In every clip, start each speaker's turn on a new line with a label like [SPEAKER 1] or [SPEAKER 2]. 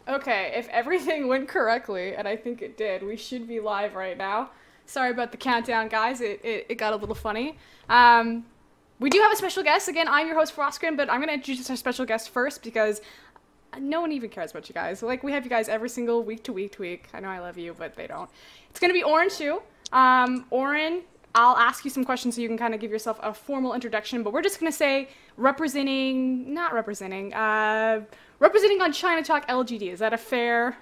[SPEAKER 1] Okay, if everything went correctly, and I think it did, we should be live right now. Sorry about the countdown, guys. It got a little funny. Um, we do have a special guest. Again, I'm your host, Frostgrim, but I'm going to introduce our special guest first because no one even cares about you guys. Like, we have you guys every single week to week to week. I know I love you, but they don't. It's going to be Orrin Xu. Orrin, I'll ask you some questions so you can kind of give yourself a formal introduction, but we're just going to say representing on China Talk LGD. Is that a fair?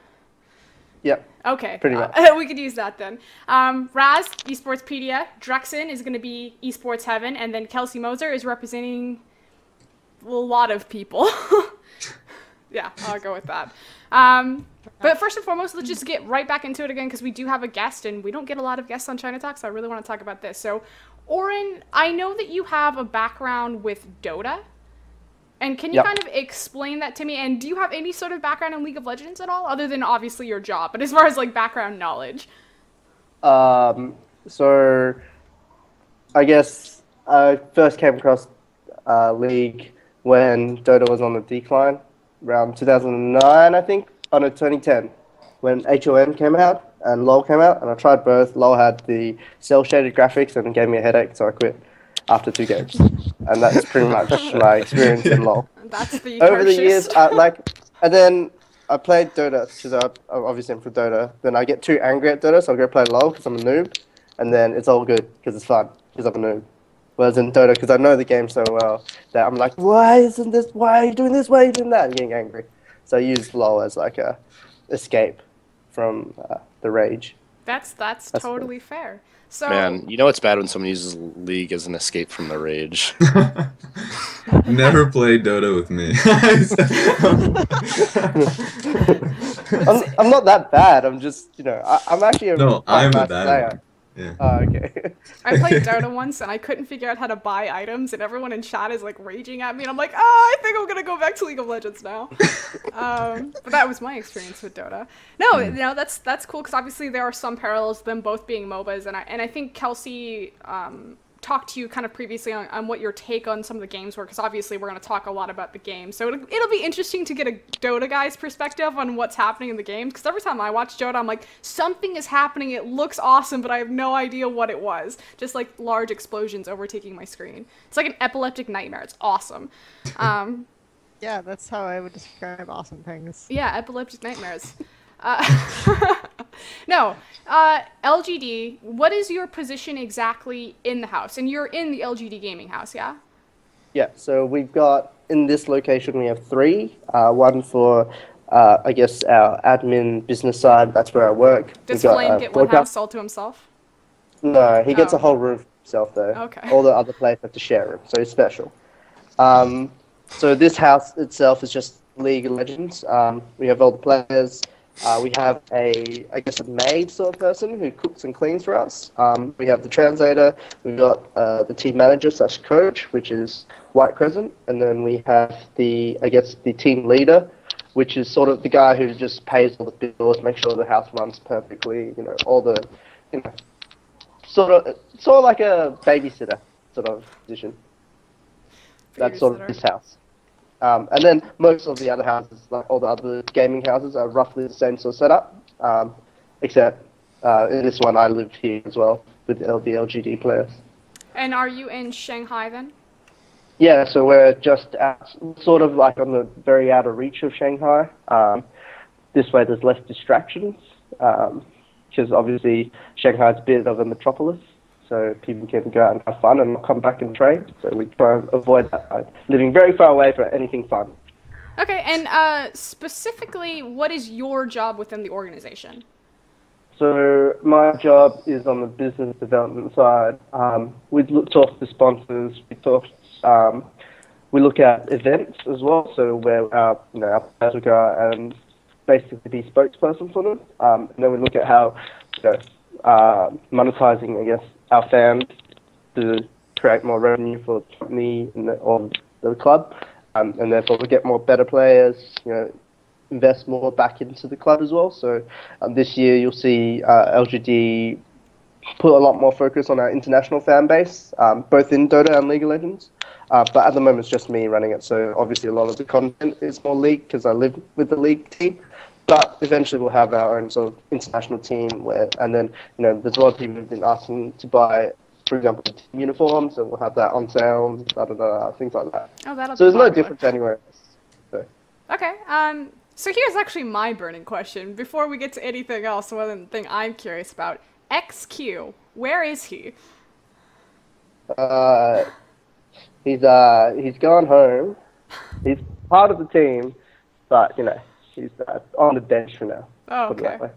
[SPEAKER 2] Yep.
[SPEAKER 1] Okay.
[SPEAKER 2] Pretty much.
[SPEAKER 1] We could use that then. Raz, Esportspedia. Drexen is going to be Esports Heaven, and then Kelsey Moser is representing a lot of people. Yeah, I'll go with that. But first and foremost, let's just get right back into it again because we do have a guest, and we don't get a lot of guests on China Talk, so I really want to talk about this. So, Orrin, I know that you have a background with DotA. And can you kind of explain that to me? And do you have any sort of background in League of Legends at all, other than obviously your job, but as far as like background knowledge?
[SPEAKER 2] So I guess I first came across League when Dota was on the decline, around 2009, I think. Oh no, 2010, when HOM came out and LoL came out, and I tried both. LoL had the cel-shaded graphics and it gave me a headache, so I quit after 2 games. And that's pretty much my experience in LoL.
[SPEAKER 1] That's the
[SPEAKER 2] Over the years, and then I played Dota, because I'm obviously I'm for Dota. Then I get too angry at Dota, so I'll go play LoL because I'm a noob. And then it's all good because it's fun, because I'm a noob. Whereas in Dota, because I know the game so well, that I'm like, why are you doing this, why are you doing that? And getting angry. So I use LoL as like a escape from the rage.
[SPEAKER 1] That's totally fair. So,
[SPEAKER 3] man, you know it's bad when someone uses League as an escape from the rage.
[SPEAKER 4] Never play Dota with me.
[SPEAKER 2] I'm not that bad. I'm just, I'm actually
[SPEAKER 4] I'm a
[SPEAKER 2] bad
[SPEAKER 4] bad
[SPEAKER 2] player.
[SPEAKER 4] one. Yeah.
[SPEAKER 2] Oh, okay.
[SPEAKER 1] I played Dota once and I couldn't figure out how to buy items, and everyone in chat is like raging at me, and I'm like, I think I'm gonna go back to League of Legends now. But that was my experience with Dota. No, that's cool because obviously there are some parallels, them both being MOBAs, and I think Kelsey talked to you kind of previously on what your take on some of the games were, because obviously we're going to talk a lot about the game. So it'll be interesting to get a Dota guy's perspective on what's happening in the games, because every time I watch Dota, I'm like, something is happening, it looks awesome, but I have no idea what it was. Just like large explosions overtaking my screen. It's like an epileptic nightmare. It's awesome.
[SPEAKER 5] Yeah, that's how I would describe awesome things.
[SPEAKER 1] Yeah, epileptic nightmares. No, LGD, what is your position exactly in the house? And you're in the LGD gaming house, yeah?
[SPEAKER 2] Yeah, so we've got, in this location, we have 3. One for, I guess, our admin business side. That's where I work.
[SPEAKER 1] Does Flame get one house all to himself?
[SPEAKER 2] No, he gets a whole room for himself, though.
[SPEAKER 1] Okay.
[SPEAKER 2] All the other players have to share a room, so it's special. So this house itself is just League of Legends. We have all the players. We have a maid sort of person who cooks and cleans for us. We have the translator. We've got the team manager / coach, which is White Crescent, and then we have the team leader, which is sort of the guy who just pays all the bills, makes sure the house runs perfectly. Sort of like a babysitter sort of position. That's sort of this house. And then most of the other houses, like all the other gaming houses, are roughly the same sort of setup, except in this one I live here as well with the LGD players.
[SPEAKER 1] And are you in Shanghai then?
[SPEAKER 2] Yeah, so we're just sort of like on the very outer reach of Shanghai. This way there's less distractions, because obviously Shanghai's a bit of a metropolis. So people can go out and have fun and not come back and train. So we try and avoid that by living very far away from anything fun.
[SPEAKER 1] Okay, and specifically, what is your job within the organization?
[SPEAKER 2] So my job is on the business development side. We talk to sponsors. We look at events as well. So where our players will go and basically be spokesperson for them. And then we look at how monetizing, I guess, our fans to create more revenue for the company or the club, and therefore we get more better players, invest more back into the club as well. So this year you'll see LGD put a lot more focus on our international fan base, both in Dota and League of Legends. But at the moment it's just me running it, so obviously a lot of the content is more League because I live with the League team. but eventually we'll have our own sort of international team and then, there's a lot of people who've been asking to buy, for example, team uniforms, so we'll have that on sale, things like that.
[SPEAKER 1] Oh, that'll
[SPEAKER 2] So
[SPEAKER 1] be
[SPEAKER 2] there's no
[SPEAKER 1] popular.
[SPEAKER 2] difference anywhere else. So.
[SPEAKER 1] Okay, so here's actually my burning question. Before we get to anything else, one thing I'm curious about. XQ, where is he?
[SPEAKER 2] He's gone home. He's part of the team, but, he's on the bench for now.
[SPEAKER 1] Oh,
[SPEAKER 2] put it that
[SPEAKER 1] okay.
[SPEAKER 2] way.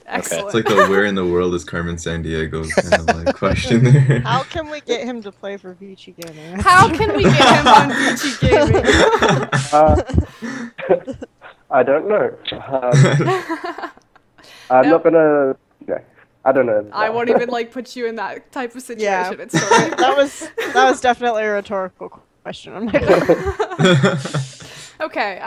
[SPEAKER 1] Excellent.
[SPEAKER 4] It's like the where in the world is Carmen Sandiego kind of like question there.
[SPEAKER 5] How can we get him to play for Vici Gaming?
[SPEAKER 1] How can we get him on Vici Gaming?
[SPEAKER 2] I don't know. I'm not gonna. I don't know.
[SPEAKER 1] I won't even put you in that type of situation.
[SPEAKER 5] Yeah.
[SPEAKER 1] It's sorry.
[SPEAKER 5] that was definitely a rhetorical question on my part.
[SPEAKER 1] Okay.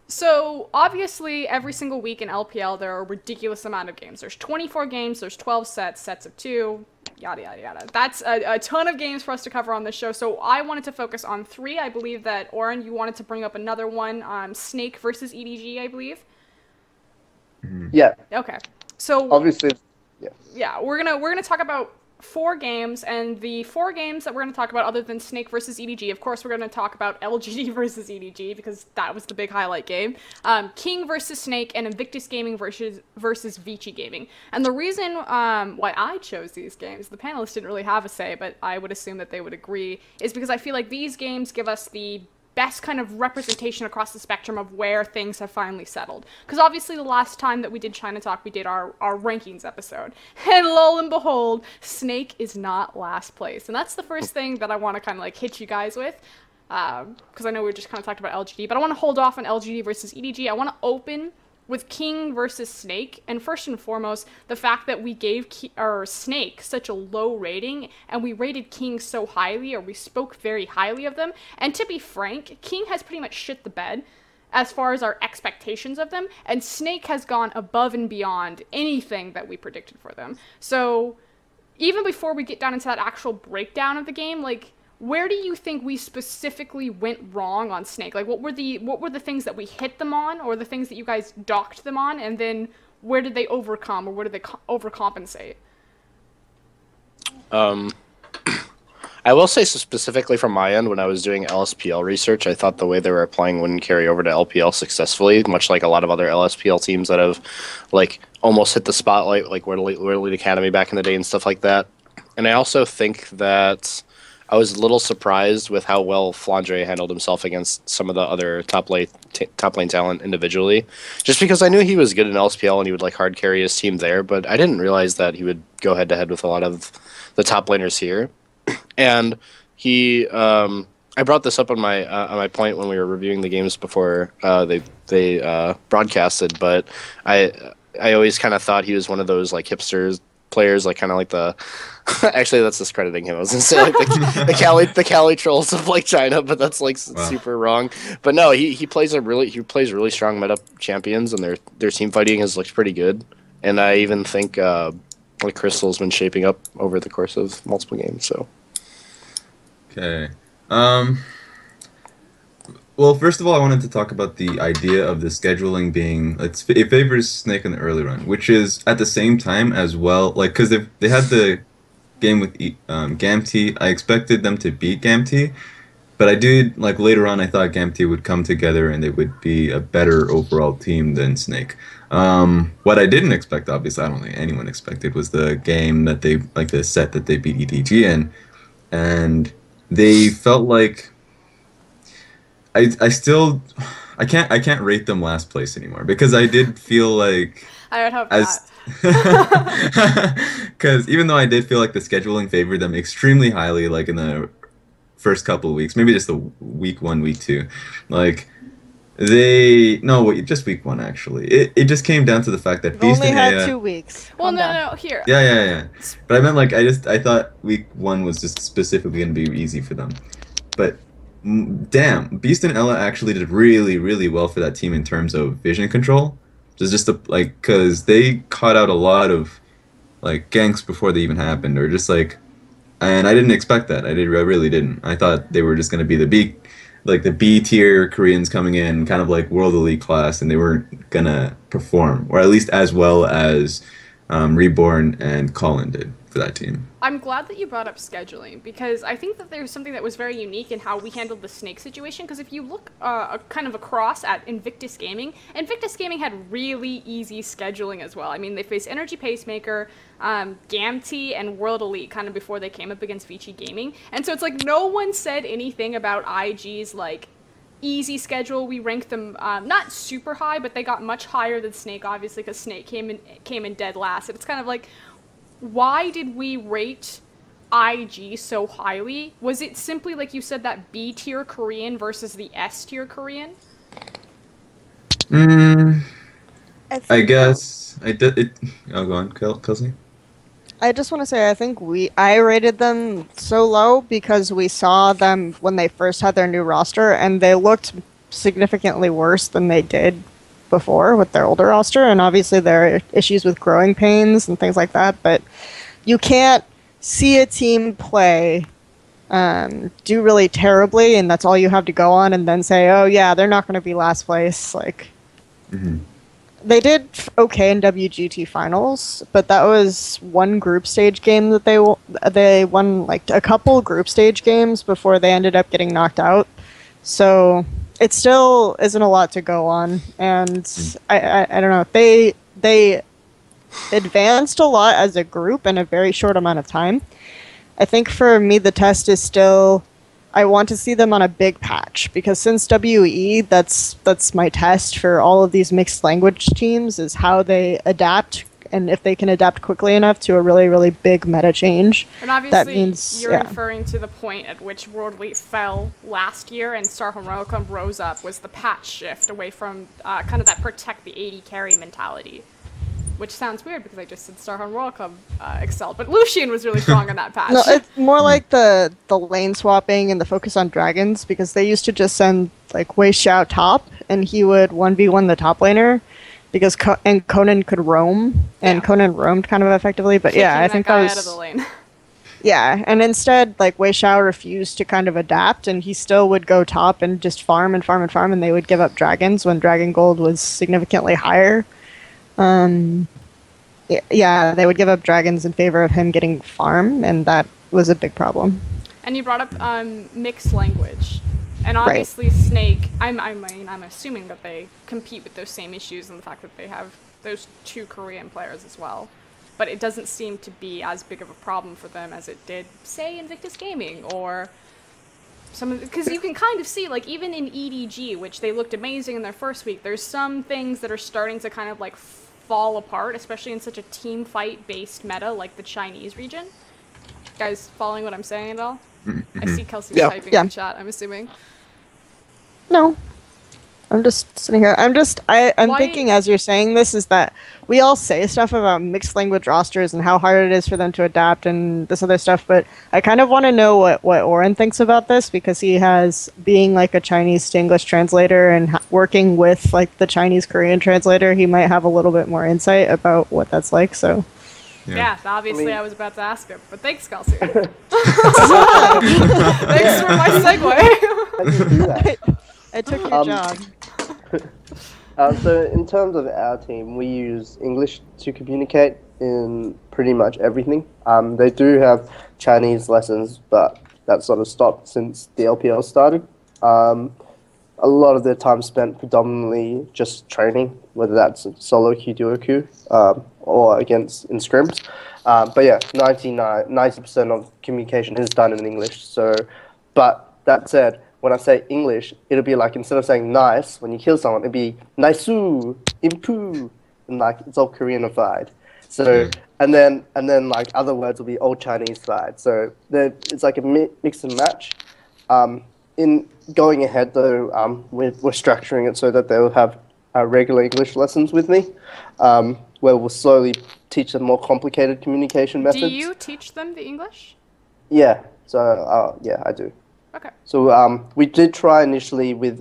[SPEAKER 1] So obviously every single week in LPL there are a ridiculous amount of games. There's 24 games. There's 12 sets of 2. Yada yada yada. That's a ton of games for us to cover on this show. So I wanted to focus on 3. I believe that Orrin, you wanted to bring up another one. Snake versus EDG, I believe.
[SPEAKER 2] Yeah.
[SPEAKER 1] Okay. So
[SPEAKER 2] Obviously.
[SPEAKER 1] yeah, we're gonna talk about 4 games, and the 4 games that we're gonna talk about, other than Snake versus EDG, of course, we're gonna talk about LGD versus EDG because that was the big highlight game. King versus Snake, and Invictus Gaming versus Vici Gaming. And the reason why I chose these games, the panelists didn't really have a say, but I would assume that they would agree, is because I feel like these games give us the best kind of representation across the spectrum of where things have finally settled. Because obviously the last time that we did China Talk, we did our rankings episode. And lo and behold, Snake is not last place. And that's the first thing that I want to kind of hit you guys with. Because I know we just kind of talked about LGD, but I want to hold off on LGD versus EDG. I want to open with King versus Snake, and first and foremost, the fact that we gave Snake such a low rating, and we rated King so highly, or we spoke very highly of them. And to be frank, King has pretty much shit the bed as far as our expectations of them, and Snake has gone above and beyond anything that we predicted for them. So even before we get down into that actual breakdown of the game, where do you think we specifically went wrong on Snake? What were the things that we hit them on, or the things that you guys docked them on, and then where did they overcome, or where did they overcompensate?
[SPEAKER 3] I will say specifically from my end, when I was doing LSPL research, I thought the way they were applying wouldn't carry over to LPL successfully, much like a lot of other LSPL teams that have almost hit the spotlight, like World Academy back in the day and stuff like that. And I also think that I was a little surprised with how well Flandre handled himself against some of the other top lane talent individually. Just because I knew he was good in LSPL and he would hard carry his team there, but I didn't realize that he would go head to head with a lot of the top laners here. And he, I brought this up on my point when we were reviewing the games before they broadcasted, but I always kind of thought he was one of those hipsters players, the actually that's discrediting him. I was gonna say the Cali trolls of China, but that's wow. Super wrong. But no, he plays really strong meta champions, and their team fighting has looked pretty good. And I even think Crystal's been shaping up over the course of multiple games. So
[SPEAKER 4] okay. Well, first of all, I wanted to talk about the idea of the scheduling being it favors Snake in the early run, which is at the same time as well, because they had the game with GAMT. I expected them to beat GAMT, but I did later on. I thought GAMT would come together and they would be a better overall team than Snake. What I didn't expect, obviously, I don't think anyone expected, was the game that they the set that they beat EDG in, and they felt like. I can't rate them last place anymore, because I did feel like
[SPEAKER 1] I would hope
[SPEAKER 4] because even though I did feel like the scheduling favored them extremely highly, in the first couple of weeks, maybe just the week 1, week 2, just week 1 actually. It just came down to the fact that
[SPEAKER 5] We've only had 2 weeks.
[SPEAKER 1] Well, no, here.
[SPEAKER 4] Yeah. But I meant I thought week 1 was just specifically going to be easy for them, but. Damn, Beast and Ella actually did really, really well for that team in terms of vision control. Just because they caught out a lot of ganks before they even happened, or just and I didn't expect that. I really didn't. I thought they were just gonna be the like the B tier Koreans coming in, kind of like World Elite class, and they weren't gonna perform, or at least as well as Reborn and Colin did for that team.
[SPEAKER 1] I'm glad that you brought up scheduling, because I think that there's something that was very unique in how we handled the Snake situation, because if you look kind of across at Invictus Gaming had really easy scheduling as well. I mean, they faced Energy Pacemaker, Gamty, and World Elite kind of before they came up against Vici Gaming, and so it's like no one said anything about IG's like easy schedule. We ranked them not super high, but they got much higher than Snake, obviously, because Snake came in dead last. And it's kind of like, why did we rate IG so highly? Was it simply, like you said, that B tier Korean versus the S tier Korean?
[SPEAKER 4] I guess I did it. Oh, go on, Kelsey.
[SPEAKER 5] I just want to say, I think I rated them so low because we saw them when they first had their new roster, and they looked significantly worse than they did before with their older roster, and obviously there are issues with growing pains and things like that, but you can't see a team play do really terribly, and that's all you have to go on, and then say, oh yeah, they're not going to be last place. Like, they did okay in WGT finals, but that was one group stage game that they won, like a couple group stage games before they ended up getting knocked out. So it still isn't a lot to go on, and I don't know. They advanced a lot as a group in a very short amount of time. I think for me the test is still, I want to see them on a big patch, because since WE, that's my test for all of these mixed language teams, is how they adapt, and if they can adapt quickly enough to a really, really big meta change.
[SPEAKER 1] And obviously,
[SPEAKER 5] that means,
[SPEAKER 1] you're referring to the point at which World Elite fell last year and Star Heroicum rose up, was the patch shift away from kind of that protect the 80 carry mentality. Which sounds weird because I just said Star Heroicum excelled, but Lucian was really strong on that patch.
[SPEAKER 5] No, it's more like the lane swapping and the focus on dragons, because they used to just send like Wei Xiao top, and he would 1v1 the top laner, because Conan could roam, and Conan roamed kind of effectively. But yeah, I think that was
[SPEAKER 1] out of the lane.
[SPEAKER 5] Yeah, and instead, like, Wei Xiao refused to kind of adapt, and he still would go top and just farm and farm and farm, and they would give up dragons when Dragon Gold was significantly higher. Yeah, they would give up dragons in favor of him getting farm, and that was a big problem.
[SPEAKER 1] And you brought up mixed language, and obviously Snake. I'm assuming that they compete with those same issues, and the fact that they have those two Korean players as well. But it doesn't seem to be as big of a problem for them as it did, say, Invictus Gaming or some, because you can kind of see, like, even in EDG, which they looked amazing in their first week, there's some things that are starting to kind of like fall apart, especially in such a team fight based meta like the Chinese region. You guys following what I'm saying at all? I see Kelsey typing in chat, I'm assuming.
[SPEAKER 5] No. I'm just sitting here. I'm thinking as you're saying this is that we all say stuff about mixed language rosters and how hard it is for them to adapt and this other stuff, but I kind of want to know what Orrin thinks about this, because he has, being like a Chinese to English translator and working with like the Chinese Korean translator, he might have a little bit more insight about what that's like, so.
[SPEAKER 1] Yeah, obviously I was about to ask him, but thanks, Kelsey. Thanks for my segue.
[SPEAKER 2] How do you do that?
[SPEAKER 5] I took your job.
[SPEAKER 2] So in terms of our team, we use English to communicate in pretty much everything. They do have Chinese lessons, but that sort of stopped since the LPL started. A lot of their time spent predominantly just training, whether that's solo queue, duo queue, or against in scrims. But yeah, 90% of communication is done in English. So, but that said, when I say English, it'll be like, instead of saying nice when you kill someone, it'll be nice-oo, impu, and like it's all Koreanified. So and then like other words will be all Chinese side. So it's like a mix and match. In going ahead though, we're structuring it so that they'll have regular English lessons with me, where we'll slowly teach them more complicated communication methods.
[SPEAKER 1] Do you teach them the English?
[SPEAKER 2] Yeah. So yeah, I do.
[SPEAKER 1] Okay.
[SPEAKER 2] So we did try initially with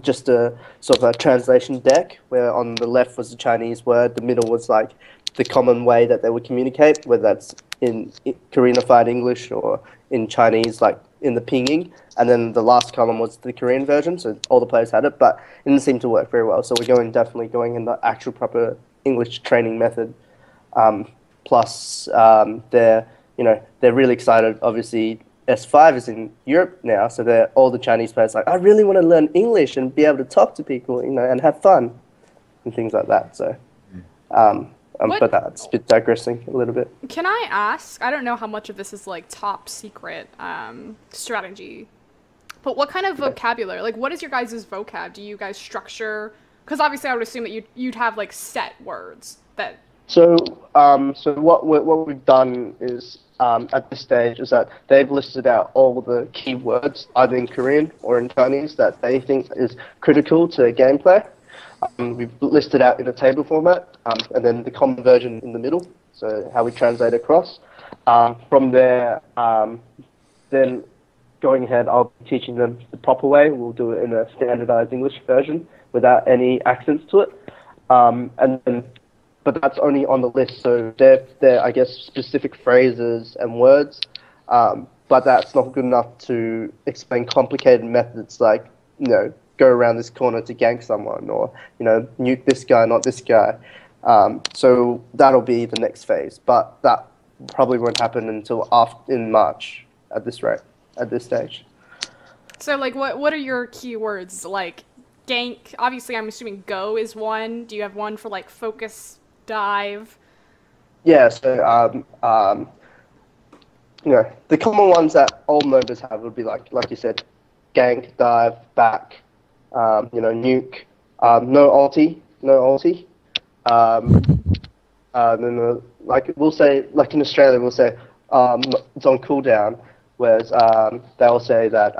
[SPEAKER 2] just a sort of a translation deck, where on the left was the Chinese word, the middle was like the common way that they would communicate, whether that's in Koreanified English or in Chinese, like in the pinging, and then the last column was the Korean version, so all the players had it, but it didn't seem to work very well. So we're definitely going in the actual proper English training method. Plus, they're really excited. Obviously, S5 is in Europe now, so all the Chinese players like, I really want to learn English and be able to talk to people, and have fun and things like that. So, but that's a bit digressing a little bit.
[SPEAKER 1] Can I ask? I don't know how much of this is like top secret strategy, but what kind of vocabulary? Like, what is your guys' vocab? Do you guys structure? Because obviously, I would assume that you'd have like set words that.
[SPEAKER 2] So what we've done is at this stage is that they've listed out all the keywords either in Korean or in Chinese that they think is critical to gameplay. We've listed out in a table format, and then the common version in the middle, so how we translate across. From there, then going ahead, I'll be teaching them the proper way. We'll do it in a standardized English version without any accents to it. But that's only on the list, so they're I guess, specific phrases and words, but that's not good enough to explain complicated methods like, go around this corner to gank someone, or, nuke this guy, not this guy. So that'll be the next phase, but that probably won't happen until in March at this stage.
[SPEAKER 1] So, like, what are your keywords? Like, gank, obviously I'm assuming go is one. Do you have one for, like, focus, dive? Yeah,
[SPEAKER 2] so, the common ones that all members have would be like you said, gank, dive, back, nuke, no ulti. Then like we'll say, like in Australia, we'll say it's on cooldown, whereas they'll say that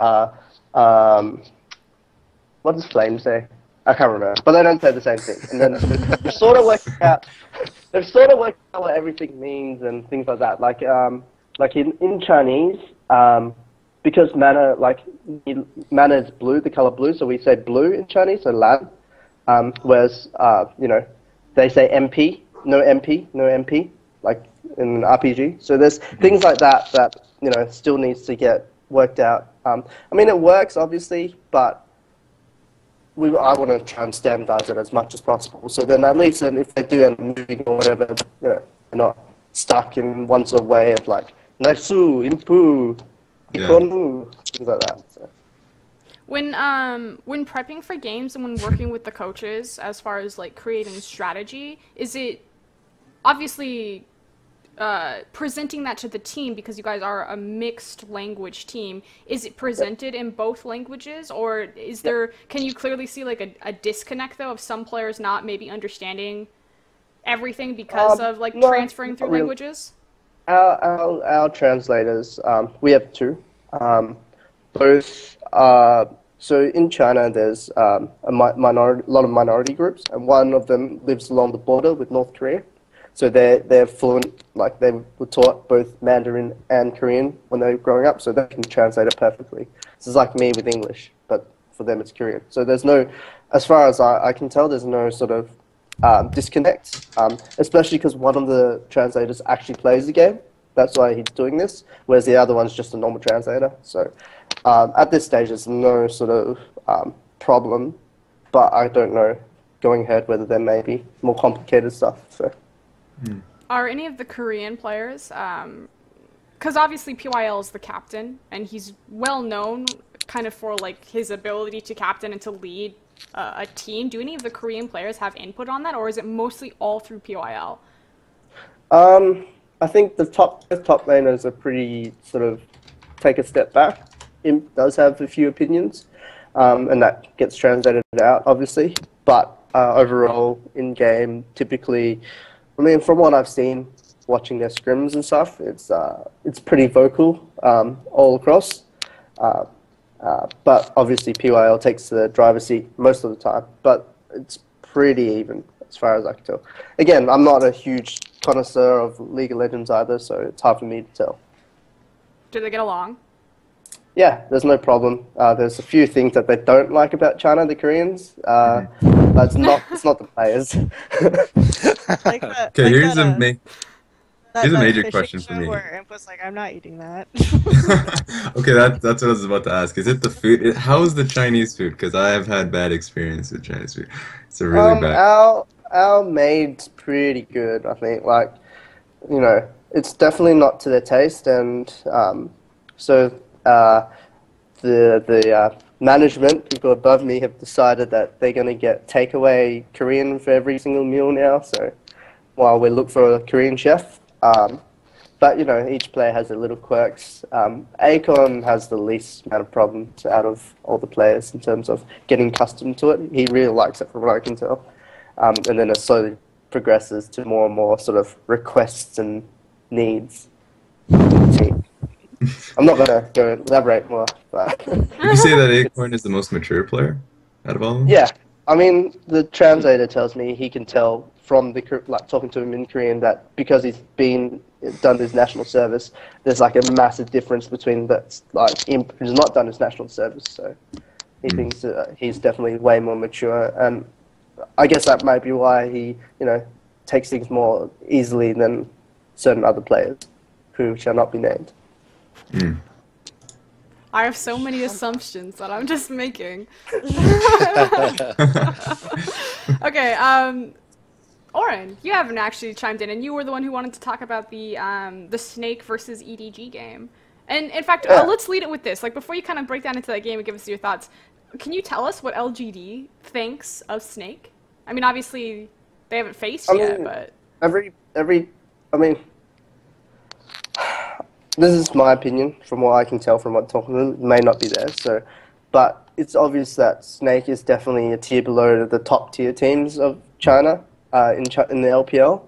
[SPEAKER 2] what does Flame say? I can't remember, but they don't say the same thing. And then they've sort of worked out what everything means and things like that. Like in Chinese, because mana is blue, the color blue, so we say blue in Chinese, so lan. Whereas they say MP, no MP, like in an RPG. So there's things like that still needs to get worked out. I mean, it works obviously, but I want to try and standardize it as much as possible. So then at least if they do end up moving or whatever, they're not stuck in one sort of way of like Naisu, Impu, Ikonu, things like that. So.
[SPEAKER 1] When prepping for games and when working with the coaches, as far as like creating strategy, is it obviously presenting that to the team, because you guys are a mixed language team? Is it presented in both languages, or can you clearly see like a disconnect though of some players not maybe understanding everything because of like transferring through languages?
[SPEAKER 2] Our translators, we have two. Both. So in China, there's a lot of minority groups, and one of them lives along the border with North Korea. So they're fluent, like they were taught both Mandarin and Korean when they were growing up, so they can translate it perfectly. This is like me with English, but for them it's Korean. So there's no, as far as I can tell, there's no sort of disconnect, especially because one of the translators actually plays the game. That's why he's doing this, whereas the other one's just a normal translator. So at this stage, there's no sort of problem, but I don't know going ahead whether there may be more complicated stuff. So.
[SPEAKER 1] Are any of the Korean players, because obviously PYL is the captain, and he's well known kind of for like his ability to captain and to lead a team. Do any of the Korean players have input on that, or is it mostly all through PYL?
[SPEAKER 2] I think the top laners are pretty sort of take a step back. Imp does have a few opinions, and that gets translated out, obviously. But overall, in game, typically, I mean, from what I've seen, watching their scrims and stuff, it's pretty vocal all across. But obviously, PYL takes the driver's seat most of the time. But it's pretty even, as far as I can tell. Again, I'm not a huge connoisseur of League of Legends either, so it's hard for me to tell.
[SPEAKER 1] Do they get along?
[SPEAKER 2] Yeah, there's no problem. There's a few things that they don't like about China, the Koreans. But it's not the players.
[SPEAKER 5] Like that,
[SPEAKER 4] Okay,
[SPEAKER 5] like
[SPEAKER 4] here's
[SPEAKER 5] that,
[SPEAKER 4] Here's a major
[SPEAKER 5] fishing
[SPEAKER 4] question for
[SPEAKER 5] show
[SPEAKER 4] me.
[SPEAKER 5] where Imp was like, I'm not eating that.
[SPEAKER 4] Okay, that's what I was about to ask. Is it the food? How is the Chinese food? Because I have had bad experience with Chinese food. It's a really bad.
[SPEAKER 2] Our maid's pretty good, I think. Like, you know, it's definitely not to their taste, and so the management, people above me, have decided that they're going to get takeaway Korean for every single meal now. So while we look for a Korean chef, but you know, each player has their little quirks. Acorn has the least amount of problems out of all the players in terms of getting accustomed to it. He really likes it, from what I can tell. And then it slowly progresses to more and more sort of requests and needs. I'm not gonna go elaborate more, but
[SPEAKER 4] Would you say that Acorn is the most mature player out of all of them?
[SPEAKER 2] yeah. I mean, the translator tells me he can tell from like talking to him in Korean that because he's done his national service, there's like a massive difference between that, like Imp who's not done his national service. So he thinks he's definitely way more mature, and I guess that might be why he, you know, takes things more easily than certain other players who shall not be named.
[SPEAKER 1] I have so many assumptions that I'm just making. Okay, Orrin, you haven't actually chimed in, and you were the one who wanted to talk about the Snake versus EDG game. And in fact, let's lead it with this. Like, before you kind of break down into that game and give us your thoughts, can you tell us what LGD thinks of Snake? I mean, obviously they haven't faced yet, but
[SPEAKER 2] I mean, this is my opinion from what I can tell from what talking to them. It may not be there, so, but it's obvious that Snake is definitely a tier below the top tier teams of China in the LPL.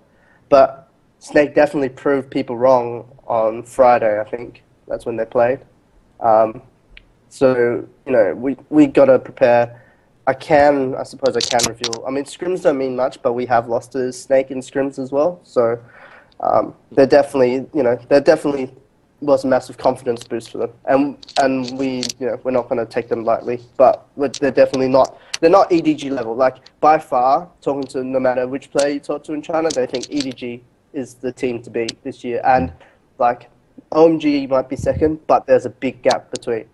[SPEAKER 2] But Snake definitely proved people wrong on Friday. I think that's when they played. So you know, we gotta prepare. I suppose I can reveal. I mean, scrims don't mean much, but we have lost to Snake in scrims as well. So they're definitely, you know, was a massive confidence boost for them, and we, you know, we're not going to take them lightly, but they're definitely not. They're not EDG level. Like, by far, talking to no matter which player you talk to in China, they think EDG is the team to beat this year, and like OMG might be second, but there's a big gap between.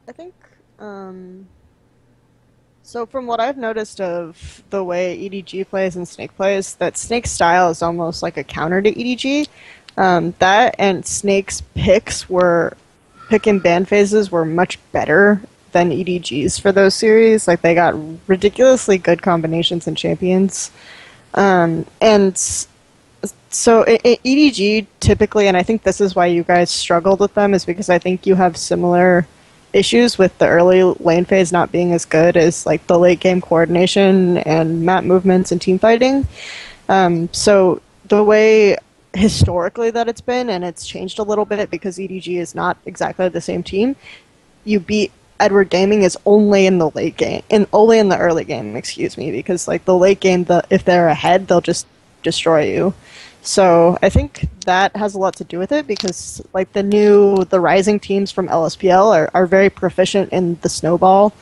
[SPEAKER 5] I think, so from what I've noticed of the way EDG plays and Snake plays, that Snake's style is almost like a counter to EDG. That and Snake's pick and ban phases were much better than EDG's for those series. Like, they got ridiculously good combinations and champions. And so EDG typically, and I think this is why you guys struggled with them, is because I think you have similar issues with the early lane phase not being as good as like the late game coordination and map movements and team fighting. So the way historically that it's been, and it's changed a little bit because EDG is not exactly the same team, you beat Edward Gaming is only in the late game, only in the early game, excuse me, because like the late game, if they're ahead, they'll just destroy you. So I think that has a lot to do with it, because like the rising teams from LSPL are very proficient in the snowball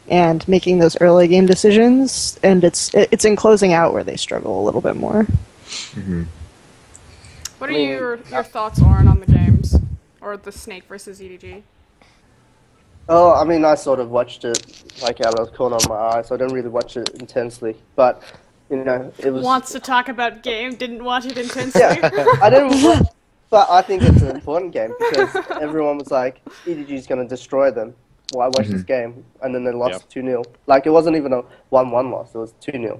[SPEAKER 5] and making those early game decisions, and it's in closing out where they struggle a little bit more.
[SPEAKER 4] Mm-hmm.
[SPEAKER 1] what are your thoughts, Orrin, on the games? Or the Snake versus EDG?
[SPEAKER 2] Oh, I mean, I sort of watched it like out of the corner of my eye, so I don't really watch it intensely. But, you know, it was...
[SPEAKER 1] Wants to talk about game, didn't watch it intensely.
[SPEAKER 2] Yeah, I didn't watch, but I think it's an important game because everyone was like, EDG's going to destroy them. Why watch this game? And then they lost 2-0. Like, it wasn't even a 1-1 loss, it was 2-0.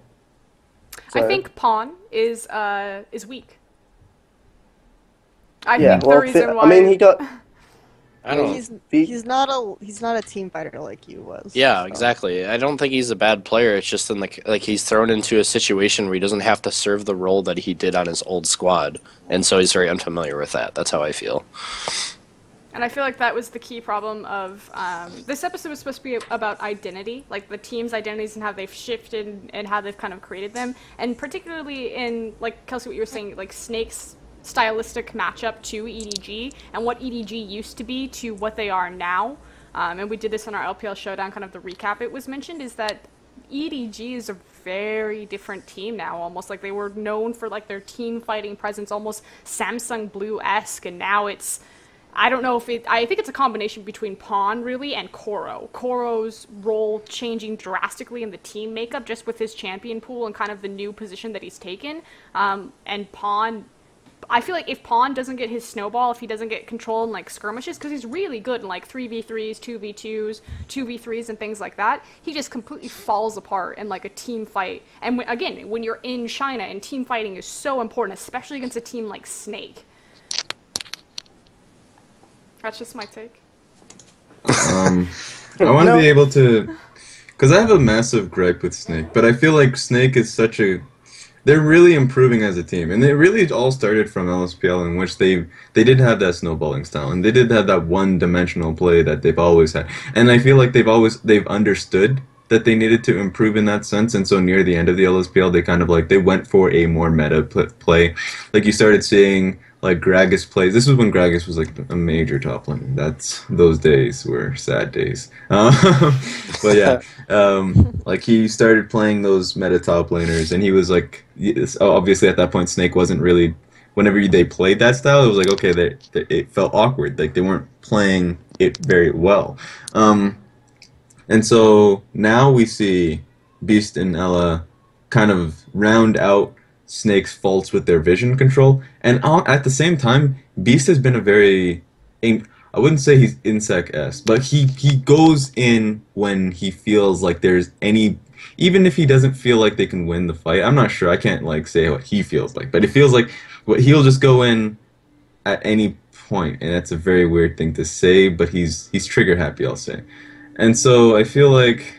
[SPEAKER 2] So,
[SPEAKER 1] I think Pawn is weak. I think the reason why...
[SPEAKER 2] I mean, he got...
[SPEAKER 3] I don't.
[SPEAKER 5] He's not a team fighter like you was.
[SPEAKER 3] Yeah, exactly. I don't think he's a bad player. It's just in like he's thrown into a situation where he doesn't have to serve the role that he did on his old squad, and so he's very unfamiliar with that. That's how I feel.
[SPEAKER 1] And I feel like that was the key problem of this episode was supposed to be about identity, like the team's identities and how they've shifted and how they've kind of created them, and particularly in, like Kelsey, what you were saying, like Snake's stylistic matchup to EDG and what EDG used to be to what they are now. And we did this in our LPL showdown, kind of the recap. It was mentioned is that EDG is a very different team now, almost like they were known for like their team fighting presence, almost Samsung Blue-esque, and now it's, I don't know if I think it's a combination between Pawn really and Koro. Koro's role changing drastically in the team makeup just with his champion pool and kind of the new position that he's taken. And Pawn, I feel like if Pawn doesn't get his snowball, if he doesn't get control in like skirmishes, because he's really good in like 3v3s, 2v2s, 2v3s and things like that, he just completely falls apart in like a team fight. And again, when you're in China, and team fighting is so important, especially against a team like Snake. That's just my take.
[SPEAKER 4] I want to be able to, because I have a massive gripe with Snake, but I feel like Snake is such a, they're really improving as a team, and it really all started from LSPL, in which they did have that snowballing style, and they did have that one-dimensional play that they've always had, and I feel like they've understood that they needed to improve in that sense, and so near the end of the LSPL, they kind of like, they went for a more meta play, like you started seeing like Gragas plays. This was when Gragas was like a major top laner. Those days were sad days. But yeah, like he started playing those meta top laners, and he was like, obviously at that point Snake wasn't really. Whenever they played that style, it was like okay, it felt awkward. Like they weren't playing it very well. And so now we see Beast and Ella kind of round out Snake's faults with their vision control, and at the same time, Beast has been a very, I wouldn't say he's insect-esque, but he goes in when he feels like there's any, even if he doesn't feel like they can win the fight. I'm not sure, I can't like say what he feels like, but it feels like he'll just go in at any point, and that's a very weird thing to say, but he's trigger happy, I'll say. And so I feel like,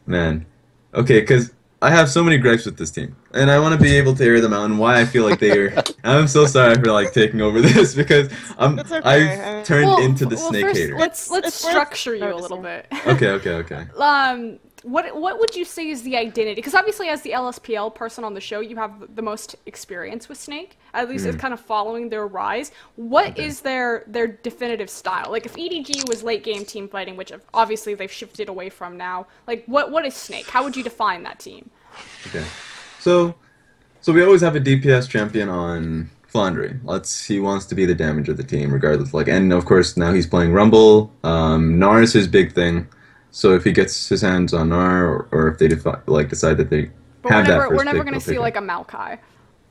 [SPEAKER 4] man, okay, because I have so many gripes with this team, and I want to be able to air them out and why I feel like they are. I'm so sorry for like taking over this because
[SPEAKER 5] okay.
[SPEAKER 4] I've turned into the Snake
[SPEAKER 1] first,
[SPEAKER 4] hater.
[SPEAKER 1] Let's structure you a little bit.
[SPEAKER 4] Okay.
[SPEAKER 1] What would you say is the identity? Because obviously, as the LSPL person on the show, you have the most experience with Snake. At least it's kind of following their rise. What is their definitive style? Like, if EDG was late game team fighting, which obviously they've shifted away from now, like what is Snake? How would you define that team?
[SPEAKER 4] Okay, so we always have a DPS champion on Flandre. He wants to be the damage of the team, regardless. Like, and of course now he's playing Rumble. Gnar is his big thing. So if he gets his hands on Gnar, or if they decide that they have that first
[SPEAKER 1] we're never
[SPEAKER 4] pick,
[SPEAKER 1] going to see like a Maokai.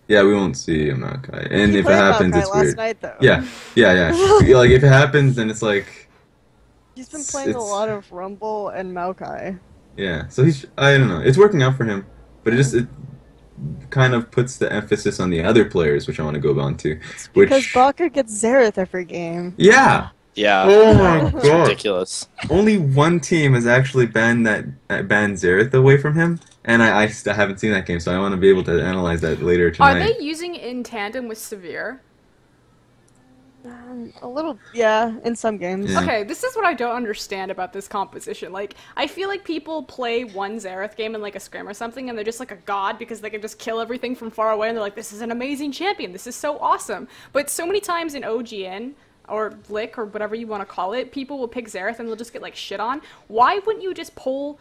[SPEAKER 4] Yeah, we won't see a Maokai. And
[SPEAKER 5] He
[SPEAKER 4] if it
[SPEAKER 5] played
[SPEAKER 4] happens,
[SPEAKER 5] Maokai
[SPEAKER 4] it's
[SPEAKER 5] last
[SPEAKER 4] weird.
[SPEAKER 5] night, though.
[SPEAKER 4] Yeah. Like if it happens, then it's like.
[SPEAKER 5] He's been playing a lot of Rumble and Maokai.
[SPEAKER 4] Yeah, so I don't know. It's working out for him, but it kind of puts the emphasis on the other players, which I want to go on to.
[SPEAKER 5] Because DotA gets Xerath every game.
[SPEAKER 4] Yeah.
[SPEAKER 3] Yeah.
[SPEAKER 4] Oh my
[SPEAKER 3] It's
[SPEAKER 4] god.
[SPEAKER 3] ridiculous.
[SPEAKER 4] Only one team has actually banned Xerath away from him, and I still haven't seen that game, so I want to be able to analyze that later tonight.
[SPEAKER 1] Are they using it in tandem with Severe?
[SPEAKER 5] A little, yeah, in some games.
[SPEAKER 4] Yeah.
[SPEAKER 1] Okay, this is what I don't understand about this composition. Like, I feel like people play one Xerath game in like a scrim or something, and they're just like a god because they can just kill everything from far away, and they're like, this is an amazing champion, this is so awesome. But so many times in OGN, or Lick, or whatever you want to call it, people will pick Xerath and they'll just get like shit on. Why wouldn't you just pull...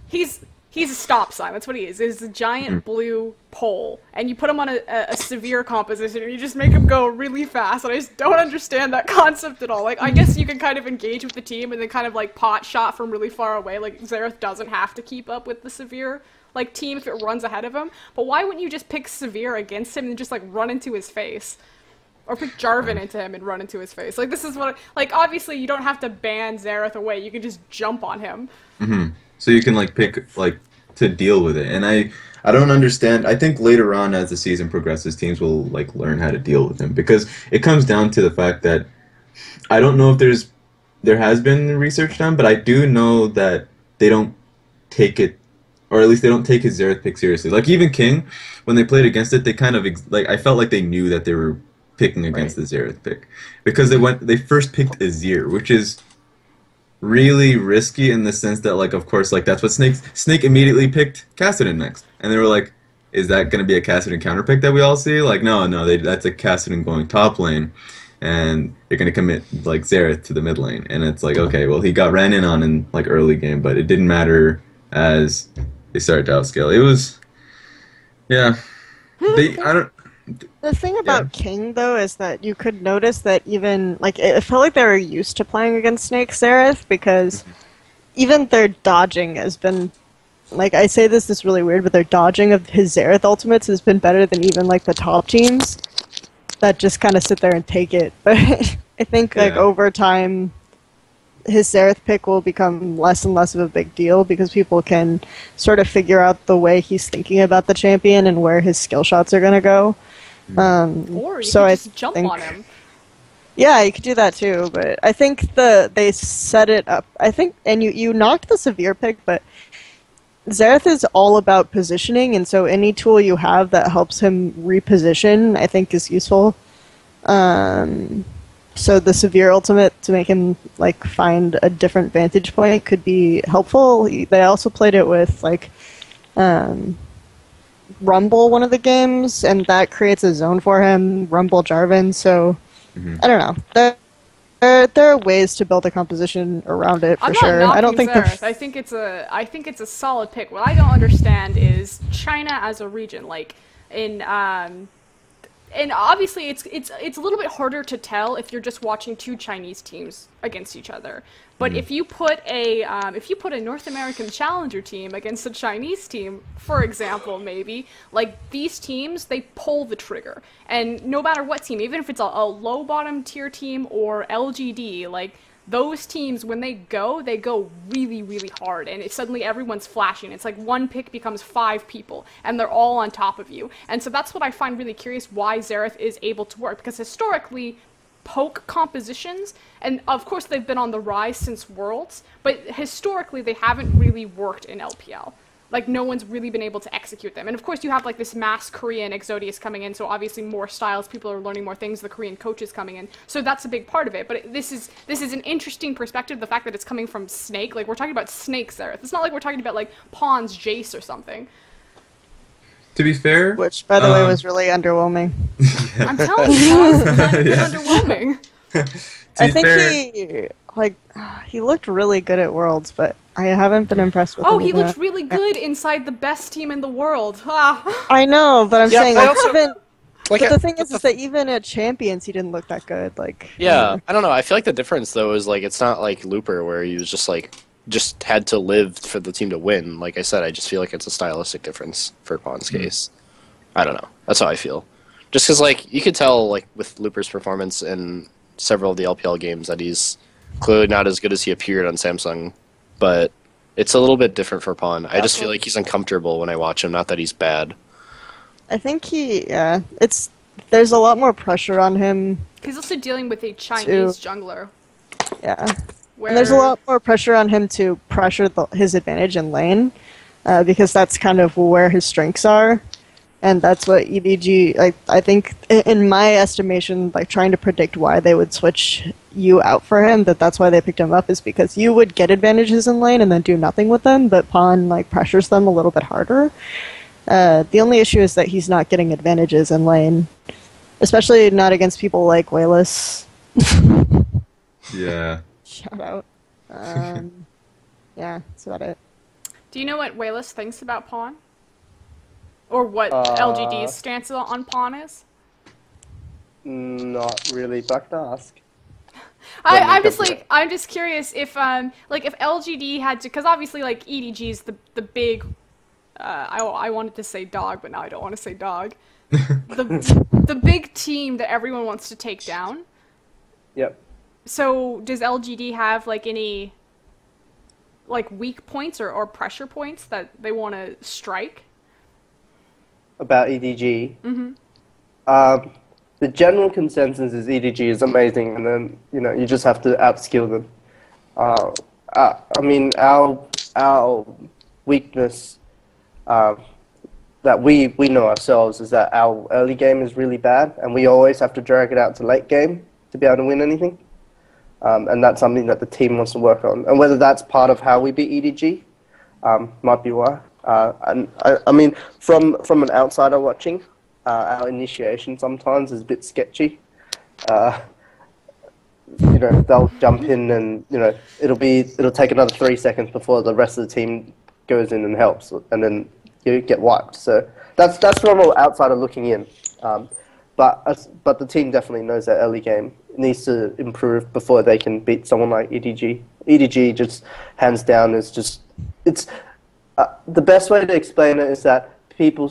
[SPEAKER 1] He's a stop sign, that's what he is. He's a giant blue pole, and you put him on a severe composition, and you just make him go really fast, and I just don't understand that concept at all. Like, I guess you can kind of engage with the team and then kind of like pot shot from really far away, like Xerath doesn't have to keep up with the severe like team if it runs ahead of him, but why wouldn't you just pick severe against him and just like run into his face? Or pick Jarvan into him and run into his face. Like, this is what... Like, obviously, you don't have to ban Xerath away. You can just jump on him.
[SPEAKER 4] So you can, like, pick, like, to deal with it. And I don't understand... I think later on, as the season progresses, teams will, like, learn how to deal with him. Because it comes down to the fact that... I don't know if there has been research done, but I do know that they don't take it... Or at least they don't take his Xerath pick seriously. Like, even King, when they played against it, they kind of... Like, I felt like they knew that they were... picking against the Xerath pick, because they first picked Azir, which is really risky in the sense that, like, of course, like, that's what Snake immediately picked Kassadin next, and they were like, is that going to be a Kassadin counter pick that we all see? Like, no, that's a Kassadin going top lane, and they're going to commit like Xerath to the mid lane, and it's like, okay, well, he got ran in on in like early game, but it didn't matter as they started to outscale. It was, yeah. I don't.
[SPEAKER 5] The thing about King, though, is that you could notice that even, like, it felt like they were used to playing against Snake Seraph, because even their dodging has been, like, I say this is really weird, but their dodging of his Xerath ultimates has been better than even, like, the top teams that just kind of sit there and take it. But I think, like, over time, his Xerath pick will become less and less of a big deal because people can sort of figure out the way he's thinking about the champion and where his skill shots are going to go.
[SPEAKER 1] Or you could just jump on him.
[SPEAKER 5] Yeah, you could do that too, but I think they set it up. I think, and you knocked the severe pick, but Xerath is all about positioning, and so any tool you have that helps him reposition, I think, is useful. So the severe ultimate to make him like find a different vantage point could be helpful. They also played it with like Rumble one of the games, and that creates a zone for him, Rumble Jarvan, so I don't know. There are ways to build a composition around it for sure. I don't think
[SPEAKER 1] Xerath. I think it's a solid pick. What I don't understand is China as a region, like in and obviously it's a little bit harder to tell if you're just watching two Chinese teams against each other. But if you put a North American challenger team against a Chinese team, for example, maybe, like these teams, they pull the trigger. And no matter what team, even if it's a low bottom tier team or LGD, like those teams, when they go really, really hard, and suddenly everyone's flashing. It's like one pick becomes 5 people, and they're all on top of you. And so that's what I find really curious, why Xerath is able to work, because historically, poke compositions, and of course they've been on the rise since Worlds, but historically they haven't really worked in LPL. Like, no one's really been able to execute them. And of course you have like this mass Korean Exodius coming in, so obviously more styles, people are learning more things, the Korean coaches coming in. So that's a big part of it. But this is an interesting perspective, the fact that it's coming from Snake. Like, we're talking about Snake Xerath. It's not like we're talking about like Pawn's Jace or something.
[SPEAKER 4] To be fair,
[SPEAKER 5] which by the way was really underwhelming.
[SPEAKER 4] Yeah.
[SPEAKER 1] I'm telling you, it was underwhelming.
[SPEAKER 5] I think he looked really good at Worlds, but I haven't been impressed with him.
[SPEAKER 1] Oh, he looked really good inside the best team in the world.
[SPEAKER 5] I know, but I'm saying
[SPEAKER 3] I also,
[SPEAKER 5] but the thing is that even at Champions he didn't look that good. Like,
[SPEAKER 3] yeah, I don't know. I feel like the difference though is like it's not like Looper where he was just had to live for the team to win. Like I said, I just feel like it's a stylistic difference for Pawn's case. I don't know. That's how I feel. Just because like you could tell like with Looper's performance in several of the LPL games that he's clearly not as good as he appeared on Samsung, but it's a little bit different for Pawn. I just feel like he's uncomfortable when I watch him, not that he's bad.
[SPEAKER 5] I think there's a lot more pressure on him.
[SPEAKER 1] He's also dealing with a Chinese jungler.
[SPEAKER 5] Yeah. And there's a lot more pressure on him to pressure his advantage in lane, because that's kind of where his strengths are. And that's what EDG, I think, in my estimation, like trying to predict why they would switch you out for him, that's why they picked him up, is because you would get advantages in lane and then do nothing with them, but Pawn like pressures them a little bit harder. The only issue is that he's not getting advantages in lane, especially not against people like Wayless.
[SPEAKER 4] Yeah.
[SPEAKER 5] Shout out. Yeah, that's about it.
[SPEAKER 1] Do you know what Wayless thinks about Pawn? Or what LGD's stance on Pawn is?
[SPEAKER 2] Not really, but I can ask.
[SPEAKER 1] I'm just curious if if LGD had to, because obviously like EDG's the big, I wanted to say dog, but now I don't want to say dog. the big team that everyone wants to take down.
[SPEAKER 2] Yep.
[SPEAKER 1] So does LGD have like any like weak points or pressure points that they want to strike?
[SPEAKER 2] About EDG. The general consensus is EDG is amazing, and then you just have to outskill them. I mean, our weakness that we know ourselves is that our early game is really bad, and we always have to drag it out to late game to be able to win anything. And that's something that the team wants to work on, and whether that's part of how we beat EDG, might be why. And I mean, from an outsider watching, our initiation sometimes is a bit sketchy. They'll jump in and it'll take another 3 seconds before the rest of the team goes in and helps, and then you get wiped. So that's from an outsider looking in. But the team definitely knows that early game needs to improve before they can beat someone like EDG. EDG just hands down is just it's the best way to explain it is that people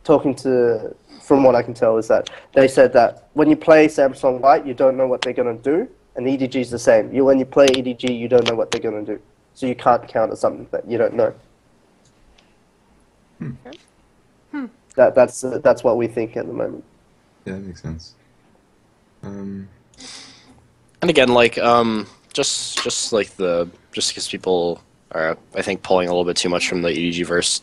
[SPEAKER 2] talking to, from what I can tell, is that they said that when you play Samsung White, you don't know what they're gonna do, and EDG is the same. When you play EDG, you don't know what they're gonna do, so you can't counter something that you don't know. That's what we think at the moment.
[SPEAKER 4] Yeah, that makes sense.
[SPEAKER 3] And again, like just because people are, I think, pulling a little bit too much from the EDG versus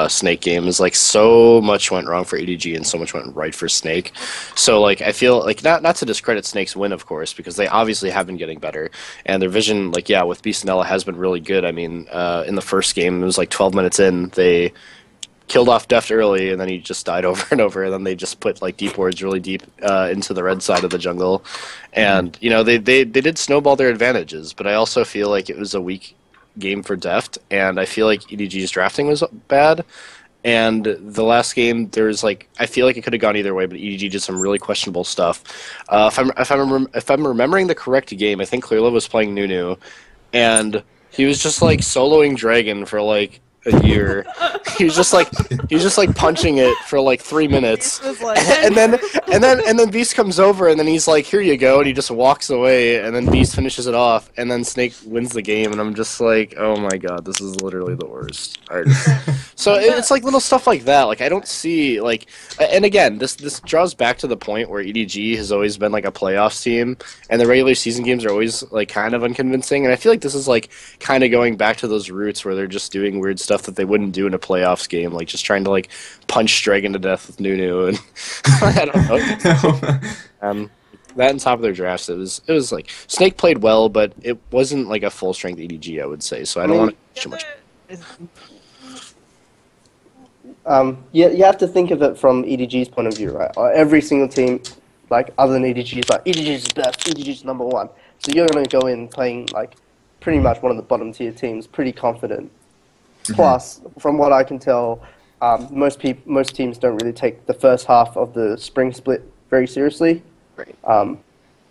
[SPEAKER 3] Snake game is like so much went wrong for EDG and so much went right for Snake. So like I feel like not to discredit Snake's win, of course, because they obviously have been getting better and their vision, like with Beast and Ella has been really good. I mean, in the first game it was like 12 minutes in, they killed off Deft early, and then he just died over and over, and then they just put like deep wards really deep into the red side of the jungle, and they did snowball their advantages, but I also feel like it was a weak game for Deft, and I feel like EDG's drafting was bad, and the last game there's like I feel like it could have gone either way, but EDG did some really questionable stuff. If I'm remembering the correct game, I think Clearlove was playing Nunu, and he was just like soloing Dragon for like a year. He was just like punching it for like 3 minutes, and then Beast comes over, and then he's like, "Here you go," and he just walks away, and then Beast finishes it off, and then Snake wins the game, and I'm just like, "Oh my god, this is literally the worst." So it's like little stuff like that. Like I don't see like, and again, this draws back to the point where EDG has always been like a playoffs team, and the regular season games are always like kind of unconvincing, and I feel like this is like kind of going back to those roots where they're just doing weird stuff that they wouldn't do in a playoffs game, like just trying to like punch Dragon to death with Nunu, and I don't know. That on top of their drafts, it was like Snake played well, but it wasn't like a full strength EDG, I would say. So I don't want to too much.
[SPEAKER 2] You have to think of it from EDG's point of view, right? Every single team, like other than EDG, is like EDG's best, EDG's number one. So you're going to go in playing like pretty much one of the bottom tier teams, pretty confident. Plus, from what I can tell, most teams don't really take the first half of the spring split very seriously. Right.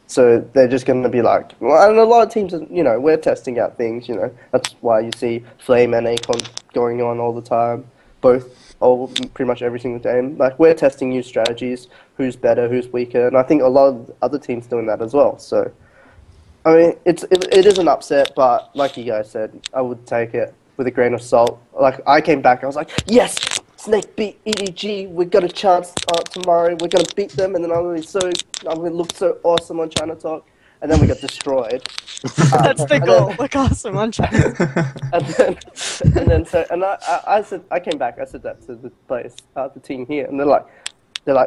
[SPEAKER 2] So they're just going to be like, well, and a lot of teams, we're testing out things. That's why you see Flame and Acorn going on all the time, pretty much every single game. Like we're testing new strategies, who's better, who's weaker, and I think a lot of other teams doing that as well. So, I mean, it is an upset, but like you guys said, I would take it with a grain of salt. Like I came back, I was like, yes, Snake beat EDG. We got a chance tomorrow. We're gonna beat them, and then I'm gonna look so awesome on China Talk, and then we got destroyed.
[SPEAKER 5] That's the goal. Look awesome on China.
[SPEAKER 2] I said, I came back. I said that to the players, the team here, and they're like,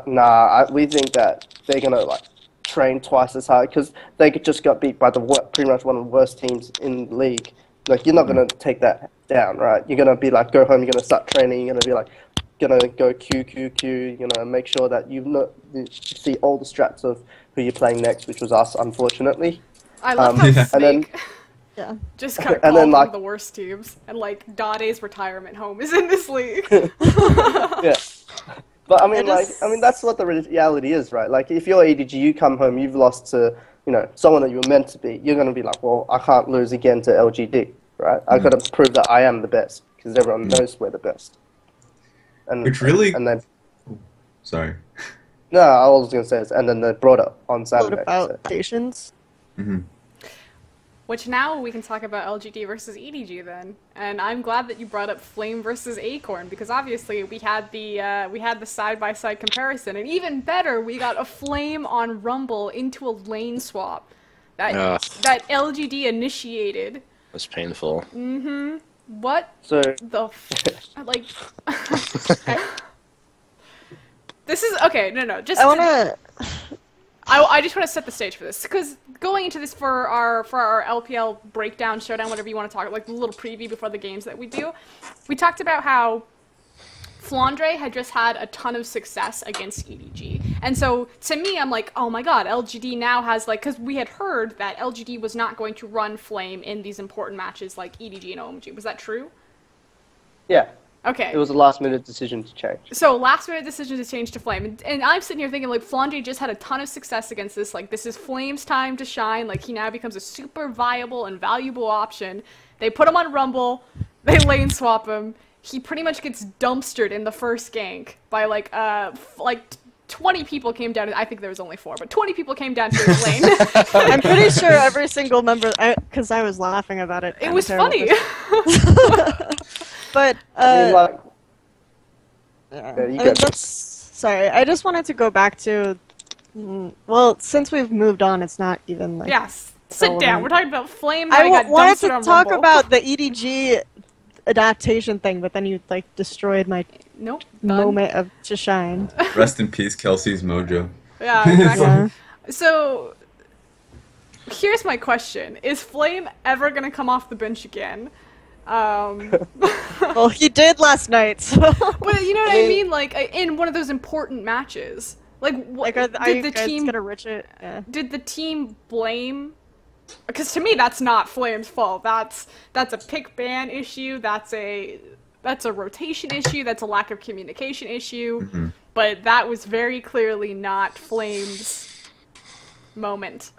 [SPEAKER 2] nah. We think that they're gonna like train twice as hard because they just got beat by pretty much one of the worst teams in the league. Like, you're not going to take that down, right? You're going to be like, go home, you're going to start training, you're going to be like, going to go Q, you're going to make sure that you see all the strats of who you're playing next, which was us, unfortunately.
[SPEAKER 1] I love how Snake just kind of called one of the worst teams, and like, DotA's retirement home is in this league.
[SPEAKER 2] Yeah. But I mean, that's what the reality is, right? Like, if you're EDG, you come home, you've lost to someone that you were meant to be, you're going to be like, well, I can't lose again to LGD, right? I've got to prove that I am the best, because everyone knows we're the best.
[SPEAKER 4] Sorry.
[SPEAKER 2] No, I was going to say this, and then they brought it on Saturday.
[SPEAKER 5] What about patience?
[SPEAKER 1] Which now we can talk about LGD versus EDG then, and I'm glad that you brought up Flame versus Acorn, because obviously we had the side-by-side comparison, and even better, we got a Flame on Rumble into a lane swap that LGD initiated.
[SPEAKER 3] That's painful.
[SPEAKER 1] What?
[SPEAKER 2] So
[SPEAKER 1] like? This is okay. No. Just I just want to set the stage for this, because going into this for our LPL breakdown, showdown, whatever you want to talk, like the little preview before the games that we do, we talked about how Flandre had just had a ton of success against EDG. And so to me, I'm like, oh my god, LGD now has like, because we had heard that LGD was not going to run Flame in these important matches like EDG and OMG. Was that true?
[SPEAKER 2] Yeah.
[SPEAKER 1] Okay.
[SPEAKER 2] It was a last-minute decision to change.
[SPEAKER 1] So last-minute decision to change to Flame, and I'm sitting here thinking like Flandre just had a ton of success against this. Like this is Flame's time to shine. Like he now becomes a super viable and valuable option. They put him on Rumble. They lane swap him. He pretty much gets dumpstered in the first gank by like 20 people came down. I think there was only 4, but 20 people came down to his lane.
[SPEAKER 5] I'm pretty sure every single member, because I was laughing about it.
[SPEAKER 1] It was funny.
[SPEAKER 5] But
[SPEAKER 2] I mean, like,
[SPEAKER 5] yeah,
[SPEAKER 2] you go first.
[SPEAKER 5] sorry. I just wanted to go back to. Well, since we've moved on, it's not even like.
[SPEAKER 1] Yes. Sit down. We're talking about Flame.
[SPEAKER 5] I
[SPEAKER 1] got
[SPEAKER 5] wanted
[SPEAKER 1] dumpstered
[SPEAKER 5] to
[SPEAKER 1] on
[SPEAKER 5] talk
[SPEAKER 1] Rumble.
[SPEAKER 5] about the EDG adaptation thing, but then you like destroyed my
[SPEAKER 1] Nope. Done.
[SPEAKER 5] moment to shine.
[SPEAKER 4] Rest in peace, Kelsey's mojo.
[SPEAKER 1] Yeah, exactly.
[SPEAKER 5] Yeah.
[SPEAKER 1] So, here's my question. Is Flame ever going to come off the bench again?
[SPEAKER 5] Well, he did last night, so.
[SPEAKER 1] But you know what I mean? Like, in one of those important matches. Like, what,
[SPEAKER 5] Like, are you
[SPEAKER 1] did the
[SPEAKER 5] guys
[SPEAKER 1] team...
[SPEAKER 5] gonna rich it? Yeah.
[SPEAKER 1] Did the team blame... Because to me, that's not Flame's fault. That's a pick ban issue. That's a rotation issue. That's a lack of communication issue.
[SPEAKER 4] Mm-hmm.
[SPEAKER 1] But that was very clearly not Flame's moment.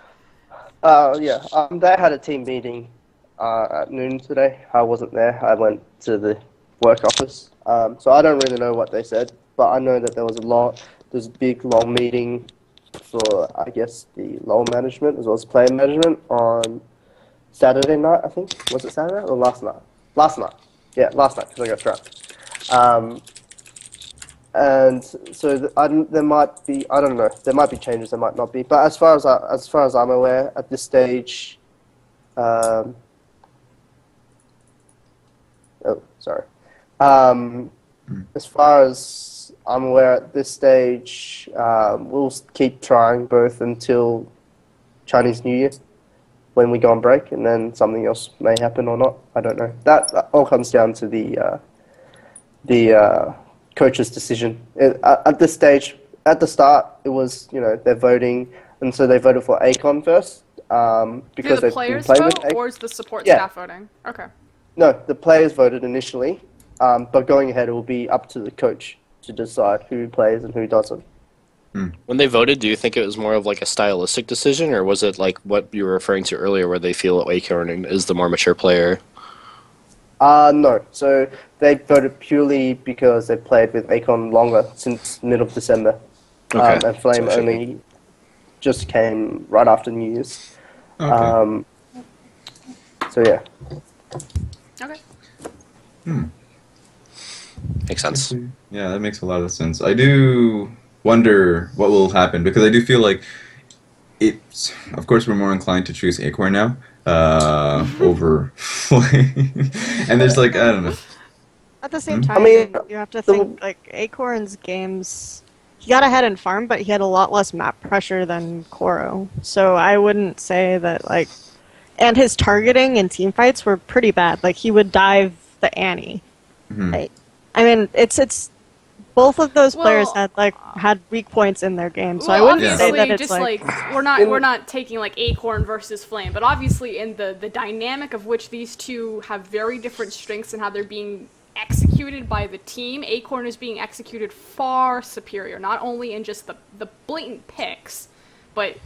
[SPEAKER 2] Yeah. They had a team meeting at noon today. I wasn't there. I went to the work office. So I don't really know what they said, but I know that there was a big long meeting for, I guess, the lower management as well as player management on Saturday night, I think. Was it Saturday or last night? Last night. Yeah, last night, because I got drunk. And so there might be, I don't know, there might be changes, there might not be. But as far as I'm aware, at this stage, oh, sorry. As far as I'm aware at this stage, we'll keep trying both until Chinese New Year, when we go on break, and then something else may happen or not. I don't know. That all comes down to the coach's decision. At this stage, at the start, it was, you know, they're voting, and so they voted for Acorn first, because
[SPEAKER 1] Do the
[SPEAKER 2] they've
[SPEAKER 1] players
[SPEAKER 2] been playing
[SPEAKER 1] vote,
[SPEAKER 2] with
[SPEAKER 1] or is the support
[SPEAKER 2] Yeah.
[SPEAKER 1] staff voting? Okay.
[SPEAKER 2] No, the players voted initially, but going ahead, it will be up to the coach to decide who plays and who doesn't.
[SPEAKER 3] When they voted, do you think it was more of like a stylistic decision, or was it like what you were referring to earlier, where they feel that Acorn is the more mature player?
[SPEAKER 2] No. So they voted purely because they played with Acorn longer, since mid of December.
[SPEAKER 3] Okay.
[SPEAKER 2] And Flame
[SPEAKER 3] So I
[SPEAKER 2] only just came right after New Year's.
[SPEAKER 4] Okay.
[SPEAKER 2] So yeah.
[SPEAKER 1] Okay.
[SPEAKER 3] Makes sense.
[SPEAKER 4] Yeah, that makes a lot of sense. I do wonder what will happen, because I do feel like it's, of course, we're more inclined to choose Acorn now over Flame. And there's like, I don't know.
[SPEAKER 5] At the same time,
[SPEAKER 2] I mean,
[SPEAKER 5] you have to think, like, Acorn's games, he got ahead in farm, but he had a lot less map pressure than Koro. So I wouldn't say that, like, and his targeting in teamfights were pretty bad. Like, he would dive the Annie.
[SPEAKER 4] Mhm.
[SPEAKER 5] I mean, it's both of those players
[SPEAKER 1] Well,
[SPEAKER 5] had weak points in their game. So
[SPEAKER 1] Well,
[SPEAKER 5] I wouldn't
[SPEAKER 1] obviously,
[SPEAKER 5] say that it's
[SPEAKER 1] just
[SPEAKER 5] like,
[SPEAKER 1] we're not taking like Acorn versus Flame, but obviously in the dynamic of which these two have very different strengths and how they're being executed by the team, Acorn is being executed far superior, not only in just the blatant picks, but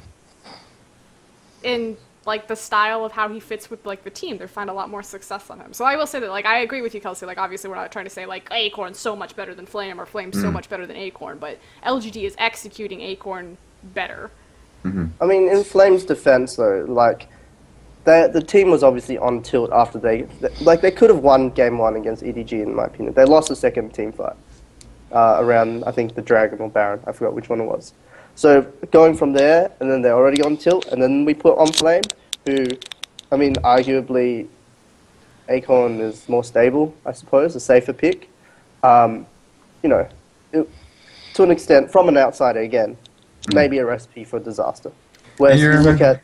[SPEAKER 1] in like the style of how he fits with like the team. They find a lot more success on him. So I will say that like I agree with you, Kelsey. Like obviously we're not trying to say like Acorn's so much better than Flame or Flame's so much better than Acorn, but LGD is executing Acorn better.
[SPEAKER 2] I mean, in Flame's defense, though, like, the team was obviously on tilt after they could have won Game 1 against EDG, in my opinion. They lost the second team fight around, I think, the Dragon or Baron. I forgot which one it was. So, going from there, and then they're already on tilt, and then we put on Flame, who, I mean, arguably, Acorn is more stable, I suppose, a safer pick. You know, to an extent, from an outsider, again, maybe a recipe for disaster. Whereas you look at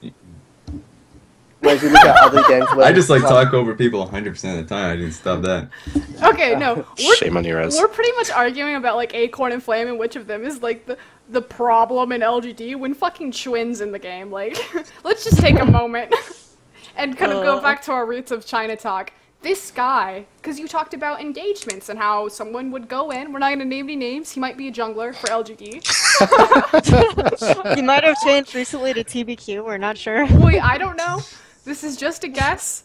[SPEAKER 2] other games where
[SPEAKER 4] I just like talk over people 100% of the time. I didn't stop that.
[SPEAKER 1] Okay, no.
[SPEAKER 3] Shame on your ass.
[SPEAKER 1] We're pretty much arguing about like Acorn and Flame and which of them is like the problem in LGD when fucking Chwin's in the game. Like, let's just take a moment and kind of go back to our roots of China talk. this guy, because you talked about engagements and how someone would go in, we're not going to name any names, he might be a jungler for LGD.
[SPEAKER 5] He might have changed recently to TBQ, we're not sure.
[SPEAKER 1] Wait, I don't know. This is just a guess.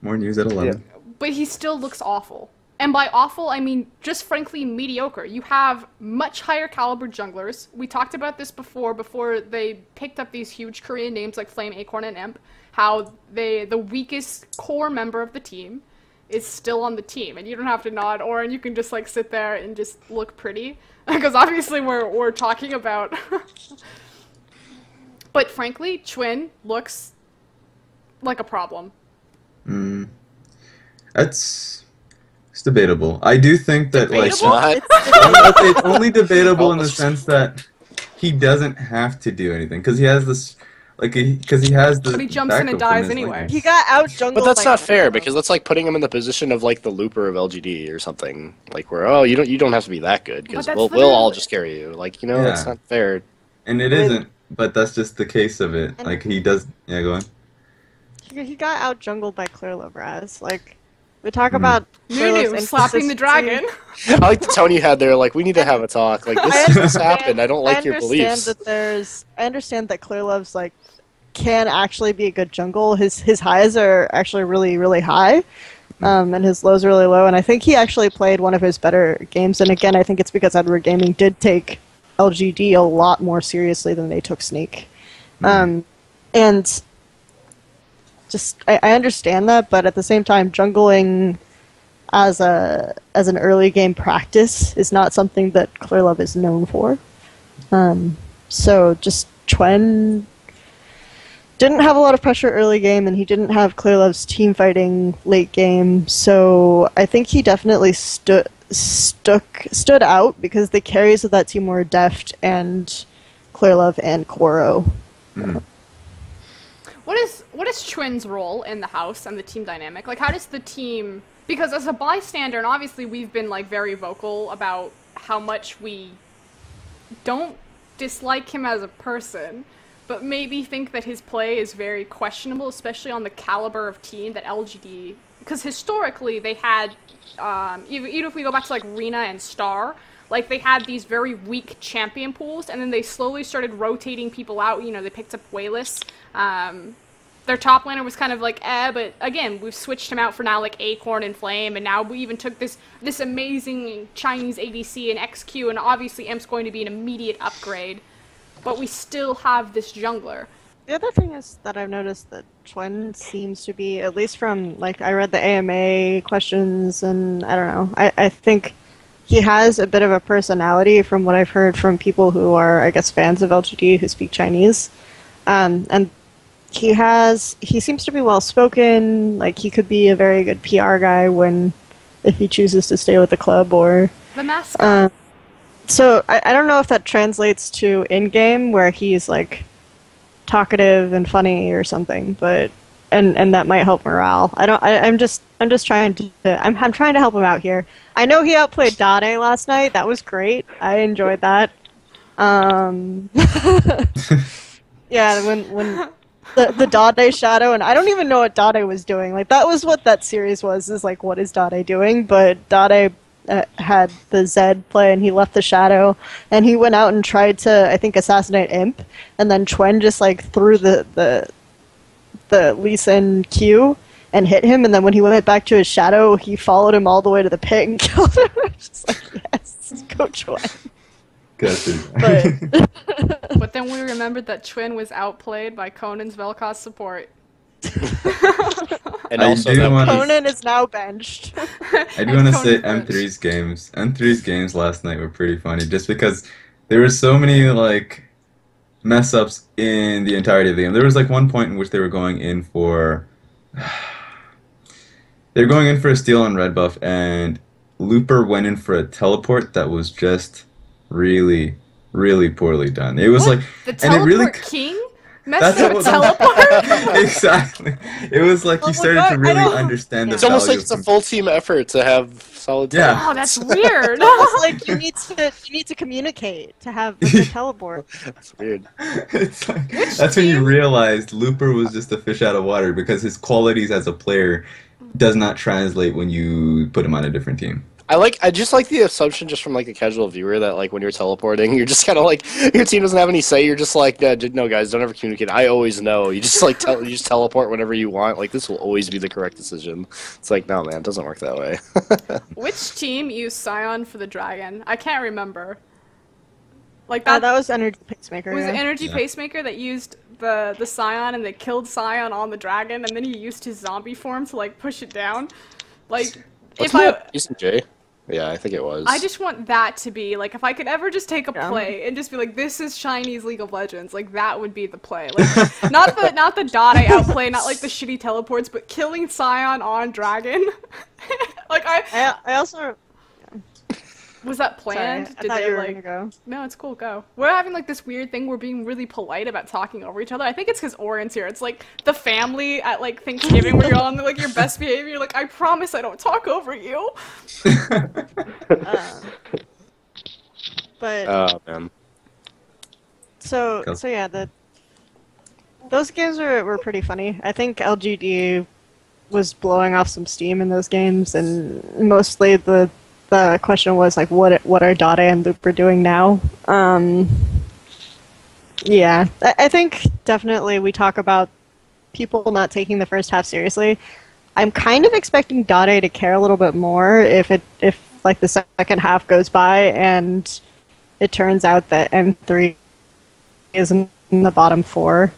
[SPEAKER 4] More news at 11.
[SPEAKER 1] But he still looks awful. And by awful, I mean just frankly mediocre. You have much higher caliber junglers. We talked about this before they picked up these huge Korean names like Flame, Acorn, and Imp, how the weakest core member of the team is still on the team. And you don't have to nod, Orrin, you can just like sit there and just look pretty. Because obviously we're talking about... But frankly, Chwin looks like a problem.
[SPEAKER 4] It's debatable. I do think that
[SPEAKER 1] Debatable?
[SPEAKER 4] like it's only debatable in the sense that he doesn't have to do anything because he has this because he has the.
[SPEAKER 1] But he jumps in and dies anyway.
[SPEAKER 5] He got out jungled.
[SPEAKER 3] But that's
[SPEAKER 5] by
[SPEAKER 3] not fair
[SPEAKER 5] Cleo.
[SPEAKER 3] because that's like putting him in the position of like the looper of LGD or something. Like where you don't have to be that good because
[SPEAKER 1] But
[SPEAKER 3] we'll
[SPEAKER 1] that's
[SPEAKER 3] all
[SPEAKER 1] literally-
[SPEAKER 3] just carry you. Like that's not fair.
[SPEAKER 4] And it isn't, but that's just the case of it. Like he does. Yeah, go on.
[SPEAKER 5] He got out jungled by Clearlo Braz. Like we talk about
[SPEAKER 1] Nunu
[SPEAKER 5] Clearlo's
[SPEAKER 1] slapping the dragon.
[SPEAKER 3] I like the tone you had there. Like we need to have a talk. Like this happened. I don't like your beliefs.
[SPEAKER 5] I understand that Clearlove's like can actually be a good jungle. His highs are actually really, really high. And his lows are really low, and I think he actually played one of his better games, and again, I think it's because Edward Gaming did take LGD a lot more seriously than they took Sneak. And just, I understand that, but at the same time, jungling as an early game practice is not something that Clearlove is known for. So just Chwen didn't have a lot of pressure early game, and he didn't have Clearlove's team fighting late game. So I think he definitely stood out because the carries of that team were Deft and Clearlove and Koro.
[SPEAKER 4] Mm-hmm.
[SPEAKER 1] What is Chwin's role in the house and the team dynamic? Like, how does the team... Because as a bystander, and obviously we've been, like, very vocal about how much we don't dislike him as a person, but maybe think that his play is very questionable, especially on the caliber of team that LGD... Because historically, they had, even if we go back to, like, Rena and Star, like, they had these very weak champion pools, and then they slowly started rotating people out. You know, they picked up Wayless. Their top laner was kind of like, but again, we've switched him out for now, like, Acorn and Flame, and now we even took this amazing Chinese ADC and XQ, and obviously Imp's going to be an immediate upgrade, but we still have this jungler.
[SPEAKER 5] The other thing is that I've noticed that Chwen seems to be, at least from, like, I read the AMA questions, and I don't know, I think he has a bit of a personality from what I've heard from people who are, I guess, fans of LGD who speak Chinese. And he seems to be well-spoken, like, he could be a very good PR guy if he chooses to stay with the club, or...
[SPEAKER 1] The mascot.
[SPEAKER 5] So, I don't know if that translates to in-game, where he's, like, talkative and funny or something, but... And that might help morale. I'm just trying to I'm trying to help him out here. I know he outplayed DotA last night. That was great. I enjoyed that. Yeah, when the DotA shadow, and I don't even know what DotA was doing. Like, that was what that series was, is like, what is DotA doing? But DotA had the Zed play, and he left the shadow, and he went out and tried to, I think, assassinate Imp, and then Chwen just like threw the Lee Sin Q and hit him, and then when he went back to his shadow, he followed him all the way to the pit and killed him. Just like, yes, go Chwen.
[SPEAKER 1] But then we remembered that Chwin was outplayed by Conan's Vel'Koz support.
[SPEAKER 3] And also that
[SPEAKER 5] Conan is now benched.
[SPEAKER 4] I do want to say M3's games last night were pretty funny, just because there were so many, like, mess ups in the entirety of the game. There was like one point in which they were going in for a steal on red buff, and Looper went in for a teleport that was just really, really poorly done. It was
[SPEAKER 1] What?
[SPEAKER 4] like
[SPEAKER 1] The
[SPEAKER 4] and
[SPEAKER 1] teleport
[SPEAKER 4] it really
[SPEAKER 1] king?
[SPEAKER 4] That's
[SPEAKER 1] Messed up teleport?
[SPEAKER 4] exactly. It was like you started to really understand the
[SPEAKER 3] it's almost like
[SPEAKER 4] value
[SPEAKER 3] it's a
[SPEAKER 4] of
[SPEAKER 3] full team effort to have solid
[SPEAKER 4] Yeah.
[SPEAKER 3] team.
[SPEAKER 1] Oh, that's weird.
[SPEAKER 5] It's like you need to communicate to have the teleport.
[SPEAKER 3] That's weird.
[SPEAKER 4] It's like, that's when you realized Looper was just a fish out of water because his qualities as a player does not translate when you put him on a different team.
[SPEAKER 3] I just like the assumption just from like a casual viewer that like when you're teleporting, you're just kind of like your team doesn't have any say. You're just like, no guys, don't ever communicate. I always know. You just like you just teleport whenever you want. Like this will always be the correct decision. It's like no man, it doesn't work that way.
[SPEAKER 1] Which team used Scion for the dragon? I can't remember. Like that.
[SPEAKER 5] That was Energy Pacemaker.
[SPEAKER 1] Was
[SPEAKER 5] yeah.
[SPEAKER 1] it Energy Pacemaker that used the Scion and they killed Scion on the dragon and then he used his zombie form to like push it down? Like if
[SPEAKER 3] Using Jay? Yeah, I think it was.
[SPEAKER 1] I just want that to be like if I could ever just take a play and just be like, this is Chinese League of Legends, like that would be the play. Like not the DotA outplay, not like the shitty teleports, but killing Scion on dragon. Like
[SPEAKER 5] I also.
[SPEAKER 1] Was that planned?
[SPEAKER 5] Sorry, I thought you were gonna go.
[SPEAKER 1] No, it's cool, go. We're having like this weird thing, we're being really polite about talking over each other. I think it's because Orrin's here. It's like the family at like Thanksgiving where you're on like your best behavior. You're like, I promise I don't talk over you.
[SPEAKER 5] But
[SPEAKER 3] oh man.
[SPEAKER 5] So yeah, those games were pretty funny. I think LGD was blowing off some steam in those games, and mostly the question was like, what are DotA and Looper doing now? Yeah, I think definitely we talk about people not taking the first half seriously. I'm kind of expecting DotA to care a little bit more if like the second half goes by and it turns out that M3 is in the bottom 4,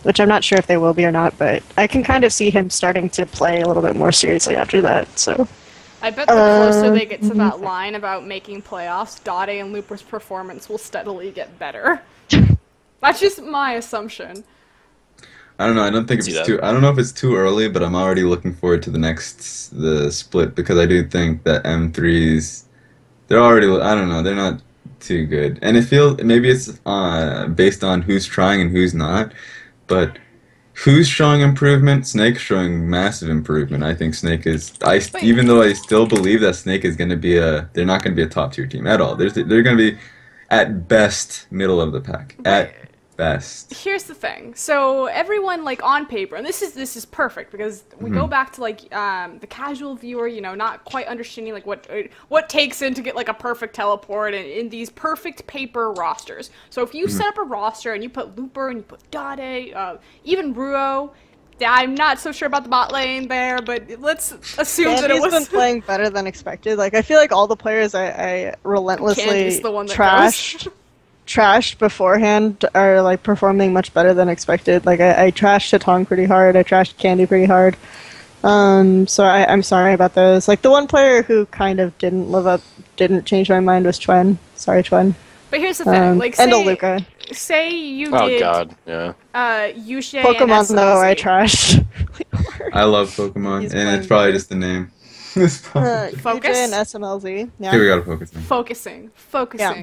[SPEAKER 5] which I'm not sure if they will be or not, but I can kind of see him starting to play a little bit more seriously after that. So.
[SPEAKER 1] I bet the closer they get to that line about making playoffs, DotA and Looper's performance will steadily get better. That's just my assumption.
[SPEAKER 4] I don't know. I don't think it's too. I don't know if it's too early, but I'm already looking forward to the split because I do think that M3s, they're already. I don't know. They're not too good, and it feels maybe it's based on who's trying and who's not, but. Who's showing improvement? Snake's showing massive improvement. I think Snake is. Even though I still believe that Snake is going to be they're not going to be a top tier team at all. They're going to be, at best, middle of the pack. At best.
[SPEAKER 1] Here's the thing. So everyone like on paper, and this is perfect because we go back to like the casual viewer, you know, not quite understanding like what takes in to get like a perfect teleport and in these perfect paper rosters. So if you set up a roster and you put Looper and you put DotA, even Ruo. Yeah, I'm not so sure about the bot lane there, but let's assume that it was.
[SPEAKER 5] He's been playing better than expected. Like I feel like all the players I relentlessly trashed beforehand are like performing much better than expected. Like I trashed Chatong pretty hard. I trashed Candy pretty hard. So I'm sorry about those. Like the one player who kind of didn't change my mind was Chuen. Sorry, Chuen.
[SPEAKER 1] But here's the thing, like
[SPEAKER 5] and Aluka.
[SPEAKER 1] Say you did.
[SPEAKER 3] Oh god, yeah.
[SPEAKER 1] Yushe
[SPEAKER 5] Pokemon
[SPEAKER 1] and
[SPEAKER 5] though I trashed.
[SPEAKER 4] I love Pokemon, and it's probably just the name.
[SPEAKER 1] Focus
[SPEAKER 5] and SMLZ. Yeah.
[SPEAKER 4] Here we gotta focus.
[SPEAKER 1] Focusing.
[SPEAKER 5] Yeah.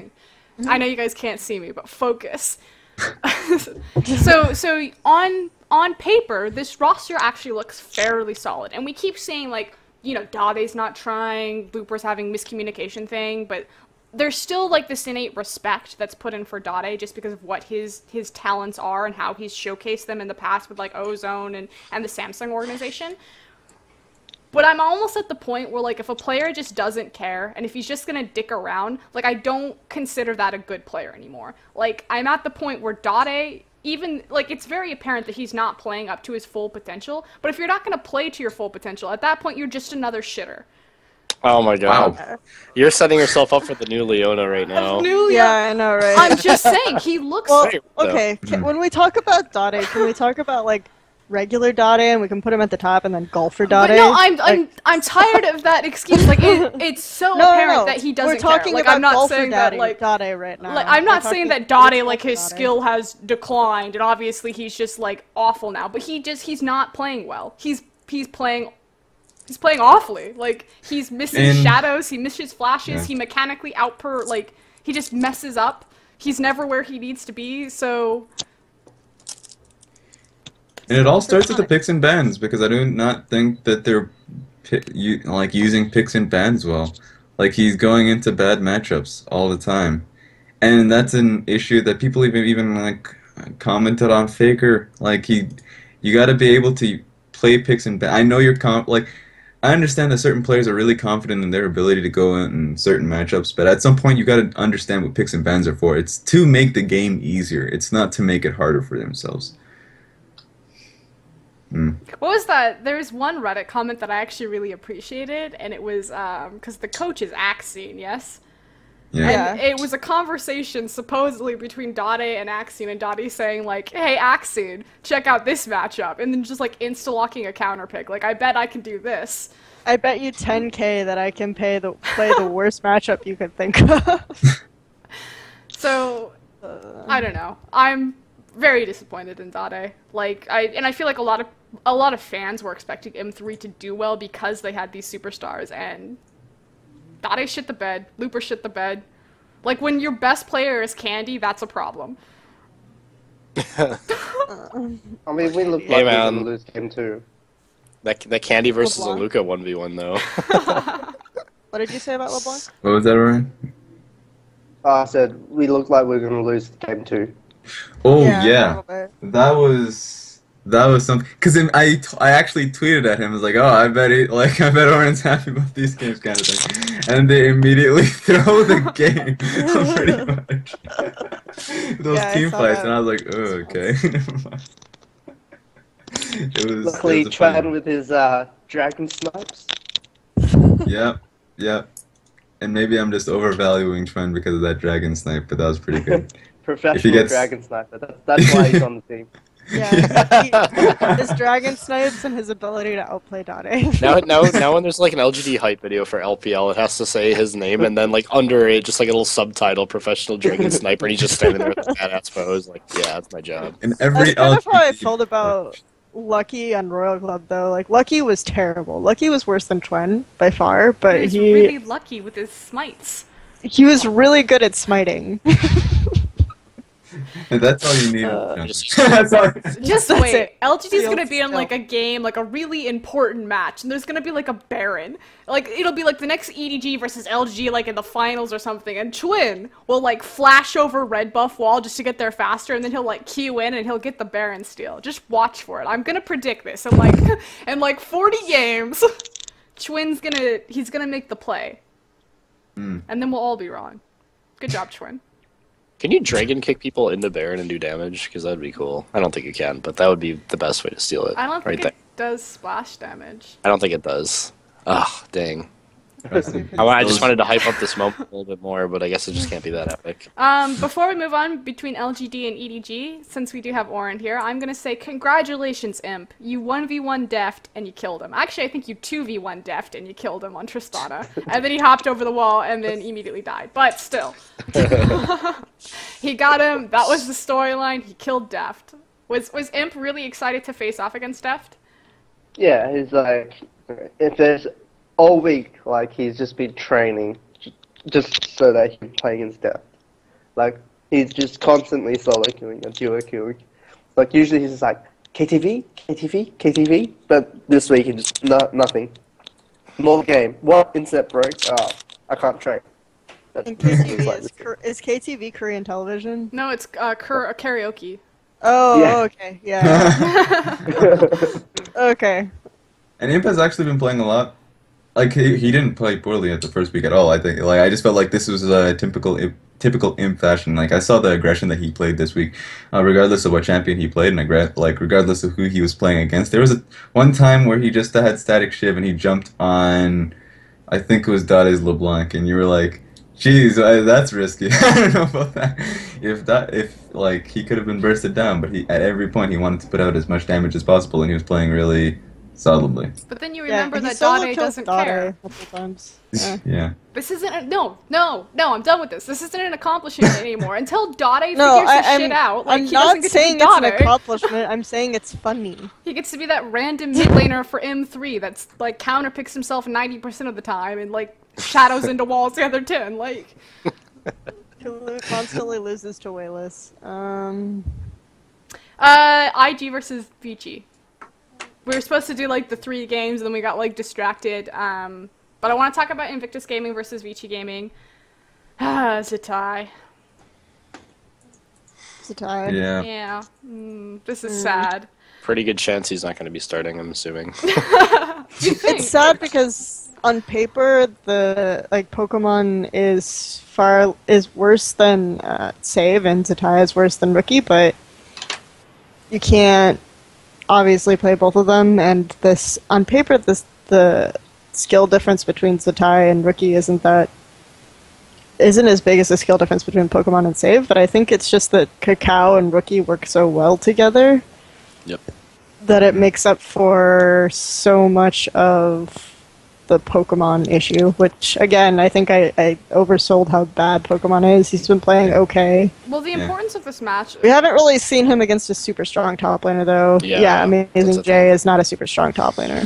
[SPEAKER 1] I know you guys can't see me, but focus. so on paper, this roster actually looks fairly solid, and we keep saying like, you know, DotA's not trying, Looper's having miscommunication thing, but there's still like this innate respect that's put in for DotA just because of what his talents are and how he's showcased them in the past with like Ozone and the Samsung organization. But I'm almost at the point where, like, if a player just doesn't care, and if he's just gonna dick around, like, I don't consider that a good player anymore. Like, I'm at the point where DotA, even, like, it's very apparent that he's not playing up to his full potential, but if you're not gonna play to your full potential, at that point, you're just another shitter.
[SPEAKER 3] Oh my god. Wow. You're setting yourself up for the new Leona right now.
[SPEAKER 5] Yeah, I know, right?
[SPEAKER 1] I'm just saying, he looks...
[SPEAKER 5] Well, okay, when we talk about DotA, can we talk about, like, regular DotA and we can put him at the top and then golfer DotA?
[SPEAKER 1] But no, I'm tired of that excuse. Like it's so apparent that he doesn't
[SPEAKER 5] We're talking
[SPEAKER 1] care. Like
[SPEAKER 5] about
[SPEAKER 1] I'm not
[SPEAKER 5] golfer
[SPEAKER 1] saying that like
[SPEAKER 5] DotA right now.
[SPEAKER 1] Like I'm not saying that DotA like his skill has declined and obviously he's just like awful now, but he's not playing well. He's playing awfully. Like he's missing shadows, he misses flashes, he mechanically he just messes up. He's never where he needs to be, so
[SPEAKER 4] and it all starts with the picks and bans, because I do not think that they're using picks and bans well. Like, he's going into bad matchups all the time. And that's an issue that people even like, commented on Faker. Like, you gotta be able to play picks and bans. I know you're I understand that certain players are really confident in their ability to go in certain matchups, but at some point you got to understand what picks and bans are for. It's to make the game easier. It's not to make it harder for themselves.
[SPEAKER 1] What was that? There was one Reddit comment that I actually really appreciated, and it was because the coach is Axion, yes?
[SPEAKER 4] Yeah.
[SPEAKER 1] And it was a conversation supposedly between DotA and Axion, and DotA saying like, "Hey Axion, check out this matchup," and then just like insta-locking a counter pick. Like, I bet I can do this.
[SPEAKER 5] I bet you 10K that I can play the worst matchup you could think of.
[SPEAKER 1] So, I don't know. I'm very disappointed in DotA. Like, I feel like a lot of fans were expecting M3 to do well because they had these superstars, and DotA shit the bed. Looper shit the bed. Like, when your best player is Candy, that's a problem.
[SPEAKER 2] I mean, we look like we're gonna lose game 2.
[SPEAKER 3] That Candy versus a
[SPEAKER 5] LeBlanc?
[SPEAKER 3] Luca 1v1 though.
[SPEAKER 5] What did you say about LeBlanc?
[SPEAKER 4] What was that, Ryan?
[SPEAKER 2] I said we look like we're gonna lose game 2.
[SPEAKER 4] Oh
[SPEAKER 5] A
[SPEAKER 4] yeah,
[SPEAKER 5] little bit.
[SPEAKER 4] that was something. Because I actually tweeted at him. I was like, oh, I bet Orrin's happy about these games, kind of thing. And they immediately throw the game, pretty much. Those team fights, and I was like, oh, okay. Never mind.
[SPEAKER 2] Luckily,
[SPEAKER 4] it was a fun
[SPEAKER 2] Tran
[SPEAKER 4] one.
[SPEAKER 2] with his dragon snipes.
[SPEAKER 4] Yep. And maybe I'm just overvaluing Trent because of that dragon snipe, but that was pretty good.
[SPEAKER 2] Professional
[SPEAKER 4] gets-
[SPEAKER 2] dragon sniper. That's why he's on the team.
[SPEAKER 5] Yeah, his dragon snipes and his ability to outplay DotA.
[SPEAKER 3] Now when there's like an LGD hype video for LPL, it has to say his name and then like under it, just like a little subtitle, "Professional Dragon Sniper," and he's just standing there with a badass pose. Like, yeah, that's my job.
[SPEAKER 4] And
[SPEAKER 5] That's
[SPEAKER 4] every
[SPEAKER 5] kind of how I
[SPEAKER 4] LGBT
[SPEAKER 5] felt about Lucky on Royal Club, though. Like, Lucky was terrible. Lucky was worse than Twen, by far, but
[SPEAKER 1] He's really lucky with his smites.
[SPEAKER 5] he was really good at smiting.
[SPEAKER 4] And that's all you need.
[SPEAKER 3] That's
[SPEAKER 4] all.
[SPEAKER 1] Just
[SPEAKER 5] That's
[SPEAKER 1] wait.
[SPEAKER 5] it.
[SPEAKER 1] LGD's gonna
[SPEAKER 5] Field
[SPEAKER 1] be in like a game, like a really important match, and there's gonna be like a Baron. Like, it'll be like the next EDG versus LG, like in the finals or something, and Twin will like flash over red buff wall just to get there faster, and then he'll like queue in and he'll get the Baron steal. Just watch for it. I'm gonna predict this. And like in like 40 games, he's gonna make the play. And then we'll all be wrong. Good job, Twin.
[SPEAKER 3] Can you dragon kick people into Baron and do damage? Because that'd be cool. I don't think you can, but that would be the best way to steal it.
[SPEAKER 1] I don't
[SPEAKER 3] right
[SPEAKER 1] think
[SPEAKER 3] there.
[SPEAKER 1] it does splash damage.
[SPEAKER 3] I don't think it does. Ugh, dang. I just wanted to hype up this moment a little bit more, but I guess it just can't be that epic.
[SPEAKER 1] Before we move on between LGD and EDG, since we do have Orrin here, I'm gonna say congratulations, Imp. You 1v1 deft and you killed him. Actually, I think you 2v1 deft and you killed him on Tristana. And then he hopped over the wall and then immediately died. But still. He got him. That was the storyline. He killed deft. Was Imp really excited to face off against deft?
[SPEAKER 2] Yeah, he's like, if there's all week, like he's just been training just so that he can play against death. Like he's just constantly solo queuing or duo queuing. Like usually he's just like KTV, KTV, KTV, but this week he just nothing. More game. What inset broke? Oh, I can't train. That's
[SPEAKER 5] And
[SPEAKER 2] it's like
[SPEAKER 5] KTV is KTV Korean television?
[SPEAKER 1] No, it's karaoke.
[SPEAKER 5] Oh,
[SPEAKER 2] Yeah.
[SPEAKER 5] okay, yeah. Okay.
[SPEAKER 4] And Imp has actually been playing a lot. Like he didn't play poorly at the first week at all. I think I just felt like this was a typical Imp fashion. Like I saw the aggression that he played this week, regardless of what champion he played, and regardless of who he was playing against. There was one time where he just had static shiv and he jumped on, I think it was DotA's LeBlanc, and you were like, "Geez, that's risky." I don't know about that. If like he could have been bursted down, but at every point he wanted to put out as much damage as possible, and he was playing really solidly.
[SPEAKER 1] But then you remember
[SPEAKER 5] he
[SPEAKER 1] that
[SPEAKER 5] solo
[SPEAKER 1] DotA
[SPEAKER 5] killed
[SPEAKER 1] doesn't
[SPEAKER 5] DotA
[SPEAKER 1] care.
[SPEAKER 5] a couple times. Yeah.
[SPEAKER 4] Yeah.
[SPEAKER 1] This isn't no, I'm done with this. This isn't an accomplishment anymore. Until DotA
[SPEAKER 5] No,
[SPEAKER 1] figures his shit out, like
[SPEAKER 5] I'm
[SPEAKER 1] he doesn't
[SPEAKER 5] not
[SPEAKER 1] get
[SPEAKER 5] saying
[SPEAKER 1] to be
[SPEAKER 5] it's an
[SPEAKER 1] DotA.
[SPEAKER 5] accomplishment. I'm saying it's funny.
[SPEAKER 1] He gets to be that random mid laner for M3 that's like counterpicks himself 90% of the time and like shadows into walls the other 10. Like
[SPEAKER 5] Constantly loses to Wayless.
[SPEAKER 1] IG versus Vici. We were supposed to do like the 3 games and then we got like distracted. But I want to talk about Invictus Gaming versus Vici Gaming. It's a tie.
[SPEAKER 5] It's a tie.
[SPEAKER 4] Yeah.
[SPEAKER 1] Yeah. This is sad.
[SPEAKER 3] Pretty good chance he's not going to be starting, I'm assuming.
[SPEAKER 1] You think?
[SPEAKER 5] It's sad because on paper the Pokemon is worse than Save, and Zatai is worse than Rookie, but you can't obviously play both of them, and this on paper the skill difference between Zatai and Rookie isn't as big as the skill difference between Pokemon and Save, but I think it's just that Cacao and Rookie work so well together.
[SPEAKER 3] Yep.
[SPEAKER 5] That it makes up for so much of the Pokemon issue, which, again, I think I oversold how bad Pokemon is. He's been playing okay.
[SPEAKER 1] Well, the importance of this match...
[SPEAKER 5] We haven't really seen him against a super strong top laner, though.
[SPEAKER 3] Yeah,
[SPEAKER 5] Amazing Jay is not a super strong top laner.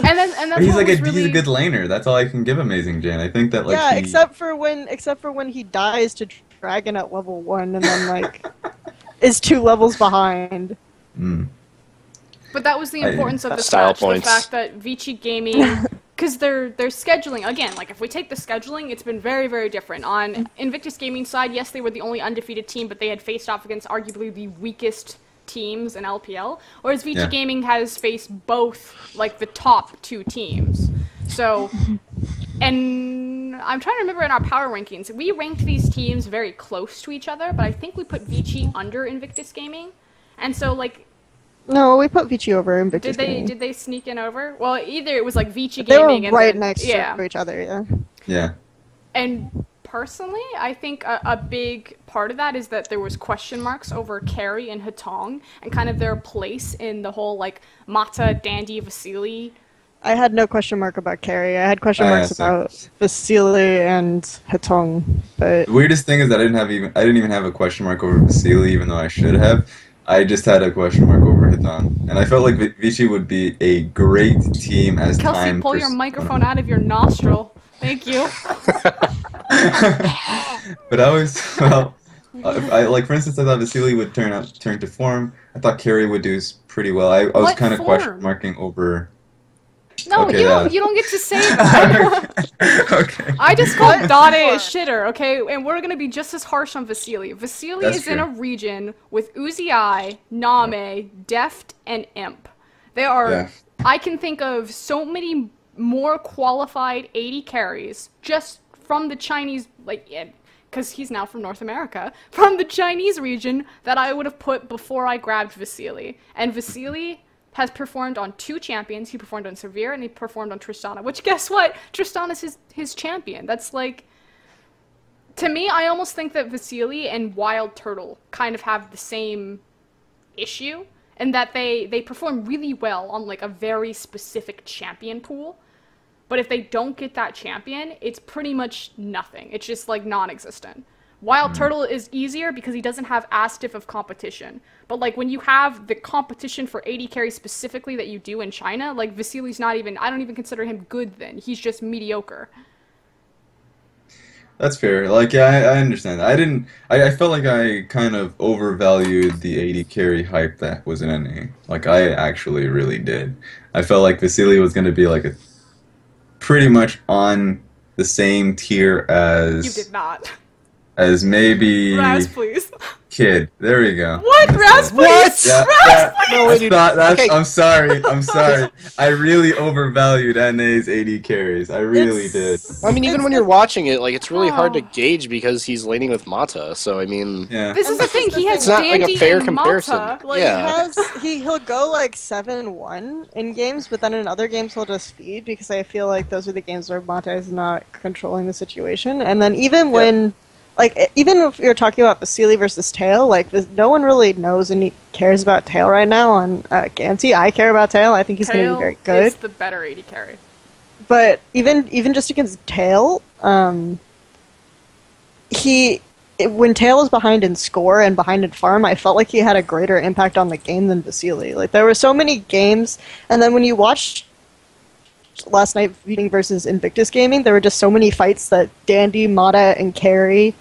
[SPEAKER 1] and that's
[SPEAKER 4] he's
[SPEAKER 1] really...
[SPEAKER 4] he's a good laner. That's all I can give Amazing Jay. And I think that
[SPEAKER 5] except for when he dies to Dragon at level 1 and then is 2 levels behind.
[SPEAKER 4] Mm.
[SPEAKER 1] But that was the importance of this
[SPEAKER 3] style
[SPEAKER 1] match,
[SPEAKER 3] points.
[SPEAKER 1] the fact that Vici Gaming, because their scheduling, again, if we take the scheduling, it's been very, very different. On Invictus Gaming's side, yes, they were the only undefeated team, but they had faced off against arguably the weakest teams in LPL, whereas Vici Gaming has faced both, the top 2 teams. So, and I'm trying to remember in our power rankings, we ranked these teams very close to each other, but I think we put Vici under Invictus Gaming, and so,
[SPEAKER 5] No, we put Vici over Invictus Gaming.
[SPEAKER 1] Did they sneak in over? Well, either it was Vici
[SPEAKER 5] They
[SPEAKER 1] Gaming
[SPEAKER 5] were
[SPEAKER 1] and
[SPEAKER 5] right
[SPEAKER 1] then,
[SPEAKER 5] next to each other, yeah.
[SPEAKER 4] Yeah.
[SPEAKER 1] And personally, I think a big part of that is that there was question marks over Carrie and Hatong and kind of their place in the whole Mata, Dandy, Vasily.
[SPEAKER 5] I had no question mark about Carrie. I had question marks about Vasily and Hatong, but
[SPEAKER 4] The weirdest thing is that I didn't even have a question mark over Vasily, even though I should have. I just had a question mark over Hitan. And I felt like Vici would be a great team as
[SPEAKER 1] Kelsey,
[SPEAKER 4] time...
[SPEAKER 1] pull your microphone out of your nostril. Thank you.
[SPEAKER 4] But I was, for instance, I thought Vasily would turn to form. I thought Carrie would do pretty well. I was kind of question marking over...
[SPEAKER 1] No,
[SPEAKER 4] okay,
[SPEAKER 1] you don't get to say that.
[SPEAKER 4] Okay.
[SPEAKER 1] I just called DotA a shitter, okay? And we're gonna be just as harsh on Vasily. Vasily is in a region with Uzi, Name, Deft, and Imp. They are... Yeah. I can think of so many more qualified 80 carries just from the Chinese, because he's now from North America, from the Chinese region that I would have put before I grabbed Vasily. And Vasily has performed on 2 champions. He performed on Severe and he performed on Tristana, which guess what? Tristana's his champion. That's to me, I almost think that Vasily and Wild Turtle kind of have the same issue in that they perform really well on a very specific champion pool. But if they don't get that champion, it's pretty much nothing. It's just non-existent. Wild Turtle is easier because he doesn't have as stiff of competition. But when you have the competition for 80 carries specifically that you do in China, Vasily's not even, I don't even consider him good then. He's just mediocre.
[SPEAKER 4] That's fair. I understand. I felt like I kind of overvalued the 80 carry hype that was in NA. I actually really did. I felt like Vasily was going to be pretty much on the same tier as...
[SPEAKER 1] You did not.
[SPEAKER 4] As maybe...
[SPEAKER 1] Raz, please.
[SPEAKER 4] Kid. There we go.
[SPEAKER 1] What? Raz, please?
[SPEAKER 4] Yeah,
[SPEAKER 1] Raz, please?
[SPEAKER 3] Okay.
[SPEAKER 4] I'm sorry. I really overvalued NA's 80 carries. I really did.
[SPEAKER 3] I mean, even when you're watching it, it's really hard to gauge because he's laning with Mata, so I mean...
[SPEAKER 4] Yeah.
[SPEAKER 1] This is the thing, he has
[SPEAKER 3] it's not
[SPEAKER 1] Dandy
[SPEAKER 3] a fair
[SPEAKER 1] and
[SPEAKER 3] comparison.
[SPEAKER 1] Mata.
[SPEAKER 5] He'll go 7-1 in games, but then in other games he'll just feed, because I feel like those are the games where Mata is not controlling the situation. And then even when... even if you're talking about Vasily versus Tail, no one really knows and cares about Tail right now on Gansey. I care about Tail. I think he's going to be very good.
[SPEAKER 1] Tail is the better 80 carry.
[SPEAKER 5] But even just against Tail, when Tail was behind in score and behind in farm, I felt like he had a greater impact on the game than Vasily. There were so many games, and then when you watched last night versus Invictus Gaming, there were just so many fights that Dandy, Mata, and Carrie,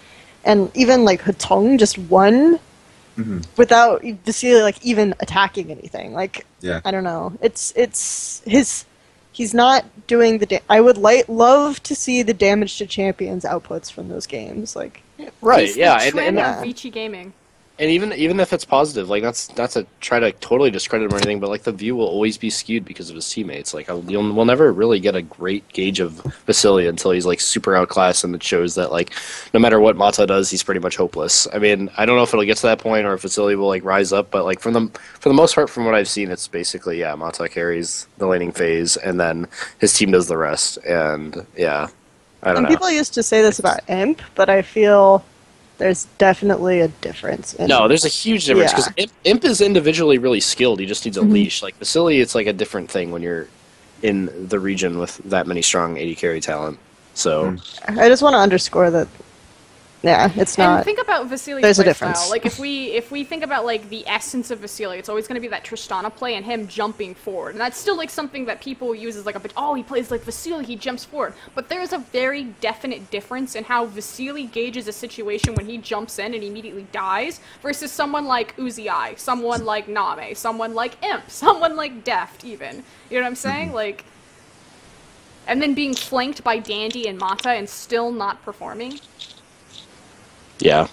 [SPEAKER 5] and even Hatong just won without Vasily even attacking anything. I don't know. He's not doing the. I would love to see the damage to champions outputs from those games.
[SPEAKER 3] Right?
[SPEAKER 1] He's
[SPEAKER 3] yeah,
[SPEAKER 1] the trend
[SPEAKER 3] and
[SPEAKER 1] of Vici Gaming.
[SPEAKER 3] And even if it's positive, like that's not to try to totally discredit him or anything, but like the view will always be skewed because of his teammates. Like we'll never really get a great gauge of Vasily until he's like super outclassed, and it shows that like no matter what Mata does, he's pretty much hopeless. I mean, I don't know if it'll get to that point or if Vasily will like rise up, but like for the most part, from what I've seen, it's basically Mata carries the laning phase, and then his team does the rest. And yeah, I don't know.
[SPEAKER 5] People used to say this about Imp, but I feel there's definitely a difference.
[SPEAKER 3] No, there's a huge difference because Imp is individually really skilled. He just needs a leash. Like Vasily, it's like a different thing when you're in the region with that many strong AD carry talent. So
[SPEAKER 5] I just want to underscore that. Yeah, it's not.
[SPEAKER 1] And think about Vasily's
[SPEAKER 5] There's a
[SPEAKER 1] play
[SPEAKER 5] difference.
[SPEAKER 1] style. Like if we think about like the essence of Vasily, it's always going to be that Tristana play and him jumping forward, and that's still like something that people use as like he plays like Vasily, he jumps forward. But there's a very definite difference in how Vasily gauges a situation when he jumps in and immediately dies versus someone like Uzi, someone like Name, someone like Imp, someone like Deft even. You know what I'm saying? Like, and then being flanked by Dandy and Mata and still not performing.
[SPEAKER 3] Yeah.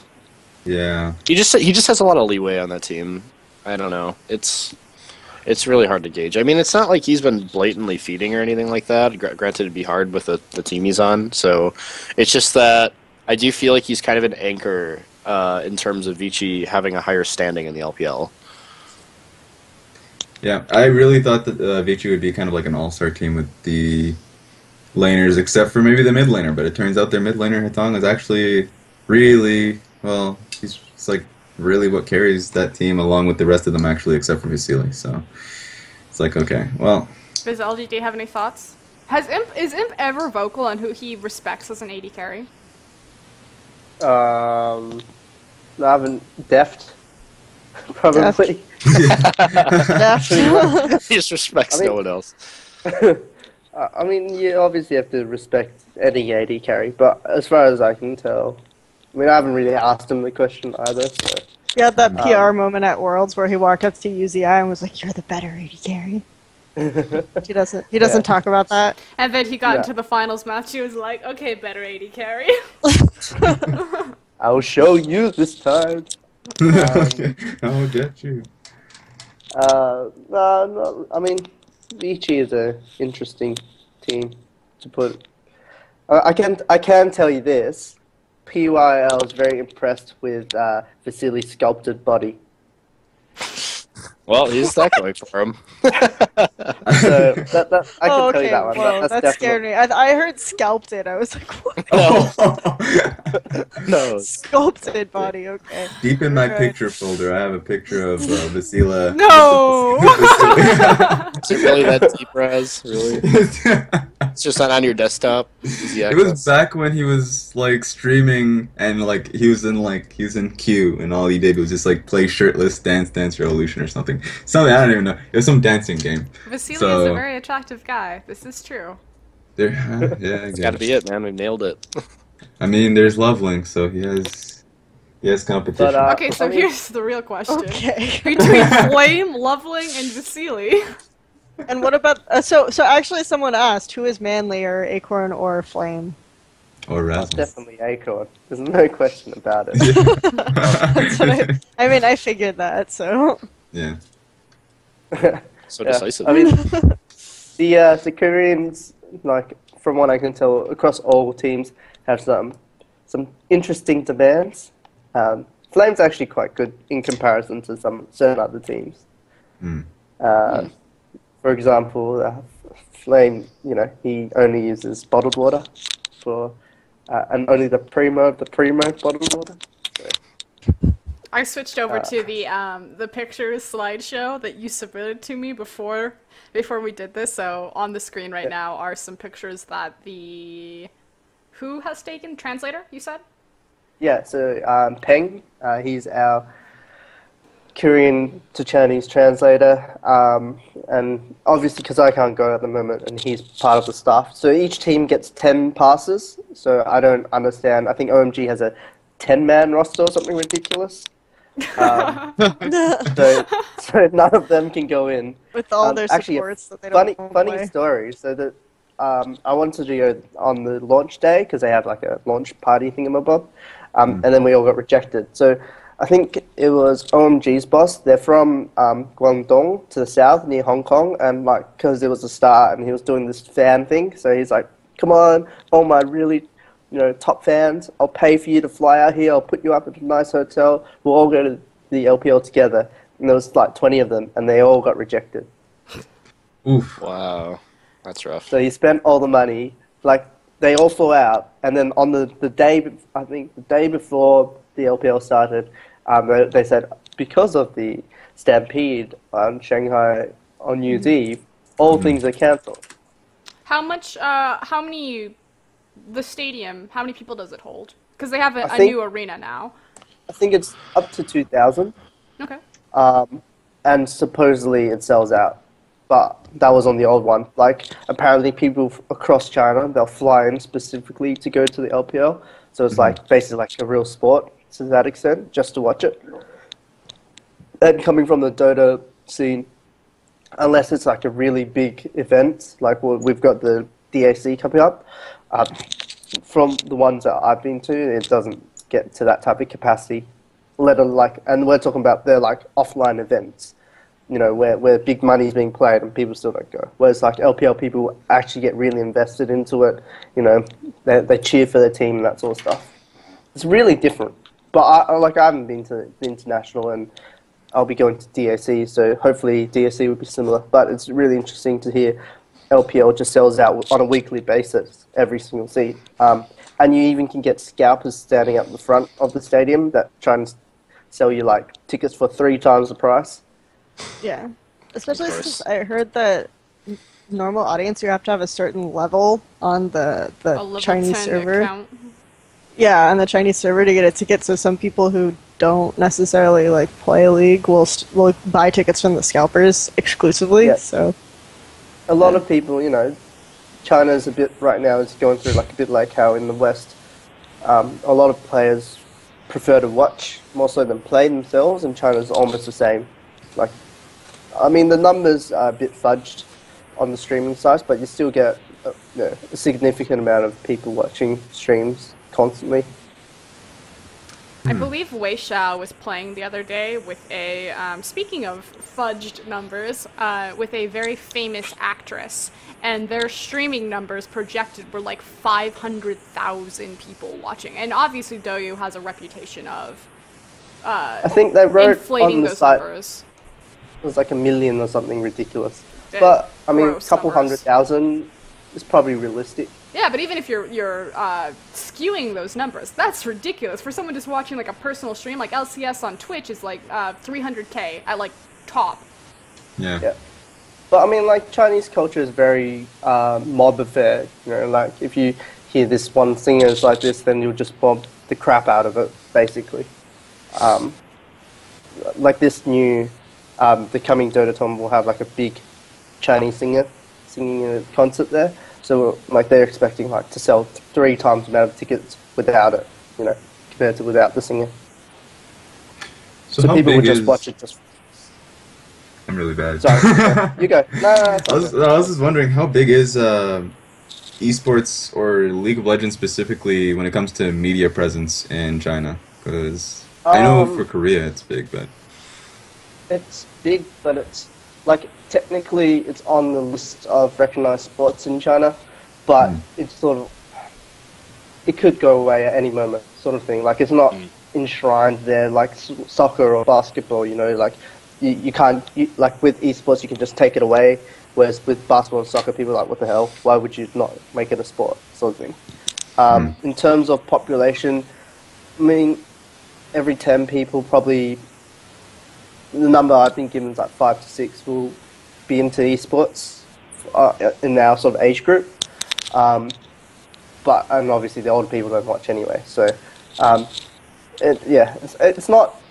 [SPEAKER 4] Yeah.
[SPEAKER 3] He just has a lot of leeway on that team. I don't know. It's really hard to gauge. I mean, it's not like he's been blatantly feeding or anything like that. Granted, it'd be hard with the team he's on. So it's just that I do feel like he's kind of an anchor in terms of Vici having a higher standing in the LPL.
[SPEAKER 4] Yeah, I really thought that Vici would be kind of like an all-star team with the laners, except for maybe the mid laner. But it turns out their mid laner, Hitong, is actually really, well, he's like really what carries that team along with the rest of them actually, except for Vasily. So it's like, okay, well.
[SPEAKER 1] Does LGD have any thoughts? Is Imp ever vocal on who he respects as an AD carry?
[SPEAKER 2] I haven't. Deft, probably.
[SPEAKER 5] Deft.
[SPEAKER 3] He just respects no one else.
[SPEAKER 2] I mean, you obviously have to respect any AD carry, but as far as I can tell, I mean, I haven't really asked him the question either. So.
[SPEAKER 5] He had that PR moment at Worlds where he walked up to UZI and was like, "You're the better AD carry." He doesn't talk about that.
[SPEAKER 1] And then he got into the finals match. He was like, "Okay, better AD carry."
[SPEAKER 2] I'll show you this time.
[SPEAKER 4] I'll get you.
[SPEAKER 2] No, I mean, Vici is an interesting team to put. I can tell you this. PYL is very impressed with Vasily's sculpted body.
[SPEAKER 3] Well, he's that going for him.
[SPEAKER 2] So I can tell you that one.
[SPEAKER 5] Whoa, that scared me. I heard sculpted. I was like, what?
[SPEAKER 3] No.
[SPEAKER 5] Sculpted body, okay.
[SPEAKER 4] Deep in my picture folder, I have a picture of Vasila.
[SPEAKER 1] No!
[SPEAKER 3] Is it really that deep, Raz? Really? It's just not on your desktop?
[SPEAKER 4] It was back when he was like streaming and like he was in Q and all he did was just like play shirtless Dance Revolution or something. Something I don't even know. It was some dancing game.
[SPEAKER 1] Vasily is a very attractive guy. This is true.
[SPEAKER 4] Yeah, I
[SPEAKER 3] It's
[SPEAKER 4] guess.
[SPEAKER 3] gotta be it, man. We've nailed it.
[SPEAKER 4] I mean, there's Love Link, so he has competition.
[SPEAKER 2] But,
[SPEAKER 1] Okay, so here's the real question.
[SPEAKER 5] Okay.
[SPEAKER 1] Between Flame, Loveling, and Vasily.
[SPEAKER 5] And what about so actually someone asked who is manlier, Acorn or Flame?
[SPEAKER 4] Or Rasmus.
[SPEAKER 2] Definitely Acorn. There's no question about it.
[SPEAKER 5] That's what I mean, I figured that, so
[SPEAKER 4] Yeah.
[SPEAKER 3] So
[SPEAKER 2] Yeah.
[SPEAKER 3] decisive.
[SPEAKER 2] I mean, the Koreans, like from what I can tell, across all teams, have some interesting demands. Flame's actually quite good in comparison to some certain other teams. For example, Flame, he only uses bottled water for, and only the primo bottled water. So.
[SPEAKER 1] I switched over to the pictures slideshow that you submitted to me before we did this. So on the screen right now are some pictures that who has taken translator, you said?
[SPEAKER 2] Yeah, so Peng, he's our Korean to Chinese translator, and obviously because I can't go at the moment and he's part of the staff, so each team gets 10 passes, so I don't understand. I think OMG has a 10-man roster or something ridiculous. So none of them can go in.
[SPEAKER 5] with all their
[SPEAKER 2] actually,
[SPEAKER 5] supports that they don't
[SPEAKER 2] funny
[SPEAKER 5] play.
[SPEAKER 2] story. So that I wanted to go on the launch day because they have like a launch party thingamabob, and then we all got rejected. So I think it was OMG's boss. They're from Guangdong to the south near Hong Kong, and like because it was the start, and he was doing this fan thing, so he's like, "Come on, all my really, top fans, I'll pay for you to fly out here. I'll put you up at a nice hotel. We'll all go to the LPL together." And there was like 20 of them, and they all got rejected.
[SPEAKER 4] Oof.
[SPEAKER 3] Wow, that's rough.
[SPEAKER 2] So he spent all the money, like they all flew out, and then on the day, I think the day before the LPL started, they said because of the stampede on Shanghai on New Year's Eve, all things are cancelled.
[SPEAKER 1] How many, the stadium, how many people does it hold? Because they have a
[SPEAKER 2] think-
[SPEAKER 1] new arena now.
[SPEAKER 2] I think it's up to 2,000,
[SPEAKER 1] Okay.
[SPEAKER 2] and supposedly it sells out. But that was on the old one. Like, apparently people across China, they'll fly in specifically to go to the LPL. So it's like basically like a real sport to that extent, just to watch it. And coming from the DotA scene, unless it's like a really big event, like we've got the DAC coming up, from the ones that I've been to, it doesn't get to that type of capacity. Let alone and we're talking about they're like offline events, where big money is being played and people still don't go. Whereas like LPL people actually get really invested into it, they cheer for their team and that sort of stuff. It's really different. But I haven't been to the international, and I'll be going to DAC, so hopefully DAC will be similar. But it's really interesting to hear LPL just sells out on a weekly basis every single seat. And you even can get scalpers standing up the front of the stadium that try and sell you like tickets for 3 times the price.
[SPEAKER 5] Yeah, especially since I heard that normal audience, you have to have a certain level on the
[SPEAKER 1] level
[SPEAKER 5] Chinese
[SPEAKER 1] 10
[SPEAKER 5] server.
[SPEAKER 1] account.
[SPEAKER 5] Yeah, on the Chinese server to get a ticket. So some people who don't necessarily like play League will buy tickets from the scalpers exclusively.
[SPEAKER 2] Yeah.
[SPEAKER 5] So
[SPEAKER 2] A lot of people, China's a bit right now is going through like a bit like how in the West, a lot of players prefer to watch more so than play themselves, and China's almost the same. Like, I mean, the numbers are a bit fudged on the streaming sites, but you still get a significant amount of people watching streams constantly.
[SPEAKER 1] I believe Wei Xiao was playing the other day with a, speaking of fudged numbers, with a very famous actress, and their streaming numbers projected were like 500,000 people watching. And obviously Douyu has a reputation of
[SPEAKER 2] I think they wrote
[SPEAKER 1] inflating
[SPEAKER 2] on the
[SPEAKER 1] those
[SPEAKER 2] site
[SPEAKER 1] numbers.
[SPEAKER 2] it was like 1 million or something ridiculous.
[SPEAKER 1] Yeah,
[SPEAKER 2] But I mean, a
[SPEAKER 1] gross
[SPEAKER 2] couple
[SPEAKER 1] numbers.
[SPEAKER 2] 100,000 is probably realistic.
[SPEAKER 1] Yeah, but even if you're skewing those numbers, that's ridiculous. For someone just watching like a personal stream, like LCS on Twitch is like 300K at like top.
[SPEAKER 4] Yeah.
[SPEAKER 2] But I mean, like, Chinese culture is very mob affair. Like, if you hear this one singer is like this, then you'll just mob the crap out of it, basically. Like this new, the coming Dota tournament will have like a big Chinese singer singing a concert there. So like they're expecting like to sell 3 times the amount of tickets without it, compared to without the singer. So
[SPEAKER 4] how
[SPEAKER 2] people
[SPEAKER 4] big
[SPEAKER 2] would just
[SPEAKER 4] is-
[SPEAKER 2] watch it just.
[SPEAKER 4] I'm really bad.
[SPEAKER 2] Sorry, you go. No, it's
[SPEAKER 4] I was just wondering, how big is esports or League of Legends specifically when it comes to media presence in China? Because I know for Korea it's big, but
[SPEAKER 2] It's big, but it's like technically it's on the list of recognized sports in China, but it's sort of it could go away at any moment, sort of thing. Like it's not enshrined there like soccer or basketball. Like you can't like with esports you can just take it away. Whereas with basketball and soccer, people are like, what the hell? Why would you not make it a sport? Sort of thing. In terms of population, I mean, every 10 people probably. The number I've been given is like 5 to 6 will be into esports in our sort of age group. And obviously the older people don't watch anyway. So,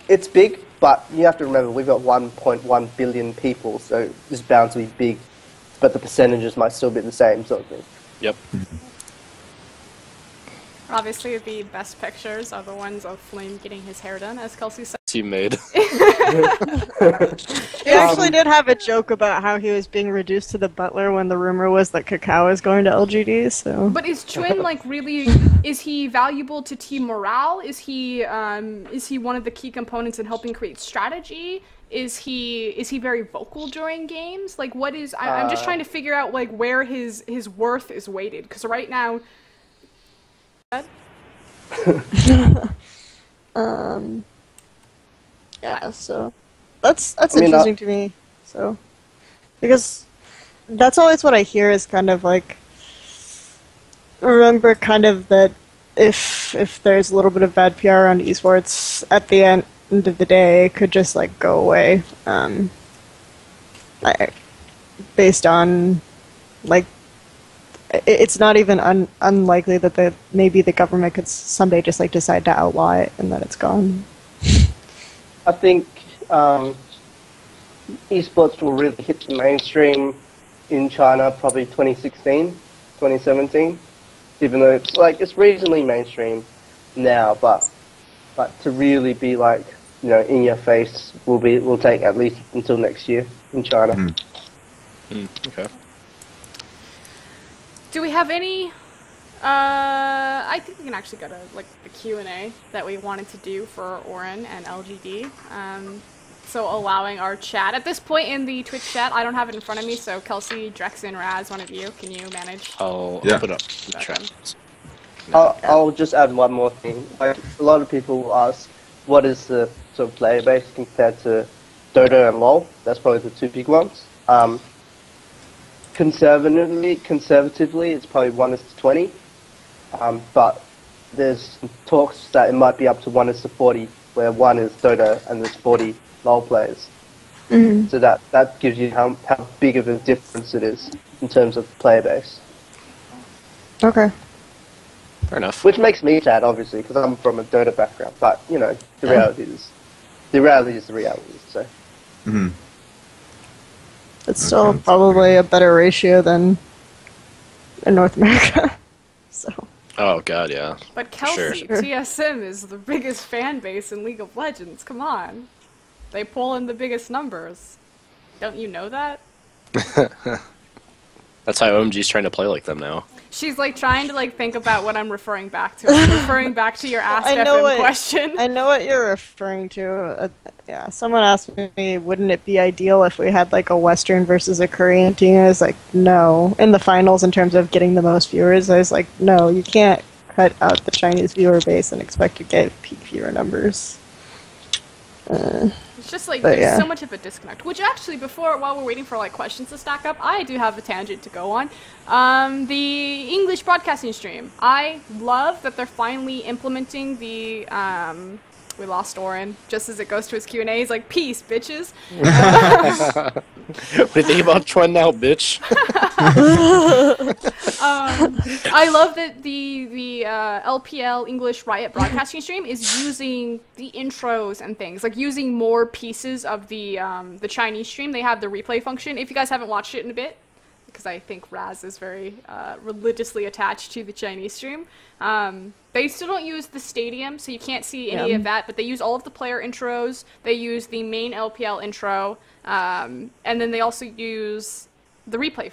[SPEAKER 2] it's big, but you have to remember we've got 1.1 billion people, so it's bound to be big, but the percentages might still be the same sort of thing.
[SPEAKER 3] Yep.
[SPEAKER 1] Obviously the best pictures are the ones of Flame getting his hair done, as Kelsey said.
[SPEAKER 3] team made.
[SPEAKER 5] He actually did have a joke about how he was being reduced to the butler when the rumor was that Kakao was going to LGD, so...
[SPEAKER 1] But is Chun, like, really... Is he valuable to team morale? Is he one of the key components in helping create strategy? Is he very vocal during games? Like, what is... I'm just trying to figure out, like, where his worth is weighted. Because right now...
[SPEAKER 5] Yeah, so... That's interesting to me, so... Because that's always what I hear is kind of like... Remember kind of that if there's a little bit of bad PR around esports, at the end of the day, it could just, like, go away. Based on, like... It's not even unlikely that maybe the government could someday just, like, decide to outlaw it and then it's gone.
[SPEAKER 2] I think esports will really hit the mainstream in China probably 2016, 2017, even though it's reasonably mainstream now, but to really be like, you know, in your face will take at least until next year in China.
[SPEAKER 3] Okay.
[SPEAKER 1] Do we have any... I think we can actually go to, like, the Q&A that we wanted to do for Orrin and LGD. So allowing our chat. At this point in the Twitch chat, I don't have it in front of me, so Kelsey, Drexen, Raz, one of you, can you manage?
[SPEAKER 3] I'll put up the chat.
[SPEAKER 2] I'll just add one more thing. Like, a lot of people ask, what is the sort of player base compared to DotA and LoL? That's probably the two big ones. Conservatively, it's probably 1:20. But there's talks that it might be up to 1:40, where 1 is DotA and there's 40 LoL players.
[SPEAKER 5] Mm-hmm.
[SPEAKER 2] So that gives you how big of a difference it is in terms of player base.
[SPEAKER 5] Okay.
[SPEAKER 3] Fair enough.
[SPEAKER 2] Which makes me sad, obviously, because I'm from a DotA background. But, you know, the reality is the reality. So.
[SPEAKER 4] Mm-hmm.
[SPEAKER 5] It's still probably a better ratio than in North America. So.
[SPEAKER 3] Oh god, yeah.
[SPEAKER 1] But Kelsey,
[SPEAKER 3] Sure.
[SPEAKER 1] TSM is the biggest fan base in League of Legends. Come on. They pull in the biggest numbers. Don't you know that?
[SPEAKER 3] That's how OMG's trying to play like them now.
[SPEAKER 1] She's like trying to like think about what I'm referring back to. I'm referring back to your Ask FM question.
[SPEAKER 5] I know what you're referring to. Yeah, someone asked me, wouldn't it be ideal if we had like a Western versus a Korean team? I was like, no. In the finals, in terms of getting the most viewers, I was like, no, you can't cut out the Chinese viewer base and expect to get peak viewer numbers.
[SPEAKER 1] It's just like there's so much of a disconnect. Which actually, while we're waiting for like questions to stack up, I do have a tangent to go on. The English broadcasting stream. I love that they're finally implementing the. We lost Orrin just as it goes to his Q&A. He's like, "Peace, bitches."
[SPEAKER 3] What do you think about Chun now, bitch?
[SPEAKER 1] I love that the LPL English Riot broadcasting stream is using the intros and things, like using more pieces of the Chinese stream. They have the replay function. If you guys haven't watched it in a bit, because I think Raz is very religiously attached to the Chinese stream. They still don't use the stadium, so you can't see any of that, but they use all of the player intros. They use the main LPL intro, and then they also use the replay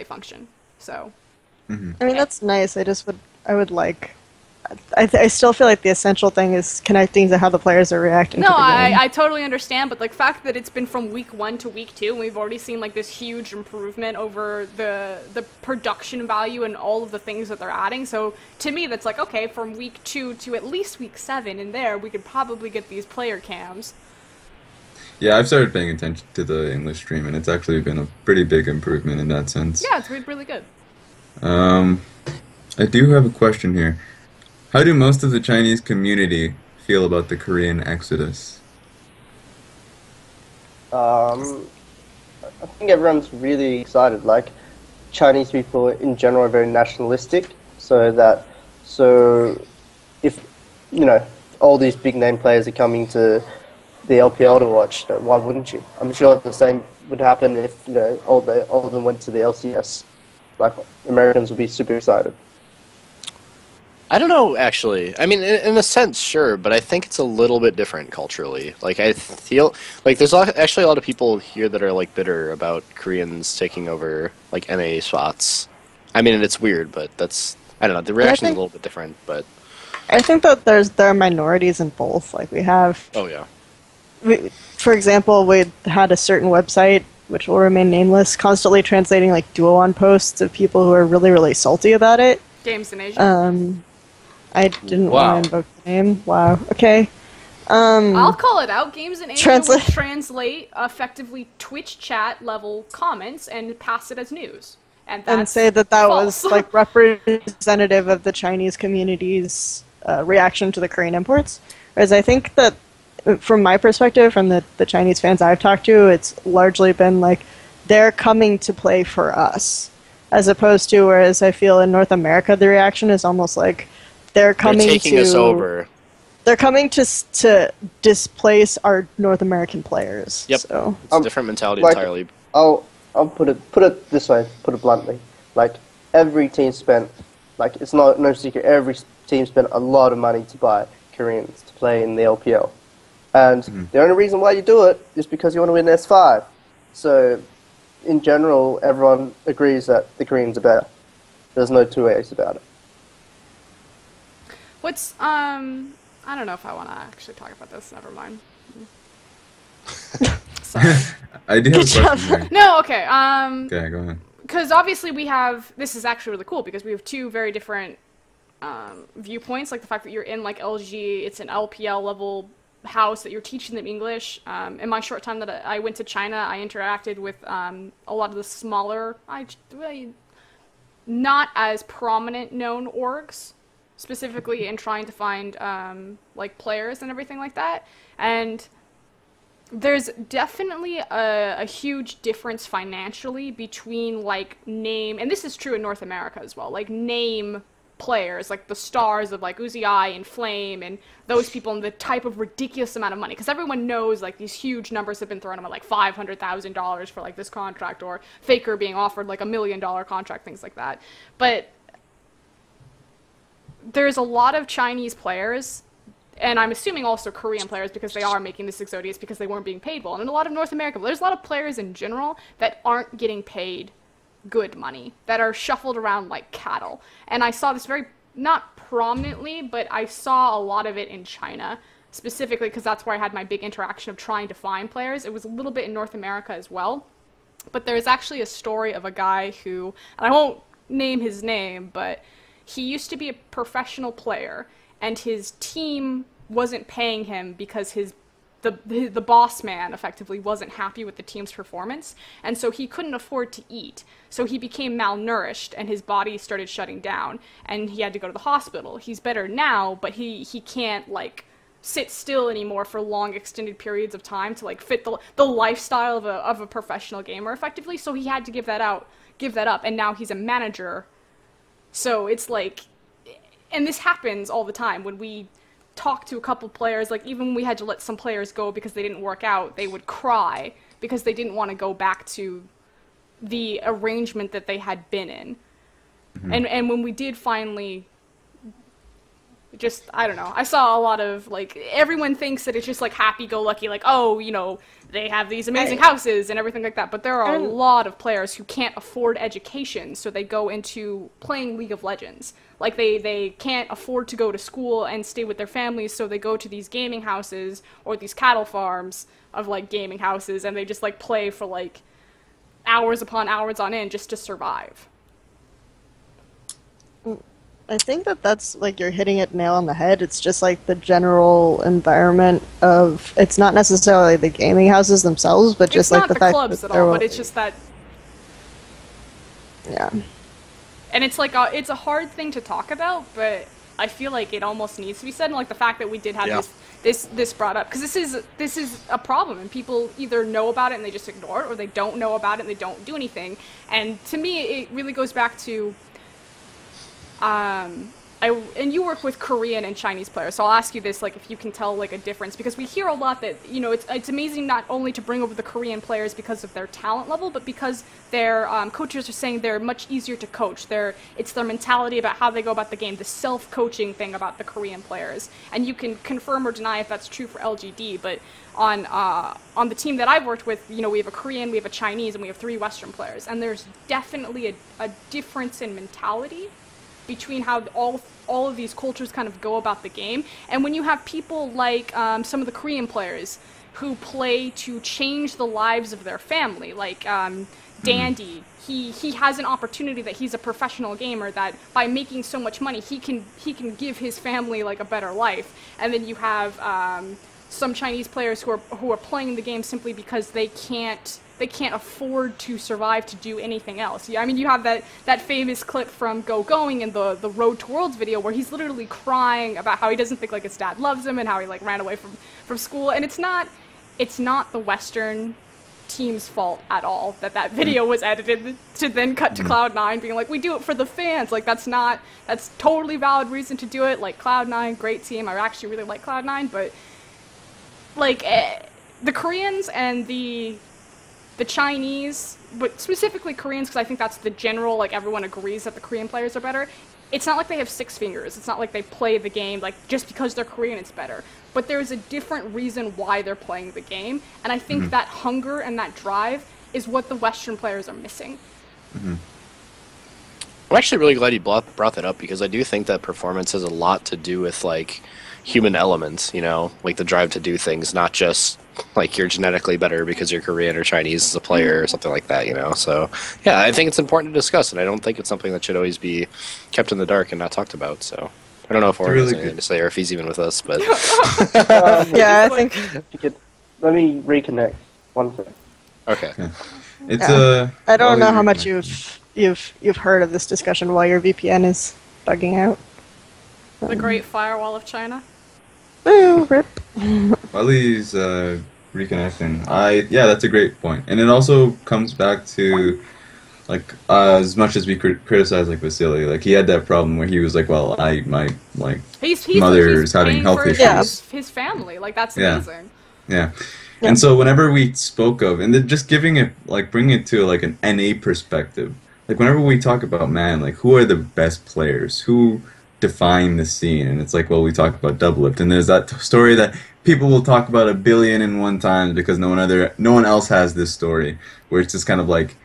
[SPEAKER 1] function. So,
[SPEAKER 5] I mean, that's nice. I would like. I still feel like the essential thing is connecting to how the players are reacting.
[SPEAKER 1] No,
[SPEAKER 5] to the game.
[SPEAKER 1] I totally understand, but like fact that it's been from week 1 to week 2, and we've already seen like this huge improvement over the production value and all of the things that they're adding. So to me, that's like, okay, from week 2 to at least week 7 in there, we could probably get these player cams.
[SPEAKER 4] Yeah, I've started paying attention to the English stream, and it's actually been a pretty big improvement in that sense.
[SPEAKER 1] Yeah, it's really good.
[SPEAKER 4] I do have a question here. How do most of the Chinese community feel about the Korean exodus?
[SPEAKER 2] I think everyone's really excited. Like, Chinese people in general are very nationalistic, so if, you know, all these big name players are coming to the LPL to watch, why wouldn't you? I'm sure the same would happen if, you know, all of them went to the LCS. Like, Americans would be super excited.
[SPEAKER 3] I don't know, actually. I mean, in a sense, sure, but I think it's a little bit different culturally. Like, I feel like there's actually a lot of people here that are like bitter about Koreans taking over like NA spots. I mean, and it's weird, but I don't know. The reaction's a little bit different, but
[SPEAKER 5] I think that there are minorities in both. Like we have,
[SPEAKER 3] oh yeah,
[SPEAKER 5] for example, we had a certain website which will remain nameless, constantly translating like Duo-on posts of people who are really, really salty about it.
[SPEAKER 1] Games in Asia.
[SPEAKER 5] I didn't want to invoke the name. Wow. Okay.
[SPEAKER 1] I'll call it out. Games in Asia will translate effectively Twitch chat level comments and pass it as news. And
[SPEAKER 5] say that
[SPEAKER 1] false.
[SPEAKER 5] Was like representative of the Chinese community's reaction to the Korean imports. Whereas I think that from my perspective, from the Chinese fans I've talked to, it's largely been like they're coming to play for us. As opposed to, whereas I feel in North America the reaction is almost like they're taking
[SPEAKER 3] us over.
[SPEAKER 5] They're coming to displace our North American players.
[SPEAKER 3] Yep.
[SPEAKER 5] So.
[SPEAKER 3] It's a different mentality entirely.
[SPEAKER 2] I'll put it this way, put it bluntly. Like every team spent, like it's no secret, every team spent a lot of money to buy Koreans to play in the LPL. And the only reason why you do it is because you want to win S5. So in general, everyone agrees that the Koreans are better. There's no two ways about it.
[SPEAKER 1] What's, I don't know if I want to actually talk about this. Never mind. Sorry.
[SPEAKER 4] I do have a question.
[SPEAKER 1] No, okay.
[SPEAKER 4] Okay, go ahead.
[SPEAKER 1] Because obviously this is actually really cool because we have two very different viewpoints. Like the fact that you're in like LG, it's an LPL level house that you're teaching them English. In my short time that I went to China, I interacted with a lot of the smaller, not as prominent known orgs, specifically in trying to find like players and everything like that. And there's definitely a huge difference financially between like name, and this is true in North America as well, like name players, like the stars of like Uzi and Flame and those people, and the type of ridiculous amount of money, because everyone knows like these huge numbers have been thrown at like $500,000 for like this contract, or Faker being offered like $1 million contract, things like that. But there's a lot of Chinese players, and I'm assuming also Korean players, because they are making this Exodius because they weren't being paid well, and a lot of North America, but there's a lot of players in general that aren't getting paid good money, that are shuffled around like cattle. And I saw this very, not prominently, but I saw a lot of it in China, specifically because that's where I had my big interaction of trying to find players. It was a little bit in North America as well. But there's actually a story of a guy who, and I won't name his name, but he used to be a professional player, and his team wasn't paying him because the boss man effectively wasn't happy with the team's performance, and so he couldn't afford to eat. So he became malnourished, and his body started shutting down, and he had to go to the hospital. He's better now, but he can't like sit still anymore for long extended periods of time to like fit the lifestyle of a professional gamer effectively. So he had to give that up, and now he's a manager. So it's like, and this happens all the time when we talk to a couple players, like even when we had to let some players go because they didn't work out, they would cry because they didn't want to go back to the arrangement that they had been in. And when we did finally, just, I don't know, I saw a lot of, like, everyone thinks that it's just, like, happy-go-lucky, like, oh, you know, they have these amazing houses and everything like that, but there are a lot of players who can't afford education, so they go into playing League of Legends. Like, they can't afford to go to school and stay with their families, so they go to these gaming houses or these cattle farms of, like, gaming houses, and they just, like, play for, like, hours upon hours on end just to survive.
[SPEAKER 5] I think that's, like, you're hitting it nail on the head. It's just, like, the general environment of... It's not necessarily the gaming houses themselves, but just, like, the fact that...
[SPEAKER 1] It's not the clubs at all, but it's just that...
[SPEAKER 5] Yeah.
[SPEAKER 1] And it's, like, it's a hard thing to talk about, but I feel like it almost needs to be said. And, like, the fact that we did have this brought up. Because this is a problem, and people either know about it and they just ignore it, or they don't know about it and they don't do anything. And to me, it really goes back to... and you work with Korean and Chinese players, so I'll ask you this, like, if you can tell, like, a difference, because we hear a lot that, you know, it's amazing not only to bring over the Korean players because of their talent level, but because their coaches are saying they're much easier to coach. It's their mentality about how they go about the game, the self-coaching thing about the Korean players, and you can confirm or deny if that's true for LGD, but on the team that I've worked with, you know, we have a Korean, we have a Chinese, and we have 3 Western players, and there's definitely a difference in mentality between how all of these cultures kind of go about the game. And when you have people like some of the Korean players who play to change the lives of their family, like Dandy, he has an opportunity that he's a professional gamer, that by making so much money he can give his family like a better life. And then you have some Chinese players who are playing the game simply because they can't afford to survive to do anything else. Yeah, I mean, you have that famous clip from Going in the Road to Worlds video where he's literally crying about how he doesn't think like his dad loves him and how he like ran away from school. And it's not the Western team's fault at all that video was edited to then cut to Cloud9 being like, we do it for the fans. Like, that's totally valid reason to do it. Like, Cloud9, great team. I actually really like Cloud9, but like the Koreans and the Chinese, but specifically Koreans, because I think that's the general, like, everyone agrees that the Korean players are better. It's not like they have 6 fingers. It's not like they play the game, like, just because they're Korean it's better. But there's a different reason why they're playing the game, and I think that hunger and that drive is what the Western players are missing.
[SPEAKER 3] I'm actually really glad you brought that up, because I do think that performance has a lot to do with, like, human elements, you know, like the drive to do things, not just like you're genetically better because you're Korean or Chinese as a player or something like that, you know. So yeah, I think it's important to discuss, and I don't think it's something that should always be kept in the dark and not talked about. So I don't know if Orrin has anything to say or if he's even with us, but
[SPEAKER 5] yeah, I think
[SPEAKER 2] let me reconnect 1 second.
[SPEAKER 3] Okay.
[SPEAKER 4] It's
[SPEAKER 5] I don't know how much you've heard of this discussion while your VPN is bugging out.
[SPEAKER 1] The Great Firewall of China.
[SPEAKER 5] Ooh, rip.
[SPEAKER 4] While he's reconnecting, yeah, that's a great point, and it also comes back to like as much as we criticize like Vasily, like he had that problem where he was like, well, my
[SPEAKER 1] he's
[SPEAKER 4] mother is having health issues.
[SPEAKER 1] His family, like that's amazing.
[SPEAKER 4] Yeah. And so whenever we spoke of, and then just giving it, like bringing it to like an NA perspective, like whenever we talk about like who are the best players, who define the scene, and it's like, well, we talk about Doublelift, and there's that story that people will talk about 1 billion and 1 times because no one else has this story, where it's just kind of like,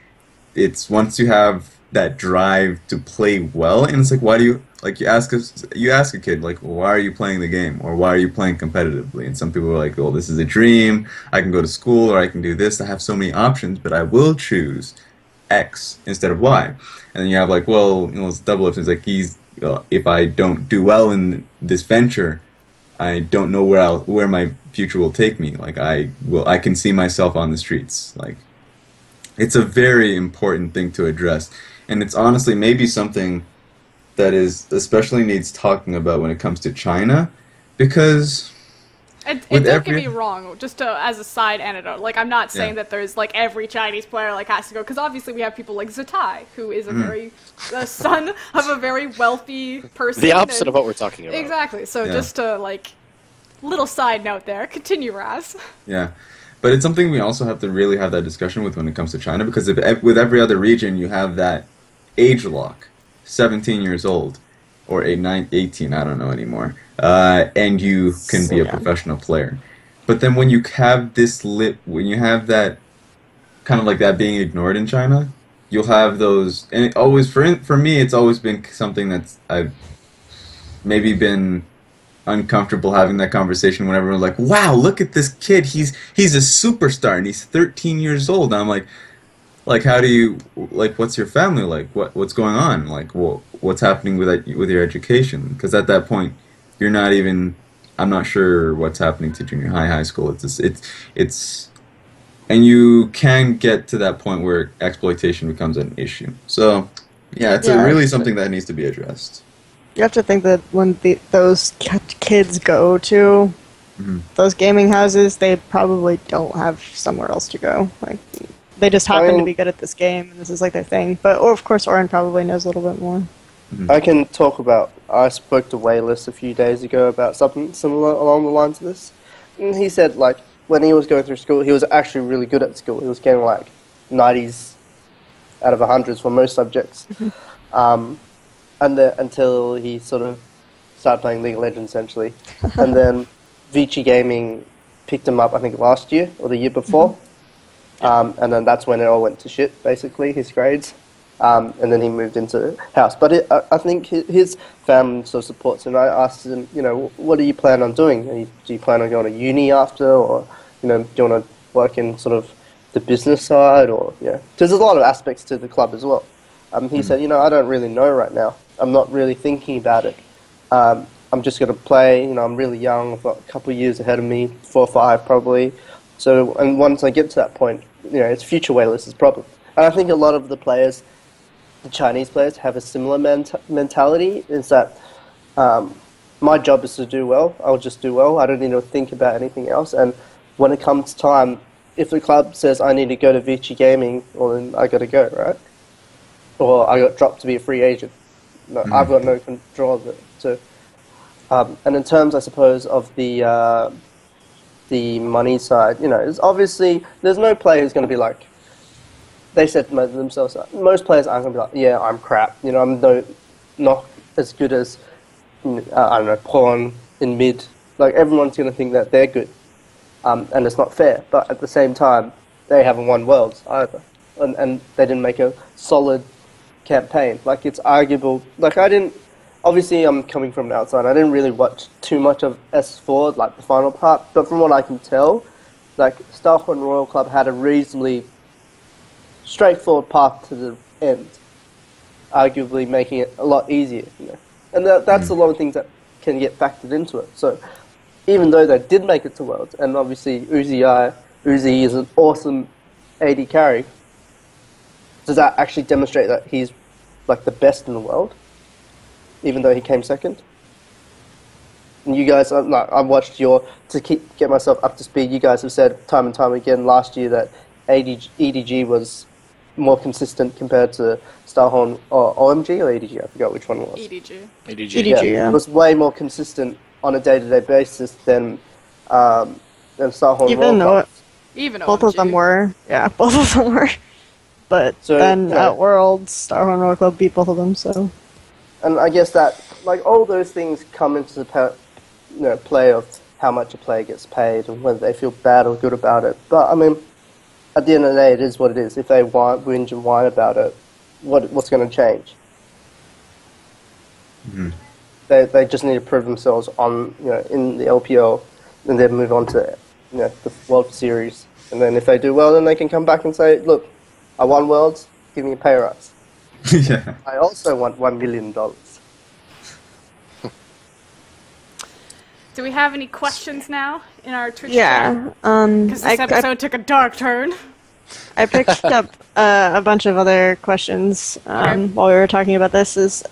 [SPEAKER 4] it's once you have that drive to play well, and it's like, why do you, like, you ask a kid, like, why are you playing the game, or why are you playing competitively? And some people are like, well, this is a dream, I can go to school, or I can do this, I have so many options, but I will choose X instead of Y. And then you have like, well, you know, it's Doublelift, it's like, if I don't do well in this venture, I don't know where my future will take me. Like I can see myself on the streets. Like, it's a very important thing to address, and it's honestly maybe something that is especially needs talking about when it comes to China, because
[SPEAKER 1] and don't get me wrong, just as a side anecdote, like I'm not saying that there's like every Chinese player like has to go, because obviously we have people like Zatai, who is the son of a very wealthy person.
[SPEAKER 3] The opposite of what we're talking about.
[SPEAKER 1] Exactly. So just to like, little side note there. Continue, Raz.
[SPEAKER 4] Yeah. But it's something we also have to really have that discussion with when it comes to China, because with every other region you have that age lock, 17 years old, or 18, I don't know anymore, and you can be a professional player. But then when you have when you have that kind of like that being ignored in China, you'll have those, and it always, for me, it's always been something that's I've maybe been uncomfortable having that conversation when everyone's like, wow, look at this kid, he's a superstar and he's 13 years old. And I'm like, how do you, like, what's your family like? What's going on? Like, what's happening with your education? Because at that point, you're not even, I'm not sure what's happening to junior high school. It's and you can get to that point where exploitation becomes an issue. So, yeah, it's really something that needs to be addressed.
[SPEAKER 5] You have to think that when those kids go to those gaming houses, they probably don't have somewhere else to go. Like, they just happen to be good at this game, and this is like their thing. But of course, Orrin probably knows a little bit more.
[SPEAKER 2] I can talk about. I spoke to Wayless a few days ago about something similar along the lines of this. And he said, like, when he was going through school, he was actually really good at school. He was getting, like, 90s out of 100s for most subjects. Until he sort of started playing League of Legends, essentially. And then Vici Gaming picked him up, I think, last year or the year before. And then that's when it all went to shit, basically, his grades. And then he moved into house. But I think his family sort of supports him. I asked him, you know, what do you plan on doing? Do you plan on going to uni after? Or, you know, do you want to work in sort of the business side? Or, yeah. There's a lot of aspects to the club as well. He said, you know, I don't really know right now. I'm not really thinking about it. I'm just going to play. You know, I'm really young. I've got a couple of years ahead of me, 4 or 5 probably. So, and once I get to that point, you know, it's future Wayless's problem. And I think a lot of the players, the Chinese players, have a similar mentality, is that my job is to do well. I'll just do well. I don't need to think about anything else. And when it comes time, if the club says I need to go to Vici Gaming, well, then I got to go, right? Or I got dropped to be a free agent. No, I've got no control of it. So, and in terms, I suppose, of the money side, you know, it's obviously there's no player who's going to be like. They said to themselves, most players aren't going to be like, yeah, I'm crap. You know, I'm not as good as, I don't know, Pawn in mid. Like, everyone's going to think that they're good. And it's not fair. But at the same time, they haven't won Worlds either. And they didn't make a solid campaign. Like, it's arguable. Like, obviously, I'm coming from the outside. I didn't really watch too much of S4, like the final part. But from what I can tell, like, Starhorn Royal Club had a reasonably straightforward path to the end, arguably making it a lot easier, you know. And that's a lot of things that can get factored into it. So even though they did make it to Worlds, and obviously Uzi is an awesome AD carry, does that actually demonstrate that he's like the best in the world, even though he came second? And you guys, I've watched to get myself up to speed, you guys have said time and time again last year that EDG was more consistent compared to Starhorn or OMG or EDG, I forgot which one it was.
[SPEAKER 1] EDG.
[SPEAKER 5] Yeah.
[SPEAKER 2] It was way more consistent on a day-to-day basis than Starhorn.
[SPEAKER 1] Even
[SPEAKER 5] both
[SPEAKER 1] OMG.
[SPEAKER 5] of them were. Yeah, both of them were. But
[SPEAKER 2] So,
[SPEAKER 5] then
[SPEAKER 2] yeah.
[SPEAKER 5] at Worlds, Starhorn Royal Club beat both of them, so...
[SPEAKER 2] And I guess that, like, all those things come into the play of how much a player gets paid and whether they feel bad or good about it. But, I mean, at the end of the day, it is what it is. If they whinge and whine about it, what's going to change? They just need to prove themselves in the LPL, and then move on to the World Series. And then if they do well, then they can come back and say, look, I won Worlds, give me a pay rise.
[SPEAKER 4] Yeah.
[SPEAKER 2] I also want $1 million.
[SPEAKER 1] Do we have any questions now in our Twitch chat?
[SPEAKER 5] Yeah,
[SPEAKER 1] Because this episode took a dark turn.
[SPEAKER 5] I picked up a bunch of other questions while we were talking about this.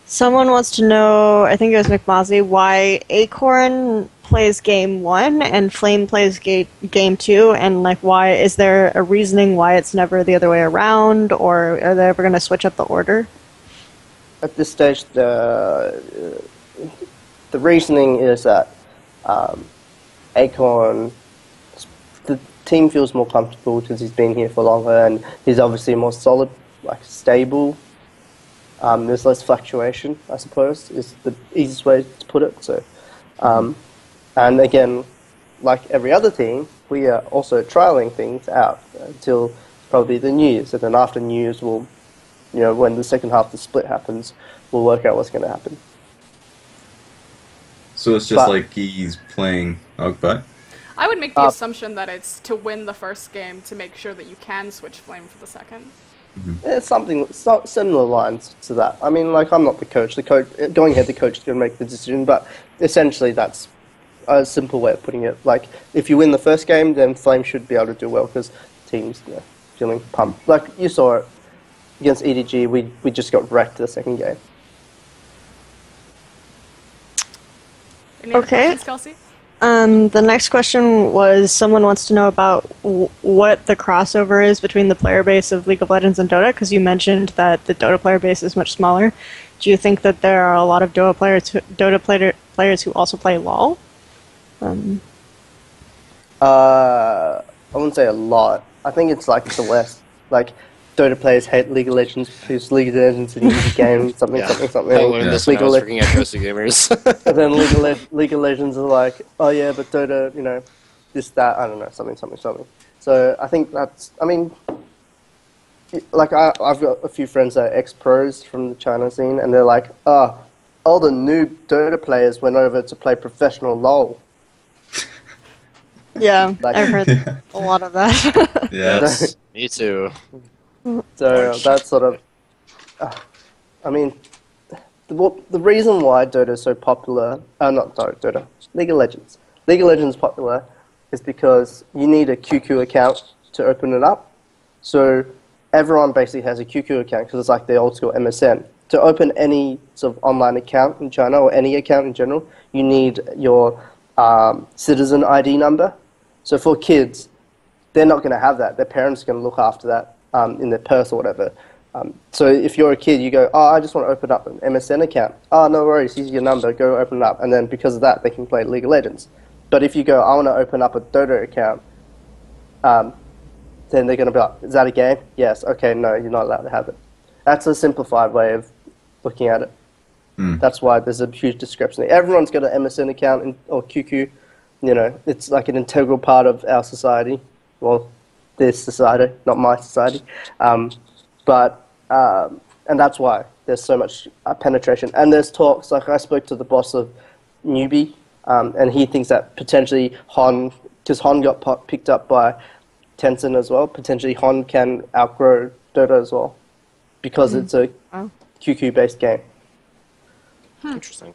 [SPEAKER 5] Someone wants to know, I think it was McMozzie, why Acorn plays game 1 and Flame plays game 2, and like why is there a reasoning why it's never the other way around, or are they ever going to switch up the order?
[SPEAKER 2] At this stage, the reasoning is that Acorn, the team feels more comfortable because he's been here for longer and he's obviously more solid, like stable. There's less fluctuation, I suppose, is the easiest way to put it. So, and again, like every other team, we are also trialing things out until probably the New Year's. And then after New Year's, we'll, when the second half of the split happens, we'll work out what's going to happen.
[SPEAKER 4] So it's just like he's playing Ogbat?
[SPEAKER 1] I would make the assumption that it's to win the first game to make sure that you can switch Flame for the second.
[SPEAKER 2] It's something similar lines to that. I mean, like, I'm not the coach. Going ahead, the coach is going to make the decision, but essentially that's a simple way of putting it. Like, if you win the first game, then Flame should be able to do well because the team's feeling pumped. Like, you saw it against EDG, we just got wrecked the second game.
[SPEAKER 1] Any other questions, Kelsey?
[SPEAKER 5] The next question was someone wants to know about what the crossover is between the player base of League of Legends and Dota, because you mentioned that the Dota player base is much smaller. Do you think that there are a lot of Dota players who also play LoL?
[SPEAKER 2] I wouldn't say a lot. I think it's like the West. Like, Dota players hate League of Legends because League of Legends is an easy game, something.
[SPEAKER 3] I learned this when I was working at Coastal Gamers.
[SPEAKER 2] And then League of Legends are like, oh yeah, but Dota, you know, this, that, I don't know, something. So I think that's, I mean, like I've got a few friends that are ex-pros from the China scene, and they're like, all the new Dota players went over to play professional LoL.
[SPEAKER 5] Yeah,
[SPEAKER 2] Like,
[SPEAKER 5] I've heard a lot of that.
[SPEAKER 3] Yes, me too.
[SPEAKER 2] So that's sort of, I mean, the reason why Dota is so popular, not Dota, League of Legends. League of Legends is popular is because you need a QQ account to open it up. So everyone basically has a QQ account because it's like the old school MSN. To open any sort of online account in China or any account in general, you need your citizen ID number. So for kids, they're not going to have that. Their parents are going to look after that in their purse or whatever. So if you're a kid, you go, I just want to open up an MSN account. No worries, here's your number, go open it up. And then because of that, they can play League of Legends. But if you go, I want to open up a Dota account, then they're going to be like, is that a game? Yes. Okay, no, you're not allowed to have it. That's a simplified way of looking at it. That's why there's a huge discrepancy. Everyone's got an MSN account or QQ. You know, it's like an integral part of our society. Well, this society, not my society. And that's why there's so much penetration. And there's talks, like I spoke to the boss of Newbie, and he thinks that potentially Hon, because Hon got picked up by Tencent as well, potentially Hon can outgrow Dota as well, because it's a QQ-based game.
[SPEAKER 3] Interesting.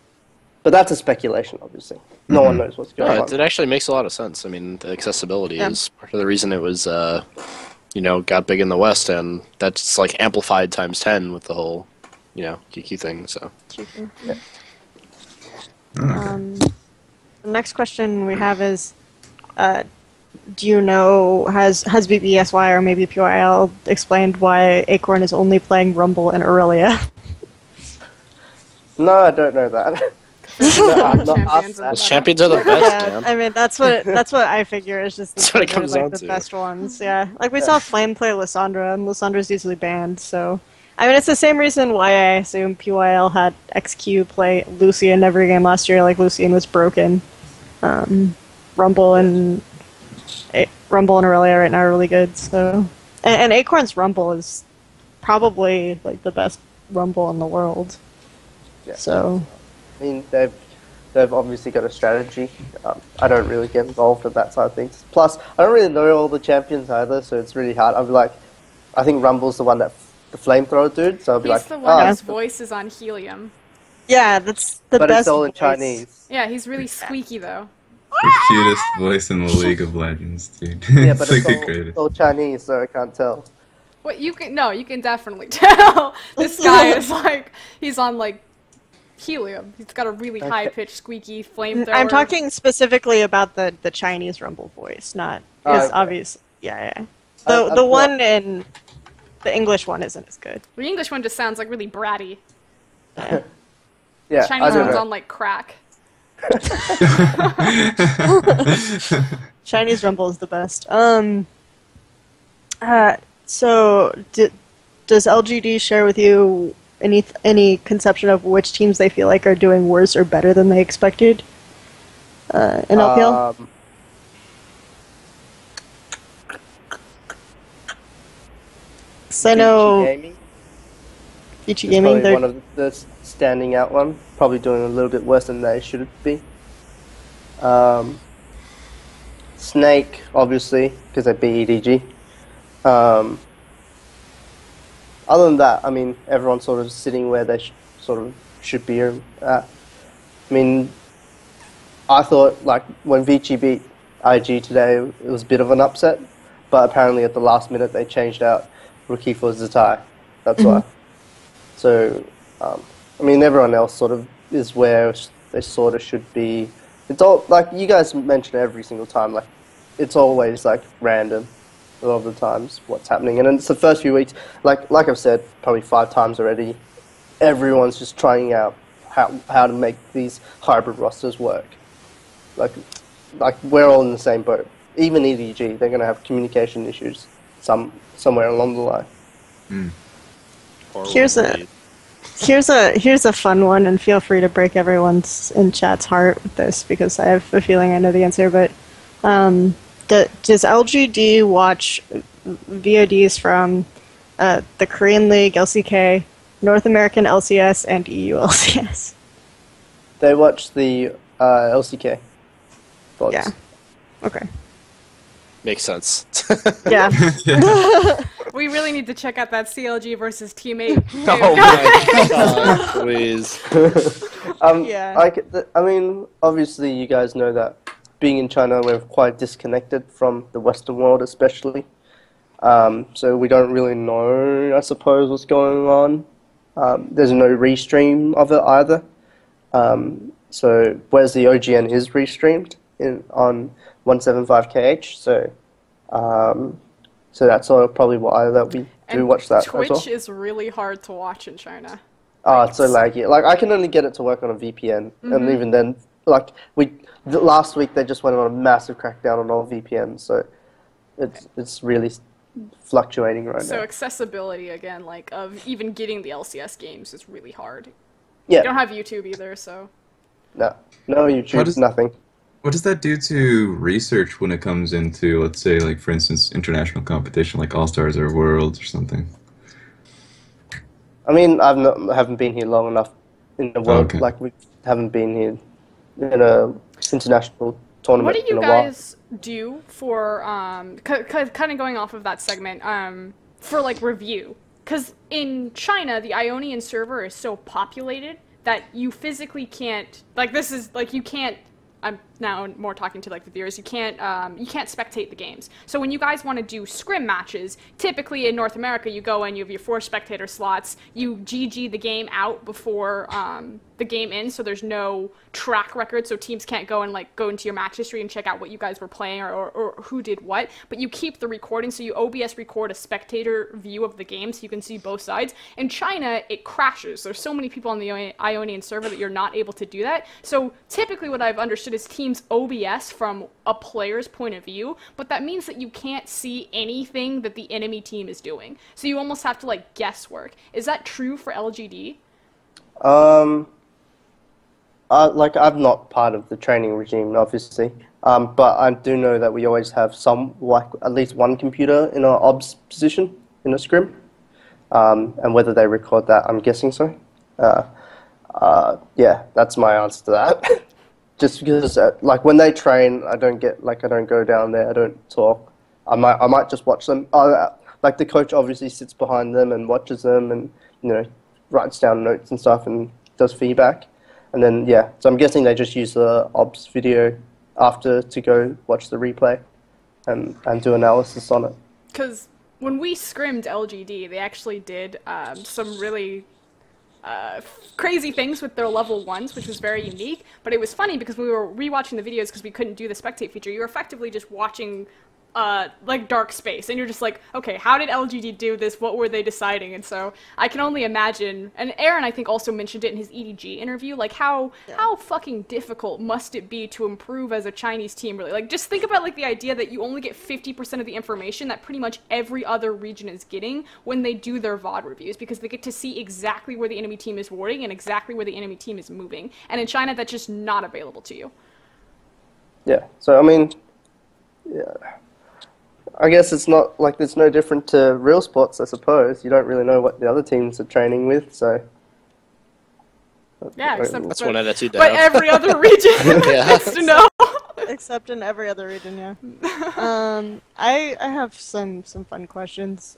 [SPEAKER 2] But that's a speculation, obviously. No one knows what's going on.
[SPEAKER 3] It actually makes a lot of sense. I mean, the accessibility is part of the reason it was, got big in the West, and that's like amplified times 10 with the whole, QQ thing. So.
[SPEAKER 5] QQ. The next question we have is, do you know, has BBSY or maybe PYL explained why Acorn is only playing Rumble and Aurelia?
[SPEAKER 2] No, I don't know that.
[SPEAKER 3] The champions are the best, man.
[SPEAKER 5] I mean, that's what I figure is just
[SPEAKER 3] that's what it comes down
[SPEAKER 5] the
[SPEAKER 3] to.
[SPEAKER 5] best ones. Yeah, like we saw Flame play Lissandra, and Lissandra's usually banned. So, I mean, it's the same reason why I assume PYL had XQ play Lucian every game last year. Like Lucian was broken. Rumble and Aurelia right now are really good. So, and Acorn's Rumble is probably like the best Rumble in the world.
[SPEAKER 2] Yeah.
[SPEAKER 5] So.
[SPEAKER 2] I mean, they've obviously got a strategy. I don't really get involved with that side of things. Plus, I don't really know all the champions either, so it's really hard. I'll be like, I think Rumble's the one that the flamethrower dude. So I'll be
[SPEAKER 1] he's
[SPEAKER 2] like,
[SPEAKER 1] the one whose voice is on helium.
[SPEAKER 5] Yeah, that's the
[SPEAKER 2] but
[SPEAKER 5] best.
[SPEAKER 2] But it's all in
[SPEAKER 5] voice.
[SPEAKER 2] Chinese.
[SPEAKER 1] Yeah, he's really squeaky though.
[SPEAKER 4] The cutest voice in the League of Legends, dude.
[SPEAKER 2] Yeah, but
[SPEAKER 4] it's
[SPEAKER 2] all Chinese, so I can't tell.
[SPEAKER 1] What you can definitely tell. This guy is like, he's on like helium. He's got a really high-pitched, squeaky flamethrower.
[SPEAKER 5] I'm talking specifically about the Chinese Rumble voice, not his obvious. Yeah. The one in the English one isn't as good.
[SPEAKER 1] The English one just sounds like really bratty.
[SPEAKER 5] Yeah.
[SPEAKER 2] Yeah,
[SPEAKER 1] the Chinese one's on like crack.
[SPEAKER 5] Chinese Rumble is the best. So does LGD share with you any conception of which teams they feel like are doing worse or better than they expected in LPL? So I know Vici Gaming,
[SPEAKER 2] they're one of the standing out one, probably doing a little bit worse than they should be. Snake, obviously, because they beat EDG. Other than that, I mean, everyone's sort of sitting where they should be at. I mean, I thought, like, when Vici beat IG today, it was a bit of an upset, but apparently at the last minute they changed out Rookie for Zatai. That's why. So, I mean, everyone else sort of is where they sort of should be. It's all like you guys mention every single time. Like it's always like random. A lot of the times, what's happening, and it's the first few weeks. Like I've said probably 5 times already. Everyone's just trying out how to make these hybrid rosters work. Like we're all in the same boat. Even EDG, they're gonna have communication issues somewhere along the line.
[SPEAKER 5] Here's a fun one, and feel free to break everyone's in chat's heart with this because I have a feeling I know the answer. But does LGD watch VODs from the Korean League, LCK, North American LCS, and EU LCS?
[SPEAKER 2] They watch the LCK. VODs.
[SPEAKER 5] Yeah. Okay.
[SPEAKER 3] Makes sense.
[SPEAKER 5] Yeah.
[SPEAKER 1] We really need to check out that CLG versus Team 8.
[SPEAKER 3] Oh my god, please.
[SPEAKER 5] Yeah.
[SPEAKER 2] I mean, obviously you guys know that being in China, we're quite disconnected from the Western world, especially. So we don't really know, I suppose, what's going on. There's no restream of it either. So whereas the OGN is restreamed on 175kh, so that's probably why that we do watch that
[SPEAKER 1] Twitch
[SPEAKER 2] as well.
[SPEAKER 1] is really hard to watch in China.
[SPEAKER 2] Oh, it's so laggy. Like I can only get it to work on a VPN, and even then, like last week they just went on a massive crackdown on all VPNs, so it's really fluctuating right now.
[SPEAKER 1] So accessibility again, like of even getting the LCS games is really hard.
[SPEAKER 2] Yeah.
[SPEAKER 1] You don't have YouTube either, so.
[SPEAKER 2] No YouTube, nothing.
[SPEAKER 4] What does that do to research when it comes into, let's say, like for instance, international competition like All Stars or Worlds or something?
[SPEAKER 2] I mean, haven't been here long enough in the world.
[SPEAKER 4] Okay.
[SPEAKER 2] Like we haven't been here in a international tournament.
[SPEAKER 1] What do you
[SPEAKER 2] in a while.
[SPEAKER 1] guys do for kind of going off of that segment for like review? Because in China, the Ionian server is so populated that you physically can't, like this is like you can't. I'm now more talking to like the viewers. You can't spectate the games. So when you guys want to do scrim matches, typically in North America, you go in, you have your 4 spectator slots, you GG the game out before the game ends, so there's no track record, so teams can't go and like go into your match history and check out what you guys were playing or who did what. But you keep the recording, so you OBS record a spectator view of the game, so you can see both sides. In China, it crashes. There's so many people on the Ionian server that you're not able to do that. So typically, what I've understood is teams OBS from a player's point of view, but that means that you can't see anything that the enemy team is doing. So you almost have to like guesswork. Is that true for LGD?
[SPEAKER 2] Like I'm not part of the training regime, obviously, but I do know that we always have at least one computer in our obs position in a scrim, and whether they record that, I'm guessing so. Yeah, that's my answer to that. Just because, like, when they train, I don't go down there, I don't talk. I might just watch them. Like, the coach obviously sits behind them and watches them and, you know, writes down notes and stuff and does feedback. And then, yeah, so I'm guessing they just use the ops video after to go watch the replay and do analysis on it.
[SPEAKER 1] Because when we scrimmed LGD, they actually did some really crazy things with their level 1s, which was very unique. But it was funny because we were rewatching the videos because we couldn't do the spectate feature. You were effectively just watching like dark space, and you're just like, okay, how did LGD do this? What were they deciding? And so I can only imagine, and Aaron I think also mentioned it in his EDG interview, like how fucking difficult must it be to improve as a Chinese team, really? Like, just think about like the idea that you only get 50% of the information that pretty much every other region is getting when they do their VOD reviews, because they get to see exactly where the enemy team is warding and exactly where the enemy team is moving, and in China that's just not available to you.
[SPEAKER 2] Yeah, so I mean, yeah, I guess it's not like it's no different to real sports, I suppose. You don't really know what the other teams are training with, so.
[SPEAKER 1] Yeah, except
[SPEAKER 3] That's one attitude to
[SPEAKER 1] but
[SPEAKER 3] have.
[SPEAKER 1] every other region gets to know.
[SPEAKER 5] Except in every other region, yeah. I have some fun questions.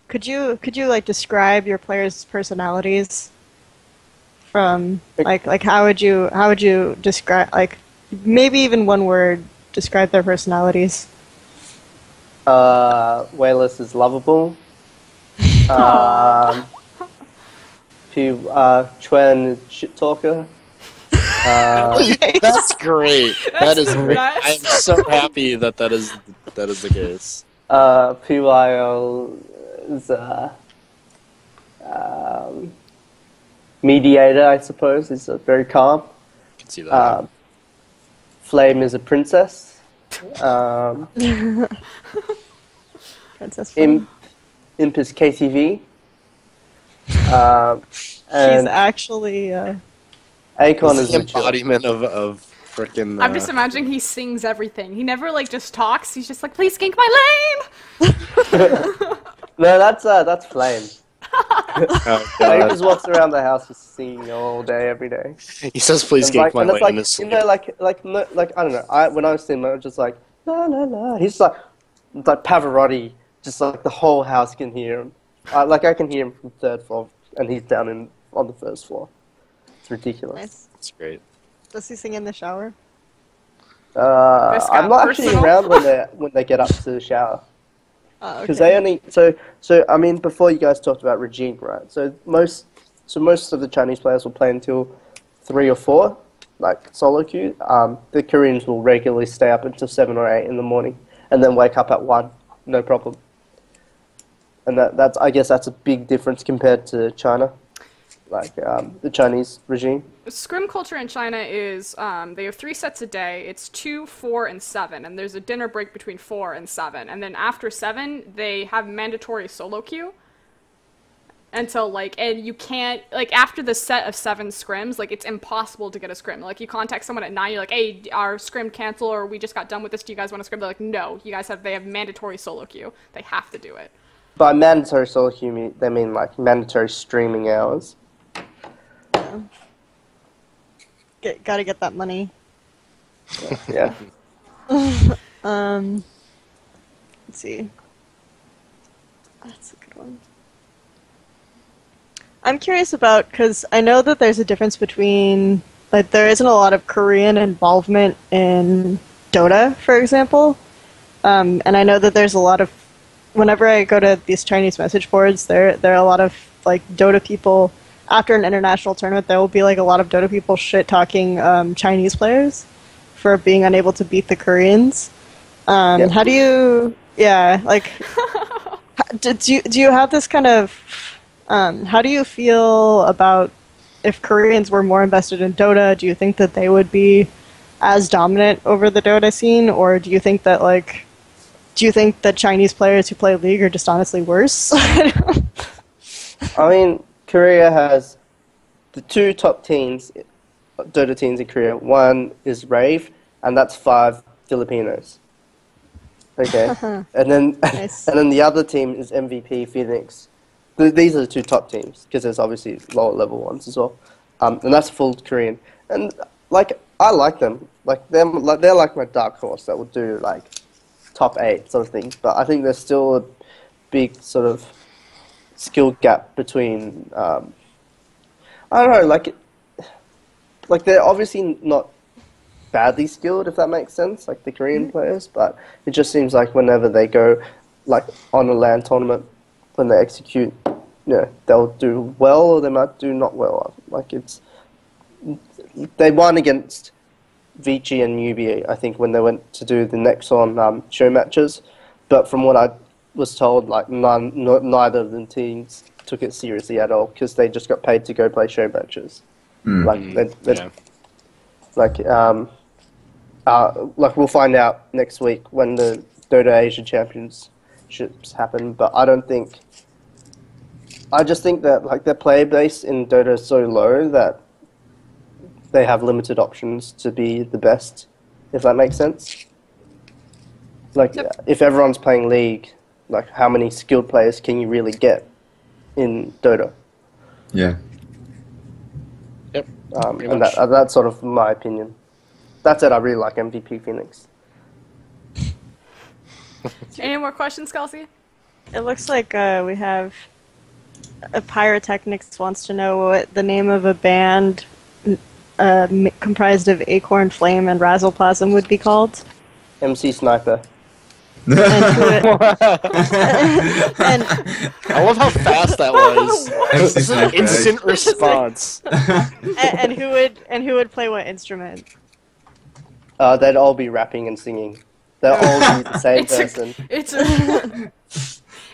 [SPEAKER 5] Could you like describe your players' personalities? From like how would you describe, like, maybe even one word, describe their personalities?
[SPEAKER 2] Wayless is lovable. Chuan is shit talker.
[SPEAKER 3] That's great. That is great.
[SPEAKER 1] That's-
[SPEAKER 3] I'm so happy that is the case.
[SPEAKER 2] PYL is mediator, I suppose. Is very calm.
[SPEAKER 3] I can see that.
[SPEAKER 2] Flame is a princess.
[SPEAKER 5] Princess Flame.
[SPEAKER 2] Imp is KTV.
[SPEAKER 5] She's
[SPEAKER 2] And
[SPEAKER 5] actually.
[SPEAKER 2] Acorn
[SPEAKER 3] It's
[SPEAKER 2] is
[SPEAKER 3] the
[SPEAKER 2] the chill.
[SPEAKER 3] embodiment of frickin'
[SPEAKER 1] I'm just imagining he sings everything. He never like just talks. He's just like, please gank my lane.
[SPEAKER 2] No, that's Flame.
[SPEAKER 3] oh,
[SPEAKER 2] Flame
[SPEAKER 3] God.
[SPEAKER 2] just walks around the house just singing all day, every day.
[SPEAKER 3] He says, "Please
[SPEAKER 2] And
[SPEAKER 3] gank my
[SPEAKER 2] and it's
[SPEAKER 3] lane."
[SPEAKER 2] like,
[SPEAKER 3] in his sleep.
[SPEAKER 2] you know, like I don't know. When I was seeing him, I was just like, la la la. He's like Pavarotti, just like the whole house can hear him. Like I can hear him from third floor, and he's down on the first floor. It's ridiculous.
[SPEAKER 5] Nice.
[SPEAKER 3] It's great.
[SPEAKER 5] Does he sing in the shower?
[SPEAKER 1] This got
[SPEAKER 2] I'm not actually
[SPEAKER 1] personal.
[SPEAKER 2] around when they get up to the shower.
[SPEAKER 5] Oh,
[SPEAKER 2] Because
[SPEAKER 5] okay.
[SPEAKER 2] they only so I mean before you guys talked about regime, right? So most of the Chinese players will play until 3 or 4, like solo queue. The Koreans will regularly stay up until 7 or 8 in the morning, and then wake up at 1, no problem. And that's I guess that's a big difference compared to China, like the Chinese regime.
[SPEAKER 1] Scrim culture in China is they have 3 sets a day. It's 2, 4, and 7, and there's a dinner break between 4 and 7. And then after 7, they have mandatory solo queue. Until and you can't after the set of 7 scrims, it's impossible to get a scrim. Like you contact someone at 9, you're like, hey, our scrim cancel, or we just got done with this. Do you guys want to scrim? They're like, no, they have mandatory solo queue. They have to do it.
[SPEAKER 2] By mandatory solo queue, they mean like mandatory streaming hours.
[SPEAKER 5] Gotta get that money.
[SPEAKER 2] Yeah.
[SPEAKER 5] Let's see. That's a good one. I'm curious about, because I know that there's a difference between, there isn't a lot of Korean involvement in Dota, for example. And I know that there's a lot of, whenever I go to these Chinese message boards, there are a lot of, Dota people. After an international tournament, there will be a lot of Dota people shit-talking Chinese players for being unable to beat the Koreans.
[SPEAKER 2] Yeah.
[SPEAKER 5] How do you... Yeah, do you have this kind of... how do you feel about if Koreans were more invested in Dota? Do you think that they would be as dominant over the Dota scene? Or do you think that, do you think that Chinese players who play League are just honestly worse?
[SPEAKER 2] I mean, Korea has the 2 top teams, Dota teams in Korea. One is Rave, and that's 5 Filipinos. Okay, and then
[SPEAKER 5] Nice.
[SPEAKER 2] and then the other team is MVP Phoenix. These are the 2 top teams because there's obviously lower level ones as well, and that's full Korean. And I like them, they're like my dark horse that will do top 8 sort of thing. But I think there's still a big sort of skill gap between I don't know, they're obviously not badly skilled, if that makes sense, the Korean players, but it just seems like whenever they go on a LAN tournament, when they execute, they'll do well or they might do not well. They won against Vici and Newbie, I think, when they went to do the Nexon show matches, but from what I was told, neither of the teams took it seriously at all because they just got paid to go play show matches. We'll find out next week when the Dota Asia Championships happen, but I just think that their player base in Dota is so low that they have limited options to be the best, if that makes sense. If everyone's playing League, how many skilled players can you really get in Dota?
[SPEAKER 4] Yeah.
[SPEAKER 3] Yep.
[SPEAKER 2] And that's sort of my opinion. That's it. I really like MVP Phoenix.
[SPEAKER 1] Any more questions, Kelsey?
[SPEAKER 5] It looks like we have a Pyrotechnics wants to know what the name of a band comprised of Acorn, Flame, and Razzleplasm would be called.
[SPEAKER 2] MC Sniper.
[SPEAKER 5] and who would, and
[SPEAKER 3] I love how fast that was.
[SPEAKER 4] MC
[SPEAKER 3] This is an
[SPEAKER 4] Sniper.
[SPEAKER 3] instant response.
[SPEAKER 5] and who would play what instrument?
[SPEAKER 2] They'd all be rapping and singing. They'll all be the same
[SPEAKER 1] It's
[SPEAKER 2] person.
[SPEAKER 1] It's a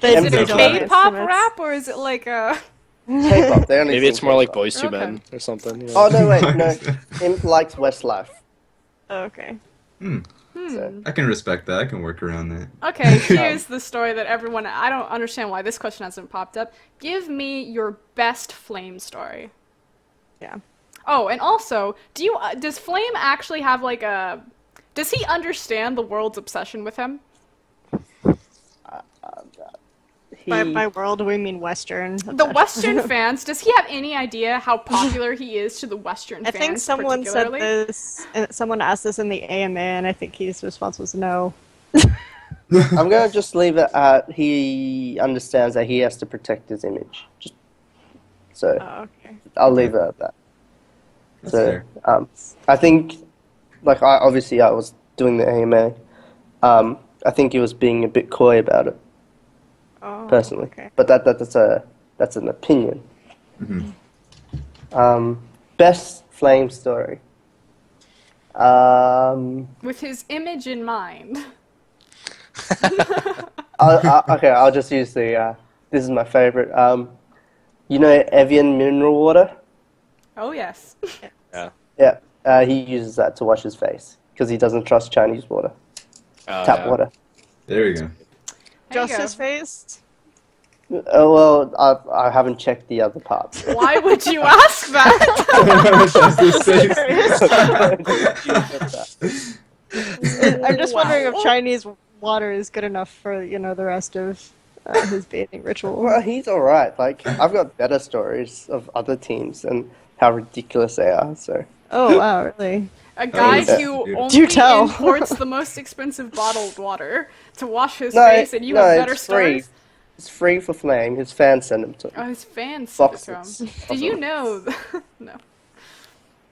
[SPEAKER 5] They
[SPEAKER 1] is it a
[SPEAKER 5] don't have
[SPEAKER 1] K-pop
[SPEAKER 5] instruments.
[SPEAKER 1] rap or is it like a?
[SPEAKER 2] K-pop. They only
[SPEAKER 3] Maybe
[SPEAKER 2] sing
[SPEAKER 3] it's more like
[SPEAKER 2] K-pop.
[SPEAKER 3] Boys II
[SPEAKER 1] Okay.
[SPEAKER 3] Men or something. You know?
[SPEAKER 2] Oh no, wait, no. Imp likes Westlife.
[SPEAKER 5] Oh, okay.
[SPEAKER 2] So.
[SPEAKER 4] I can respect that. I can work around that.
[SPEAKER 1] Okay, here's the story that everyone. I don't understand why this question hasn't popped up. Give me your best Flame story.
[SPEAKER 5] Yeah.
[SPEAKER 1] Oh, and also, does Flame actually have like a? Does he understand the world's obsession with him?
[SPEAKER 5] By world, we mean Western.
[SPEAKER 1] The Western fans, does he have any idea how popular he is to the Western
[SPEAKER 5] I
[SPEAKER 1] fans?
[SPEAKER 5] think someone said
[SPEAKER 1] particularly?
[SPEAKER 5] this, and someone asked this in the AMA, and I think his response was no.
[SPEAKER 2] I'm gonna just leave it at he understands that he has to protect his image. So
[SPEAKER 5] Oh, okay.
[SPEAKER 2] I'll leave it at that.
[SPEAKER 4] That's
[SPEAKER 2] So
[SPEAKER 4] fair.
[SPEAKER 2] I think, like I was doing the AMA. I think he was being a bit coy about it.
[SPEAKER 5] Oh,
[SPEAKER 2] Personally,
[SPEAKER 5] okay.
[SPEAKER 2] but that's an opinion. Best Flame story.
[SPEAKER 1] With his image in mind.
[SPEAKER 2] Okay, I'll just use the. This is my favorite. You know Evian mineral water?
[SPEAKER 1] Oh yes.
[SPEAKER 3] Yeah.
[SPEAKER 2] Yeah. He uses that to wash his face because he doesn't trust Chinese water, tap
[SPEAKER 3] Yeah.
[SPEAKER 2] water.
[SPEAKER 4] There you go.
[SPEAKER 1] There you
[SPEAKER 5] Just
[SPEAKER 1] go.
[SPEAKER 5] his face?
[SPEAKER 2] Oh well, I haven't checked the other parts.
[SPEAKER 1] Why would you ask that?
[SPEAKER 5] I'm just
[SPEAKER 1] Wow.
[SPEAKER 5] wondering if Chinese water is good enough for, the rest of his bathing ritual.
[SPEAKER 2] Well, he's all right. Like I've got better stories of other teams and how ridiculous they are. So
[SPEAKER 5] Oh, wow, really?
[SPEAKER 1] A guy
[SPEAKER 2] yeah.
[SPEAKER 1] who
[SPEAKER 4] Dude.
[SPEAKER 1] only
[SPEAKER 5] Do tell.
[SPEAKER 1] imports the most expensive bottled water to wash his
[SPEAKER 2] no,
[SPEAKER 1] face, and you
[SPEAKER 2] no,
[SPEAKER 1] have better
[SPEAKER 2] it's free.
[SPEAKER 1] stories.
[SPEAKER 2] It's free for Flame. His fans send him to him.
[SPEAKER 1] Oh, his fans sent it to
[SPEAKER 2] Boxes.
[SPEAKER 1] him. Did you know? No.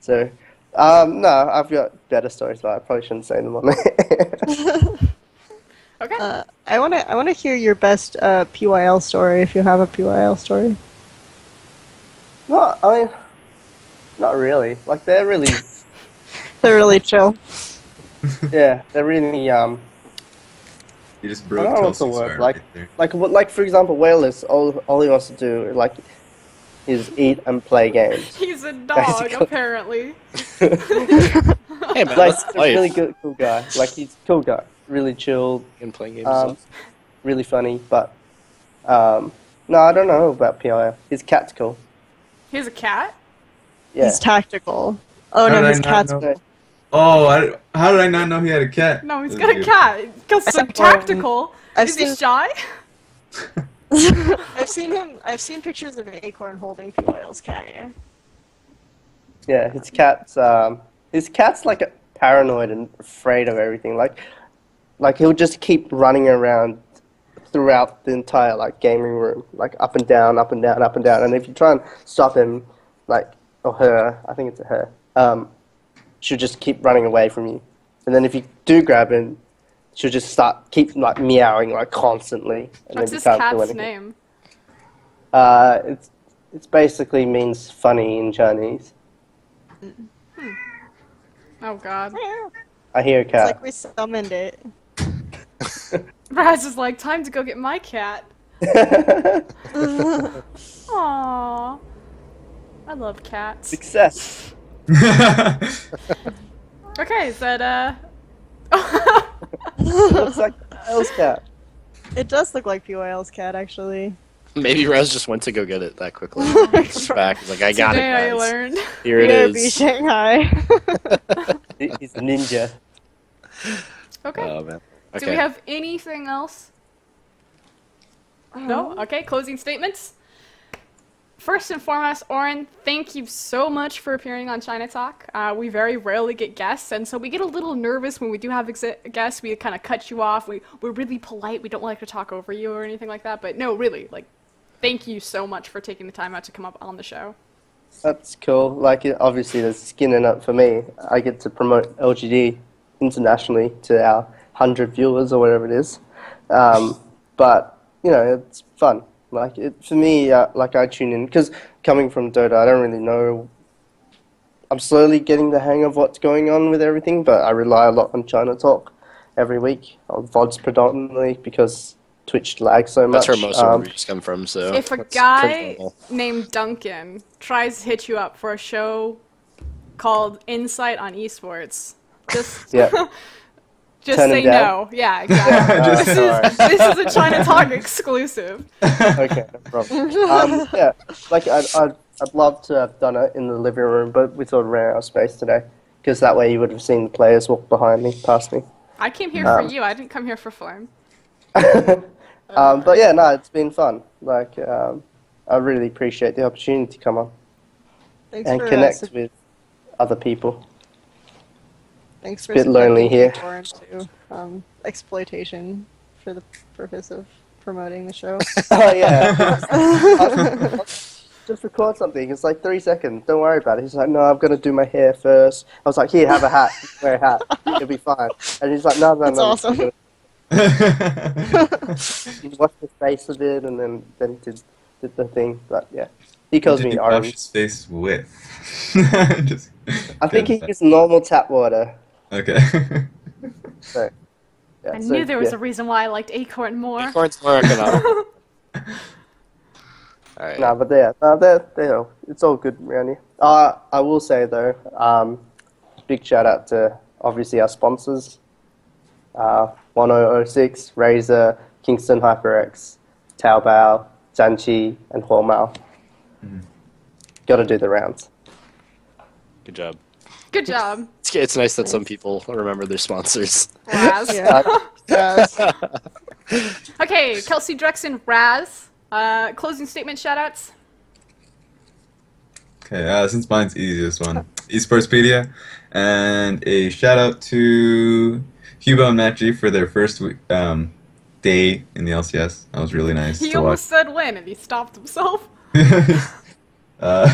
[SPEAKER 2] So, no, I've got better stories, but I probably shouldn't say them on there.
[SPEAKER 1] Okay.
[SPEAKER 5] I wanna hear your best PYL story if you have a PYL story.
[SPEAKER 2] No, I mean, not really. Like they're really,
[SPEAKER 5] They're really chill.
[SPEAKER 2] yeah, they're really
[SPEAKER 4] You just
[SPEAKER 2] I
[SPEAKER 4] broke
[SPEAKER 2] don't know what's the
[SPEAKER 4] Tulsi's
[SPEAKER 2] word.
[SPEAKER 4] heart
[SPEAKER 2] Like,
[SPEAKER 4] right there.
[SPEAKER 2] like for example, Whalers. All he wants to do is eat and play games.
[SPEAKER 1] He's a dog,
[SPEAKER 2] basically.
[SPEAKER 1] apparently.
[SPEAKER 3] Hey man,
[SPEAKER 2] Like
[SPEAKER 3] that's
[SPEAKER 2] a
[SPEAKER 3] life.
[SPEAKER 2] really good, cool guy. Like he's a cool guy, really chilled,
[SPEAKER 3] And playing games. and stuff.
[SPEAKER 2] really funny. But no, I don't know about PIF. His cat's cool.
[SPEAKER 1] He has a cat?
[SPEAKER 2] Yeah.
[SPEAKER 5] He's tactical. Oh
[SPEAKER 4] How
[SPEAKER 5] no,
[SPEAKER 4] did I
[SPEAKER 5] his
[SPEAKER 4] not
[SPEAKER 5] cat's
[SPEAKER 4] know?
[SPEAKER 2] No,
[SPEAKER 4] Oh, how did I not know he had a cat?
[SPEAKER 1] No, he's
[SPEAKER 4] That's
[SPEAKER 1] got a
[SPEAKER 4] beautiful.
[SPEAKER 1] cat. Because so
[SPEAKER 5] I've,
[SPEAKER 1] tactical.
[SPEAKER 5] I've
[SPEAKER 1] Is he
[SPEAKER 5] seen-
[SPEAKER 1] shy?
[SPEAKER 5] I've seen pictures of Acorn holding PYL's cat. Yeah.
[SPEAKER 2] Yeah, his cat's like paranoid and afraid of everything. Like he'll just keep running around throughout the entire like gaming room, like up and down, up and down, up and down. And if you try and stop him, like or her, I think it's a her, she'll just keep running away from you. And then if you do grab him, she'll just keep like meowing like constantly. And
[SPEAKER 1] What's
[SPEAKER 2] then you
[SPEAKER 1] his
[SPEAKER 2] can't do
[SPEAKER 1] cat's
[SPEAKER 2] anything.
[SPEAKER 1] name?
[SPEAKER 2] It's basically means funny in Chinese.
[SPEAKER 1] Oh god.
[SPEAKER 2] I hear a
[SPEAKER 5] It's
[SPEAKER 2] cat.
[SPEAKER 5] like we summoned it.
[SPEAKER 1] Raz is like, time to go get my cat. Aww. I love cats.
[SPEAKER 2] Success.
[SPEAKER 1] Okay, is that,
[SPEAKER 2] Looks like Elle's cat.
[SPEAKER 5] It does look like PYL's cat, actually.
[SPEAKER 3] Maybe Rez just went to go get it that quickly. He's back. He's like, I got
[SPEAKER 1] Today
[SPEAKER 3] it,
[SPEAKER 1] I
[SPEAKER 3] guys.
[SPEAKER 1] learned.
[SPEAKER 3] Here it
[SPEAKER 5] Yeah, be
[SPEAKER 3] is.
[SPEAKER 5] Shanghai.
[SPEAKER 2] He's a ninja.
[SPEAKER 1] Okay.
[SPEAKER 3] Oh man. Okay.
[SPEAKER 1] Do we have anything else? No? Okay, closing statements. First and foremost, Orrin, thank you so much for appearing on China Talk. We very rarely get guests, and so we get a little nervous when we do have guests. We kind of cut you off. We're really polite. We don't like to talk over you or anything like that. But no, really, like, thank you so much for taking the time out to come up on the show.
[SPEAKER 2] That's cool. Like, obviously, there's skin in it for me. I get to promote LGD internationally to our 100 viewers or whatever it is. But, you know, it's fun. Like, for me, like, I tune in, because coming from Dota, I don't really know. I'm slowly getting the hang of what's going on with everything, but I rely a lot on China Talk every week, on VODs predominantly, because Twitch lags so much.
[SPEAKER 3] That's where most of our reviews come from, so...
[SPEAKER 1] If a guy named Duncan tries to hit you up for a show called Insight on Esports, just...
[SPEAKER 2] Yeah.
[SPEAKER 1] Just
[SPEAKER 2] Turn
[SPEAKER 1] say
[SPEAKER 2] him down?
[SPEAKER 1] no. Yeah, exactly. This is a China Talk exclusive.
[SPEAKER 2] Okay, no problem. Yeah, like I'd love to have done it in the living room, but we sort of ran out of space today, because that way you would have seen the players walk behind me, past me.
[SPEAKER 1] I came here for you. I didn't come here for Flame.
[SPEAKER 2] But yeah, no, it's been fun. Like, I really appreciate the opportunity to come on
[SPEAKER 5] Thanks
[SPEAKER 2] and
[SPEAKER 5] for,
[SPEAKER 2] connect with other people.
[SPEAKER 5] Thanks for
[SPEAKER 2] bit lonely here.
[SPEAKER 5] Acorn to exploitation for the purpose of promoting the show.
[SPEAKER 2] Oh yeah. Just record something. It's like 3 seconds. Don't worry about it. He's like, no, I'm gonna do my hair first. I was like, here, have a hat. Wear a hat. It'll be fine. And he's like, no.
[SPEAKER 5] That's awesome.
[SPEAKER 2] He washed his face a bit, and then did the thing. But yeah, he calls me Orrin.
[SPEAKER 4] Wash his face with. Just
[SPEAKER 2] I think he used normal tap water.
[SPEAKER 4] Okay.
[SPEAKER 2] So, yeah,
[SPEAKER 1] I knew there was a reason why I liked Acorn more.
[SPEAKER 3] Acorn's more economic. Alright.
[SPEAKER 2] No, but they're it's all good around here. I will say though, big shout out to obviously our sponsors, 1006, Razer, Kingston HyperX, Taobao, Zanchi, and Hormao. Got to do the rounds.
[SPEAKER 3] Good job.
[SPEAKER 1] Good job.
[SPEAKER 3] It's nice that some people remember their sponsors.
[SPEAKER 1] Raz.
[SPEAKER 5] Yes.
[SPEAKER 1] Okay, Kelsey Drexen, Raz. Closing statement, shoutouts.
[SPEAKER 4] Okay, since mine's the easiest one, Esportspedia, and a shout out to Hugo and Matt G for their first day in the LCS. That was really nice
[SPEAKER 1] He
[SPEAKER 4] to
[SPEAKER 1] almost
[SPEAKER 4] watch.
[SPEAKER 1] said win and he stopped himself.
[SPEAKER 4] No,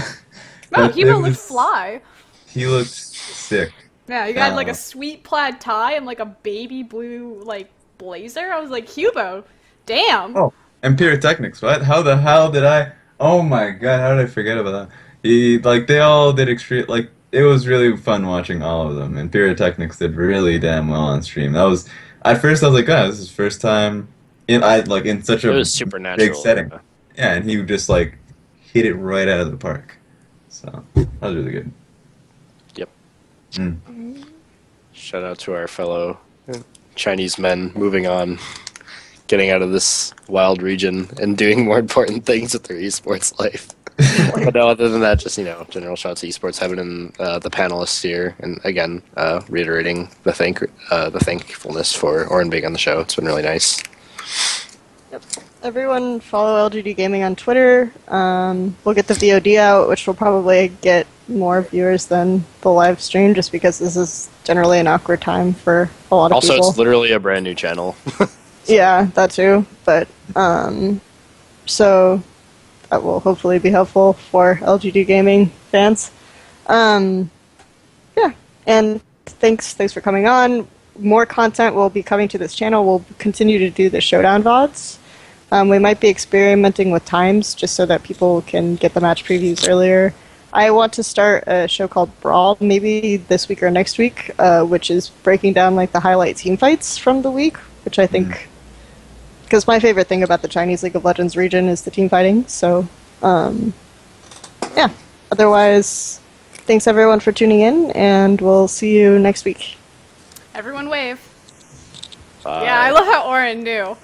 [SPEAKER 1] No, Hugo looked fly.
[SPEAKER 4] He looked sick.
[SPEAKER 1] Yeah, you got like a sweet plaid tie and like a baby blue like blazer. I was like, Hugo, damn.
[SPEAKER 4] Oh, and Pyrotechnics. What? How the hell did I? Oh my god, how did I forget about that? They all did extreme. Like, it was really fun watching all of them, and Pyrotechnics did really damn well on stream. That was at first I was like, oh, this is his first time in such a
[SPEAKER 3] It was supernatural.
[SPEAKER 4] big setting. Yeah, and he just like hit it right out of the park. So that was really good.
[SPEAKER 3] Yep.
[SPEAKER 4] Mm.
[SPEAKER 3] Shout out to our fellow Chinese men moving on, getting out of this wild region and doing more important things with their esports life. But no, other than that, just, general shout out to esports heaven and the panelists here, and again, reiterating the thankfulness for Orrin being on the show. It's been really nice.
[SPEAKER 5] Yep. Everyone follow LGD Gaming on Twitter. We'll get the VOD out, which will probably get more viewers than the live stream, just because this is generally an awkward time for a lot of people.
[SPEAKER 3] Also, it's literally a brand new channel.
[SPEAKER 5] Yeah, that too. But so that will hopefully be helpful for LGD Gaming fans. Yeah, and thanks for coming on. More content will be coming to this channel. We'll continue to do the Showdown VODs. We might be experimenting with times just so that people can get the match previews earlier. I want to start a show called Brawl, maybe this week or next week, which is breaking down like the highlight team fights from the week, which I think, because my favorite thing about the Chinese League of Legends region is the team fighting. So, yeah. Otherwise, thanks everyone for tuning in, and we'll see you next week.
[SPEAKER 1] Everyone wave.
[SPEAKER 3] Bye.
[SPEAKER 1] Yeah, I love how Orrin knew.